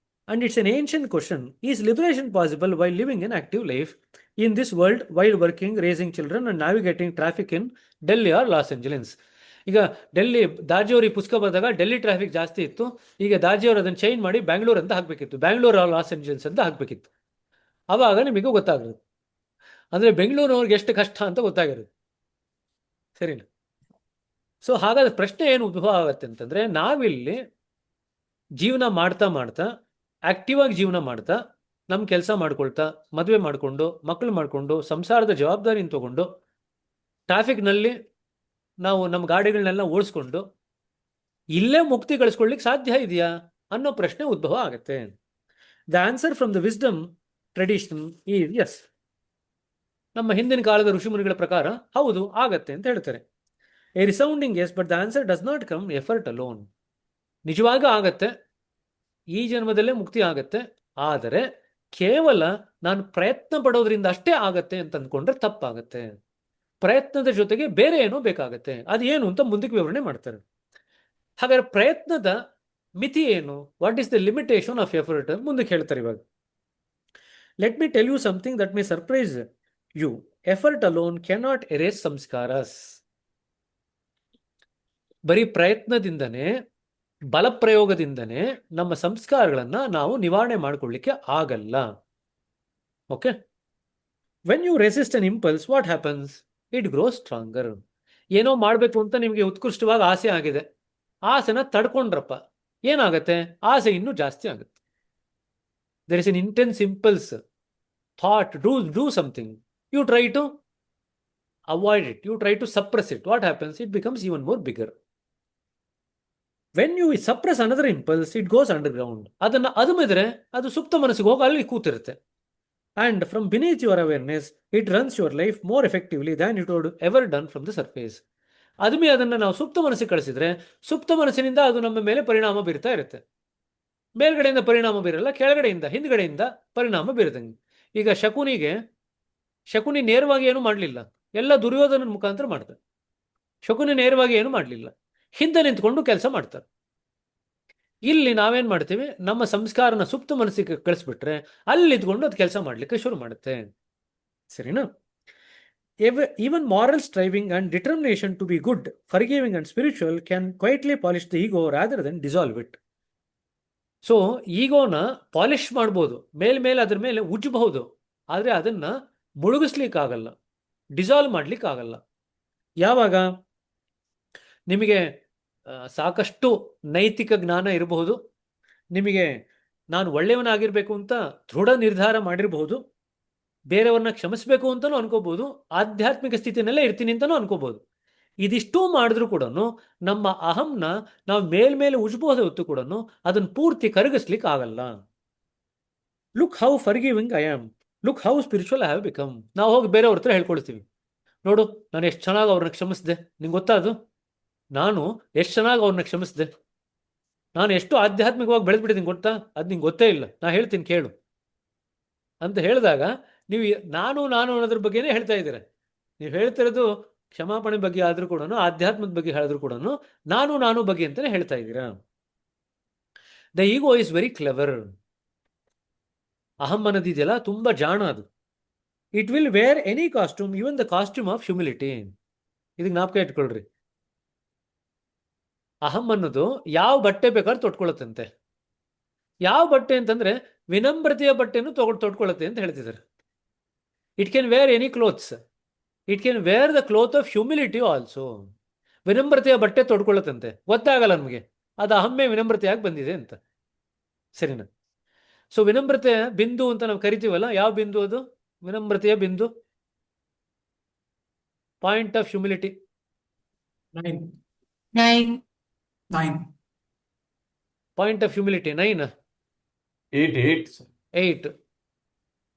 and it's an ancient question, is liberation possible while living an active life in this world while working, raising children and navigating traffic in Delhi or Los Angeles? ಈಗ ಡೆಲ್ಲಿ ದಾರ್ಜಿಯವ್ರಿಗೆ ಪುಸ್ತಕ ಬರೆದಾಗ ಡೆಲ್ಲಿ ಟ್ರಾಫಿಕ್ ಜಾಸ್ತಿ ಇತ್ತು. ಈಗ ದಾರ್ಜಿಯವರು ಅದನ್ನು ಚೇಂಜ್ ಮಾಡಿ ಬ್ಯಾಂಗ್ಳೂರ್ ಅಂತ ಹಾಕಬೇಕಿತ್ತು, ಬ್ಯಾಂಗ್ಳೂರ್ ಲಾಸ್ ಏಂಜಲ್ಸ್ ಅಂತ ಹಾಕಬೇಕಿತ್ತು. ಆವಾಗ ನಿಮಗೆ ಗೊತ್ತಾಗುತ್ತೆ. ಅಂದರೆ ಬೆಂಗಳೂರಿನವ್ರಿಗೆ ಎಷ್ಟು ಕಷ್ಟ ಅಂತ ಗೊತ್ತಾಗಿರುತ್ತೆ. ಸರಿನಾ? ಸೊ ಹಾಗಾದ್ರೆ ಪ್ರಶ್ನೆ ಏನು ಉದ್ಭವ ಆಗುತ್ತೆ ಅಂತಂದರೆ, ನಾವಿಲ್ಲಿ ಜೀವನ ಮಾಡ್ತಾ ಮಾಡ್ತಾ, ಆಕ್ಟಿವ್ ಆಗಿ ಜೀವನ ಮಾಡ್ತಾ, ನಮ್ಮ ಕೆಲಸ ಮಾಡ್ಕೊಳ್ತಾ, ಮದುವೆ ಮಾಡಿಕೊಂಡು, ಮಕ್ಕಳು ಮಾಡಿಕೊಂಡು, ಸಂಸಾರದ ಜವಾಬ್ದಾರಿನ ತಗೊಂಡು, ಟ್ರಾಫಿಕ್ನಲ್ಲಿ ನಾವು ನಮ್ಮ ಗಾಡಿಗಳನ್ನೆಲ್ಲ ಓಡಿಸ್ಕೊಂಡು ಇಲ್ಲೇ ಮುಕ್ತಿ ಗಳಿಸ್ಕೊಳ್ಳಿಕ್ಕೆ ಸಾಧ್ಯ ಇದೆಯಾ ಅನ್ನೋ ಪ್ರಶ್ನೆ ಉದ್ಭವ ಆಗುತ್ತೆ. The answer from the wisdom tradition is yes. ನಮ್ಮ ಹಿಂದಿನ ಕಾಲದ ಋಷಿಮುನಿಗಳ ಪ್ರಕಾರ ಹೌದು ಆಗತ್ತೆ ಅಂತ ಹೇಳ್ತಾರೆ. A resounding yes, but the answer does not come effort alone. ನಿಜವಾಗ ಆಗತ್ತೆ, ಈ ಜನ್ಮದಲ್ಲೇ ಮುಕ್ತಿ ಆಗತ್ತೆ, ಆದರೆ ಕೇವಲ ನಾನು ಪ್ರಯತ್ನ ಪಡೋದ್ರಿಂದ ಅಷ್ಟೇ ಆಗತ್ತೆ ಅಂತ ಅಂದ್ಕೊಂಡ್ರೆ ತಪ್ಪಾಗತ್ತೆ. ಪ್ರಯತ್ನದ ಜೊತೆಗೆ ಬೇರೆ ಏನೋ ಬೇಕಾಗತ್ತೆ. ಅದೇನು ಅಂತ ಮುಂದಕ್ಕೆ ವಿವರಣೆ ಮಾಡ್ತಾರೆ. ಹಾಗಾದ್ರೆ ಪ್ರಯತ್ನದ ಮಿತಿ ಏನು? What is the limitation of effort? ಮುಂದಕ್ಕೆ ಹೇಳ್ತಾರೆ ಇವಾಗ. Let me tell you something that may surprise you. Effort alone cannot erase samskaras. ಬರೀ ಪ್ರಯತ್ನದಿಂದನೇ, ಬಲಪ್ರಯೋಗದಿಂದನೇ ನಮ್ಮ ಸಂಸ್ಕಾರಗಳನ್ನು ನಾವು ನಿವಾರಣೆ ಮಾಡಿಕೊಳ್ಳಿಕ್ಕೆ ಆಗಲ್ಲ. Okay? When you resist an impulse, what happens? It grows stronger. ಏನೋ ಮಾಡಬೇಕು ಅಂತ ನಿಮಗೆ ಉತ್ಕೃಷ್ಟವಾಗಿ ಆಸೆ ಆಗಿದೆ, ಆಸೆನ ತಡ್ಕೊಂಡ್ರಪ್ಪ, ಏನಾಗುತ್ತೆ? ಆಸೆ ಇನ್ನೂ ಜಾಸ್ತಿ ಆಗುತ್ತೆ. There is an intense impulse, thought, do something. You try to avoid it, you try to suppress it. What happens? It becomes even more bigger. When you suppress another impulse, it goes underground. ಅದನ್ನು ಅದುಮಿದ್ರೆ ಅದು ಸುಪ್ತ ಮನಸ್ಸಿಗೆ ಹೋಗಿ ಅಲ್ಲಿ ಕೂತಿರುತ್ತೆ. And from beneath your awareness, it runs your life more effectively than it would ever done from the surface. ಅದನ್ನು ನಾವು ಸುಪ್ತ ಮನಸ್ಸಿಗೆ ಕಳಿಸಿದ್ರೆ, ಸುಪ್ತ ಮನಸ್ಸಿನಿಂದ ಅದು ನಮ್ಮ ಮೇಲೆ ಪರಿಣಾಮ ಬೀರ್ತಾ ಇರುತ್ತೆ. ಮೇಲ್ಗಡೆಯಿಂದ ಪರಿಣಾಮ ಬೀರಲ್ಲ, ಕೆಳಗಡೆಯಿಂದ, ಹಿಂದ್ಗಡೆಯಿಂದ ಪರಿಣಾಮ ಬೀರುತ್ತಂಗೆ. ಈಗ ಶಕುನಿ ನೇರವಾಗಿ ಏನು ಮಾಡಲಿಲ್ಲ, ಎಲ್ಲ ದುರ್ಯೋಧನನ ಮುಖಾಂತರ ಮಾಡ್ತಾರೆ. ಶಕುನಿ ನೇರವಾಗಿ ಏನು ಮಾಡಲಿಲ್ಲ, ಹಿಂದೆ ನಿಂತ್ಕೊಂಡು ಕೆಲಸ ಮಾಡ್ತಾರೆ. ಇಲ್ಲಿ ನಾವೇನು ಮಾಡ್ತೀವಿ, ನಮ್ಮ ಸಂಸ್ಕಾರನ ಸುಪ್ತ ಮನಸ್ಸಿಗೆ ಕಳಿಸ್ಬಿಟ್ರೆ ಅಲ್ಲಿ ಇದ್ಕೊಂಡು ಅದು ಕೆಲಸ ಮಾಡಲಿಕ್ಕೆ ಶುರು ಮಾಡುತ್ತೆ. ಸರಿನಾ? Even moral striving and determination to be good, forgiving and spiritual can quietly polish the ego rather than dissolve it. So ಈಗೋನ ಪಾಲಿಷ್ ಮಾಡ್ಬೋದು, ಮೇಲ್ಮೇಲೆ ಅದ್ರ ಮೇಲೆ ಉಜ್ಜಬಹುದು, ಆದರೆ ಅದನ್ನು ಮುಳುಗಿಸ್ಲಿಕ್ಕಾಗಲ್ಲ, ಡಿಸಾಲ್ವ್ ಮಾಡ್ಲಿಕ್ಕಾಗಲ್ಲ. ಯಾವಾಗ ನಿಮಗೆ ಸಾಕಷ್ಟು ನೈತಿಕ ಜ್ಞಾನ ಇರಬಹುದು, ನಿಮಗೆ ನಾನು ಒಳ್ಳೆಯವನಾಗಿರಬೇಕು ಅಂತ ದೃಢ ನಿರ್ಧಾರ ಮಾಡಿರಬಹುದು, ಬೇರೆಯವ್ರನ್ನ ಕ್ಷಮಿಸಬೇಕು ಅಂತಲೂ ಅನ್ಕೋಬಹುದು, ಆಧ್ಯಾತ್ಮಿಕ ಸ್ಥಿತಿನಲ್ಲೇ ಇರ್ತೀನಿ ಅಂತಲೂ ಅನ್ಕೋಬಹುದು. ಇದಿಷ್ಟೂ ಮಾಡಿದ್ರೂ ಕೂಡ ನಮ್ಮ ಅಹಂನ ನಾವು ಮೇಲ್ಮೇಲೆ ಉಜ್ಬೋದು ಹೊತ್ತು ಕೂಡ ಅದನ್ನು ಪೂರ್ತಿ ಕರಗಿಸ್ಲಿಕ್ಕೆ ಆಗಲ್ಲ. Look how forgiving I am, look how spiritual I have become. ನಾವು ಹೋಗಿ ಬೇರೆಯವ್ರ ಹತ್ರ ಹೇಳ್ಕೊಳ್ತೀವಿ, ನೋಡು ನಾನು ಎಷ್ಟು ಚೆನ್ನಾಗಿ ಅವ್ರನ್ನ ಕ್ಷಮಿಸಿದೆ, ನಿಂಗೆ ಗೊತ್ತಾ ಅದು? ನಾನು ಎಷ್ಟು ಚೆನ್ನಾಗಿ ಅವ್ರನ್ನ ಕ್ಷಮಿಸಿದೆ, ನಾನು ಎಷ್ಟು ಆಧ್ಯಾತ್ಮಿಕವಾಗಿ ಬೆಳೆದ್ಬಿಟ್ಟಿದ್ದೀನಿ ಗೊತ್ತಾ? ಅದು ನಿಂಗೆ ಗೊತ್ತೇ ಇಲ್ಲ, ನಾ ಹೇಳ್ತೀನಿ ಕೇಳು ಅಂತ ಹೇಳಿದಾಗ ನೀವು ನಾನು ಅನ್ನೋದ್ರ ಬಗ್ಗೆನೇ ಹೇಳ್ತಾ ಇದ್ದೀರ. ನೀವು ಹೇಳ್ತಿರೋದು ಕ್ಷಮಾಪಣೆ ಬಗ್ಗೆ ಆದರೂ ಕೂಡ, ಆಧ್ಯಾತ್ಮದ ಬಗ್ಗೆ ಹೇಳಿದ್ರು ಕೂಡ ನಾನು ಬಗ್ಗೆ ಅಂತಲೇ ಹೇಳ್ತಾ ಇದ್ದೀರಾ. The ego is very clever. ಅಹಂ ಅನ್ನೋದಿದೆಯಲ್ಲ, ತುಂಬ ಜಾಣ ಅದು. It will wear any costume, even the costume of humility. ಇದಕ್ಕೆ ಜ್ಞಾಪಕ ಇಟ್ಕೊಳ್ರಿ. ಅಹಂ ಅನ್ನೋದು ಯಾವ ಬಟ್ಟೆ ಬೇಕಾದ್ರೂ ತೊಟ್ಕೊಳ್ಳುತ್ತಂತೆ. ಯಾವ ಬಟ್ಟೆ ಅಂತಂದ್ರೆ ವಿನಮ್ರತೆಯ ಬಟ್ಟೆನೂ ತೊಟ್ಕೊಳ್ಳುತ್ತೆ ಅಂತ ಹೇಳ್ತಿದ್ದಾರೆ. It can wear any clothes, it can wear the cloth of humility also. ವಿನಮ್ರತೆಯ ಬಟ್ಟೆ ತೊಟ್ಕೊಳ್ಳುತ್ತಂತೆ, ಗೊತ್ತಾಗಲ್ಲ ನಮಗೆ ಅದು ಅಹಮ್ಮೆ ವಿನಮ್ರತೆಯಾಗಿ ಬಂದಿದೆ ಅಂತ. ಸರಿನಾ? ಸೊ ವಿನಮ್ರತೆ ಬಿಂದು ಅಂತ ನಾವು ಕರಿತೀವಲ್ಲ, ಯಾವ ಬಿಂದು ಅದು? ವಿನಮ್ರತೆಯ ಬಿಂದು, point of humility. 9. Point of humility 9. 8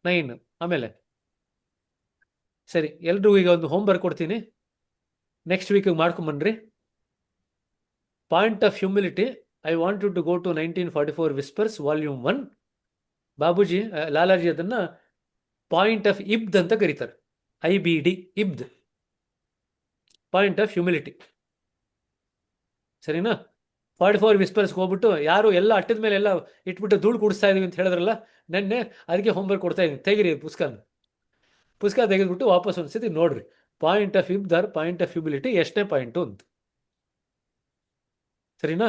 9. ಆಮೇಲೆ ಸರಿ, ಎಲ್ರಿಗೂ ಈಗ ಒಂದು ಹೋಮ್ವರ್ಕ್ ಕೊಡ್ತೀನಿ, ನೆಕ್ಸ್ಟ್ ವೀಕಿಗೆ ಮಾಡ್ಕೊಂಬನ್ರಿ. Point of humility, I want you to go to 1944 whispers volume 1. Babuji Lalaji ಅದನ್ನು ಪಾಯಿಂಟ್ ಆಫ್ ಇಬ್ದ್ ಅಂತ ಕರೀತಾರೆ. IBD, ಇಬ್ದ್, ಪಾಯಿಂಟ್ ಆಫ್ ಹ್ಯೂಮಿಲಿಟಿ. ಸರಿನಾ? 44 ವಿಸ್ಪರ್ಸ್ಗೆ ಹೋಗ್ಬಿಟ್ಟು ಯಾರು ಎಲ್ಲ ಅಟ್ಟದ ಮೇಲೆ ಎಲ್ಲ ಇಟ್ಬಿಟ್ಟು ಧೂಳು ಕುಡಿಸ್ತಾ ಇದೀವಿ ಅಂತ ಹೇಳಿದ್ರಲ್ಲ ನೆನ್ನೆ, ಅದಕ್ಕೆ ಹೋಮ್ವರ್ಕ್ ಕೊಡ್ತಾ ಇದ್ದೀನಿ. ತೆಗಿರಿ ಪುಸ್ತಕ ತೆಗೆದ್ಬಿಟ್ಟು ವಾಪಸ್ ಒಂದ್ಸತಿ ನೋಡ್ರಿ, ಪಾಯಿಂಟ್ ಆಫ್ ಇಬ್ದ್ ಆರ್ ಪಾಯಿಂಟ್ ಆಫ್ ಹ್ಯೂಮಿಲಿಟಿ ಎಷ್ಟನೇ ಪಾಯಿಂಟು ಅಂತ. ಸರಿನಾ?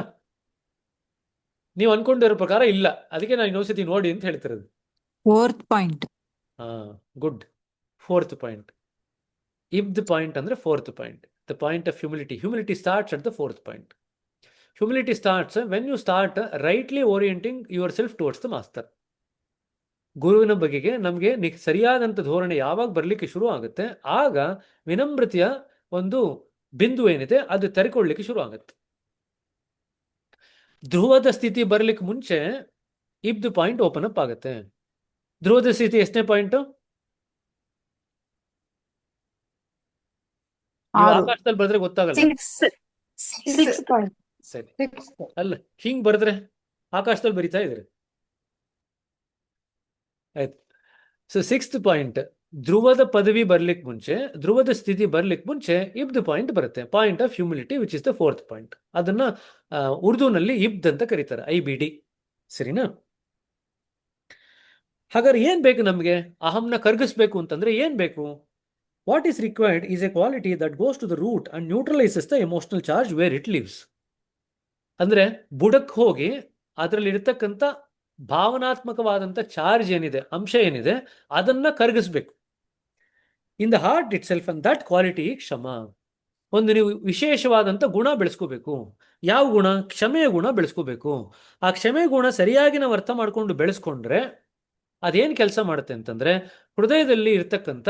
ನೀವು ಅನ್ಕೊಂಡಿರೋ ಪ್ರಕಾರ ಇಲ್ಲ, ಅದಕ್ಕೆ ನಾನು ಇನ್ನೊಂದ್ಸತಿ ನೋಡಿ ಅಂತ ಹೇಳ್ತಿರೋದು. 4th point. Good. Fourth point. ಇಬ್ದ್ ಪಾಯಿಂಟ್ ಅಂದರೆ fourth point. The point of humility. Humility starts at the fourth point. Humility starts when you start rightly orienting yourself towards the master. ಗುರುವಿನ ಬಗೆಗೆ ನಮಗೆ ಸರಿಯಾದಂಥ ಧೋರಣೆ ಯಾವಾಗ ಬರಲಿಕ್ಕೆ ಶುರು ಆಗುತ್ತೆ, ಆಗ ವಿನಮ್ರತೆಯ ಒಂದು ಬಿಂದು ಏನಿದೆ ಅದು ತೆರೆಕೊಳ್ಳಿಕ್ಕೆ ಶುರು ಆಗುತ್ತೆ. ಧ್ರುವದ ಸ್ಥಿತಿ ಬರಲಿಕ್ಕೆ ಮುಂಚೆ ಇಬ್ದು ಪಾಯಿಂಟ್ ಓಪನ್ ಅಪ್ ಆಗುತ್ತೆ. ಧ್ರುವದ ಸ್ಥಿತಿ ಎಷ್ಟನೇ ಪಾಯಿಂಟ್? ಆಕಾಶದಲ್ಲಿ ಬರೆದ್ರೆ ಗೊತ್ತಾಗಲ್ಲ. ಸರಿ, ಅಲ್ಲ ಹಿಂಗ್ ಬರೆದ್ರೆ ಆಕಾಶದಲ್ಲಿ ಬರಿತಾ ಇದ್ರಿ. ಆಯ್ತು. ಸೊ ಸಿಕ್ಸ್ತ್ ಪಾಯಿಂಟ್, ಧ್ರುವದ ಪದವಿ ಬರ್ಲಿಕ್ಕೆ ಮುಂಚೆ, ಧ್ರುವದ ಸ್ಥಿತಿ ಬರ್ಲಿಕ್ಕೆ ಮುಂಚೆ ಇಬ್ದು ಪಾಯಿಂಟ್ ಬರುತ್ತೆ. Point of humility which is the fourth point. ಅದನ್ನ ಉರ್ದುನಲ್ಲಿ ಇಬ್ದ್ ಅಂತ ಕರೀತಾರೆ, IBD. ಸರಿನಾ? ಹಾಗಾದ್ರೆ ಏನ್ ಬೇಕು ನಮಗೆ? ಅಹಂನ ಕರಗಿಸ್ಬೇಕು ಅಂತಂದ್ರೆ ಏನ್ ಬೇಕು? What is required is a quality that goes to the root and neutralises the emotional charge where it lives. ಅಂದ್ರೆ ಬುಡಕ್ಕೆ ಹೋಗಿ ಅದರಲ್ಲಿ ಇರತಕ್ಕಂಥ ಭಾವನಾತ್ಮಕವಾದಂಥ ಚಾರ್ಜ್ ಏನಿದೆ, ಅಂಶ ಏನಿದೆ, ಅದನ್ನ ಕರಗಿಸ್ಬೇಕು. In the heart itself, and that quality kshama. ಒಂದು ನೀವು ವಿಶೇಷವಾದಂಥ ಗುಣ ಬೆಳೆಸ್ಕೋಬೇಕು. ಯಾವ ಗುಣ? ಕ್ಷಮೆಯ ಗುಣ ಬೆಳೆಸ್ಕೋಬೇಕು. ಆ ಕ್ಷಮೆ ಗುಣ ಸರಿಯಾಗಿ ನಾವು ಅರ್ಥ ಮಾಡ್ಕೊಂಡು ಬೆಳೆಸ್ಕೊಂಡ್ರೆ ಅದೇನು ಕೆಲಸ ಮಾಡುತ್ತೆ ಅಂತಂದ್ರೆ, ಹೃದಯದಲ್ಲಿ ಇರ್ತಕ್ಕಂಥ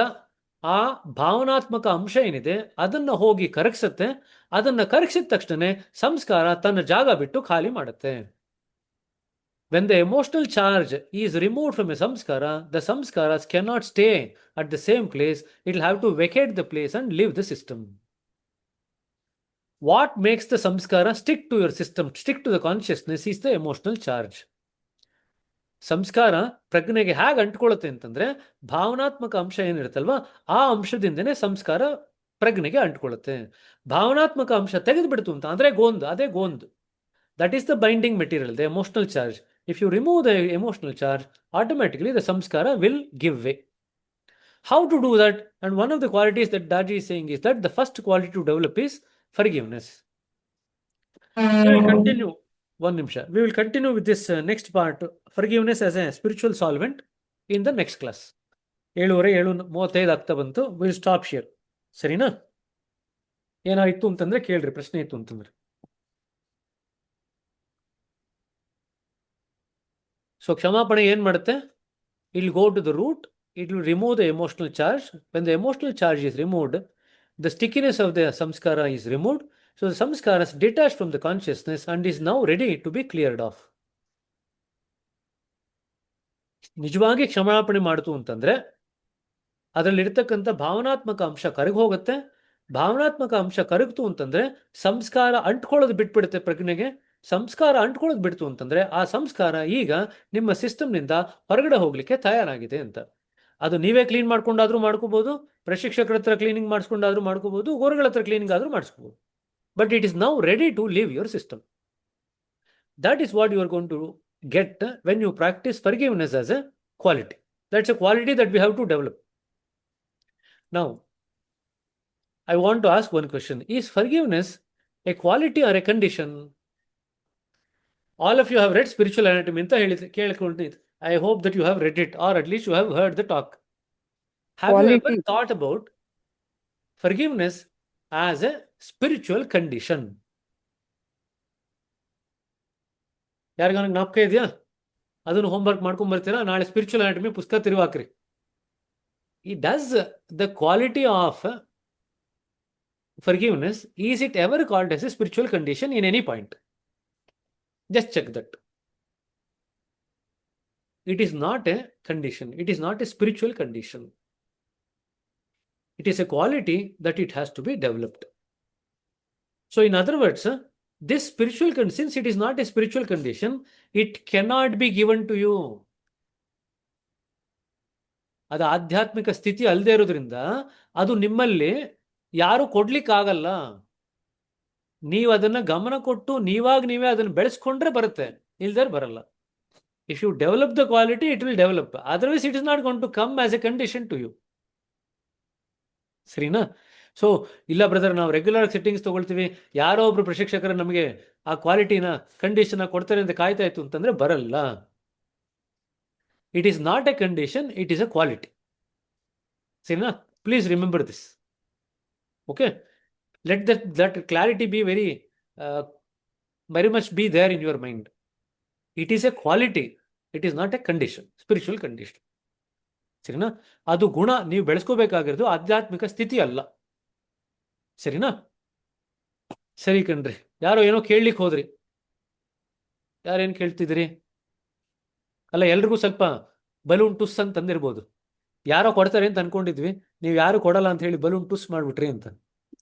ಆ ಭಾವನಾತ್ಮಕ ಅಂಶ ಏನಿದೆ ಅದನ್ನ ಹೋಗಿ ಕರಗಿಸುತ್ತೆ. ಅದನ್ನ ಕರಗಿಸಿದ ತಕ್ಷಣ ಸಂಸ್ಕಾರ ತನ್ನ ಜಾಗ ಬಿಟ್ಟು ಖಾಲಿ ಮಾಡುತ್ತೆ. When the emotional charge is removed from a samskara, the samskaras cannot stay at the same place. It will have to vacate the place and leave the system. What makes the samskara stick to your system, stick to the consciousness, is the emotional charge. ಸಂಸ್ಕಾರ ಪ್ರಜ್ಞೆಗೆ ಹೇಗೆ ಅಂಟ್ಕೊಳ್ಳುತ್ತೆ ಅಂತಂದ್ರೆ, ಭಾವನಾತ್ಮಕ ಅಂಶ ಏನಿರುತ್ತಲ್ವಾ ಆ ಅಂಶದಿಂದನೇ ಸಂಸ್ಕಾರ ಪ್ರಜ್ಞೆಗೆ ಅಂಟ್ಕೊಳ್ಳುತ್ತೆ. ಭಾವನಾತ್ಮಕ ಅಂಶ ತೆಗೆದುಬಿಡ್ತು ಅಂತ ಅಂದ್ರೆ ಗೋಂದ್, ಅದೇ ಗೋಂದ್. That is the binding material, the emotional charge. If you remove the emotional charge, automatically the samskara will give way. How to do that? And one of the qualities that Daji is saying is that the first quality to develop is forgiveness. We will continue. One nimsha. We will continue with this next part, forgiveness as a spiritual solvent, in the next class. 7:35 ಆಗ್ತಾ ಬಂತು. We'll stop here. ಸರಿನಾ? ಏನಾಯ್ತು ಅಂತಂದ್ರೆ ಕೇಳ್ರಿ, ಪ್ರಶ್ನೆ ಇತ್ತು ಅಂತಂದ್ರೆ. ಸೊ ಕ್ಷಮಾಪಣೆ ಏನು ಮಾಡುತ್ತೆ? It will go to the root, it will remove the emotional charge. When the emotional charge is removed, the stickiness of the samskara is removed. So the samskara is detached from the consciousness and is now ready to be cleared off. ನಿಜವಾಗಿ ಕ್ಷಮಾಪಣೆ ಮಾಡ್ತು ಅಂತಂದ್ರೆ ಅದರಲ್ಲಿರ್ತಕ್ಕಂಥ ಭಾವನಾತ್ಮಕ ಅಂಶ ಕರಗಿ ಹೋಗುತ್ತೆ. ಭಾವನಾತ್ಮಕ ಅಂಶ ಕರಗ್ತು ಅಂತಂದ್ರೆ ಸಂಸ್ಕಾರ ಅಂಟ್ಕೊಳ್ಳೋದು ಬಿಟ್ಬಿಡುತ್ತೆ ಪ್ರಜ್ಞೆಗೆ. ಸಂಸ್ಕಾರ ಅಂಟ್ಕೊಳ್ಳೋದು ಬಿಡ್ತು ಅಂತಂದ್ರೆ ಆ ಸಂಸ್ಕಾರ ಈಗ ನಿಮ್ಮ ಸಿಸ್ಟಮ್ನಿಂದ ಹೊರಗಡೆ ಹೋಗ್ಲಿಕ್ಕೆ ತಯಾರಾಗಿದೆ ಅಂತ. ಅದು ನೀವೇ ಕ್ಲೀನ್ ಮಾಡ್ಕೊಂಡಾದ್ರೂ ಮಾಡ್ಕೋಬಹುದು, ಪ್ರಶಿಕ್ಷಕರ ಹತ್ರ ಕ್ಲೀನಿಂಗ್ ಮಾಡಿಸ್ಕೊಂಡಾದ್ರೂ ಮಾಡ್ಕೋಬಹುದು, ಗುರುಗಳ ಹತ್ರ ಕ್ಲೀನಿಂಗ್ ಆದ್ರೂ ಮಾಡಿಸ್ಕೋಬಹುದು. But it is now ready to leave your system. That is what you are going to get when you practise forgiveness as a quality. That's a quality that we have to develop. Now I want to ask one question. Is forgiveness a quality or a condition? All of you have read Spiritual Anatomy ಅಂತ ಕೇಳಿಕೊಂಡಿದ್ದು. I hope that you have read it, or at least you have heard the talk. Have you ever thought about forgiveness as a spiritual condition? ಯಾರಿಗಾನ ಜ್ಞಾಪಕ ಇದೆಯಾ? ಅದನ್ನು ಹೋಮ್ವರ್ಕ್ ಮಾಡ್ಕೊಂಡ್ ಬರ್ತೀರಾ? ನಾಳೆ ಸ್ಪಿರಿಚುವಲ್ ಅನಾಟಮಿ ಪುಸ್ತಕ ತಿರುವಾಕ್ರಿ. Does the quality of forgiveness, is it ever called as a spiritual condition in any point? Just check that. It is not a condition. It is not a spiritual condition. It is a quality that it has to be developed. So in other words, this spiritual condition, since it is not a spiritual condition, it cannot be given to you. ಅದು ಆಧ್ಯಾತ್ಮಿಕ ಸ್ಥಿತಿ ಅಲ್ಲದೆ ಇರೋದ್ರಿಂದ ಅದು ನಿಮ್ಮಲ್ಲಿ ಯಾರು ಕೊಡ್ಲಿಕ್ಕಾಗಲ್ಲ. ನೀವು ಅದನ್ನ ಗಮನ ಕೊಟ್ಟು ನೀವೇ ಅದನ್ನು ಬೆಳೆಸ್ಕೊಂಡ್ರೆ ಬರುತ್ತೆ, ಇಲ್ದೇ ಬರಲ್ಲ. If you develop the quality, it will develop. Otherwise it is not going to come as a condition to you. ಸರಿನಾ? ಸೊ ಇಲ್ಲ ಬ್ರದರ್, ನಾವು ರೆಗ್ಯುಲರ್ ಸೆಟ್ಟಿಂಗ್ಸ್ ತಗೊಳ್ತೀವಿ, ಯಾರೋ ಒಬ್ರು ಪ್ರಶಿಕ್ಷಕರು ನಮಗೆ ಆ ಕ್ವಾಲಿಟಿನ ಕಂಡೀಷನ್ ಕೊಡ್ತಾರೆ ಅಂತ ಕಾಯ್ತಾ ಇತ್ತು ಅಂತಂದ್ರೆ ಬರಲ್ಲ. It is not a condition, it is a quality. ಸರಿನಾ? Please remember this. Okay, let that clarity be very much be there in your mind. It is a quality, it is not a condition, spiritual condition. ಸರಿನಾ? ಅದು ಗುಣ ನೀವು ಬೆಳೆಸ್ಕೋಬೇಕಾಗಿರೋದು ಆಧ್ಯಾತ್ಮಿಕ ಸ್ಥಿತಿ ಅಲ್ಲ. ಸರಿನಾ? ಸರಿ ಕಣ್ರಿ. ಯಾರೋ ಏನೋ ಕೇಳಲಿಕ್ಕೆ ಹೋದ್ರಿ, ಯಾರೇನು ಕೇಳ್ತಿದ್ರಿ? ಅಲ್ಲ, ಎಲ್ರಿಗೂ ಸ್ವಲ್ಪ ಬಲೂನ್ ಟುಸ್ ಅಂತ ತಂದಿರ್ಬೋದು. ಯಾರೋ ಕೊಡ್ತಾರೆ ಅಂತ ಅನ್ಕೊಂಡಿದ್ವಿ, ನೀವು ಯಾರು ಕೊಡಲ್ಲ ಅಂತ ಹೇಳಿ ಬಲೂನ್ ಟುಸ್ ಮಾಡಿಬಿಟ್ರಿ ಅಂತ.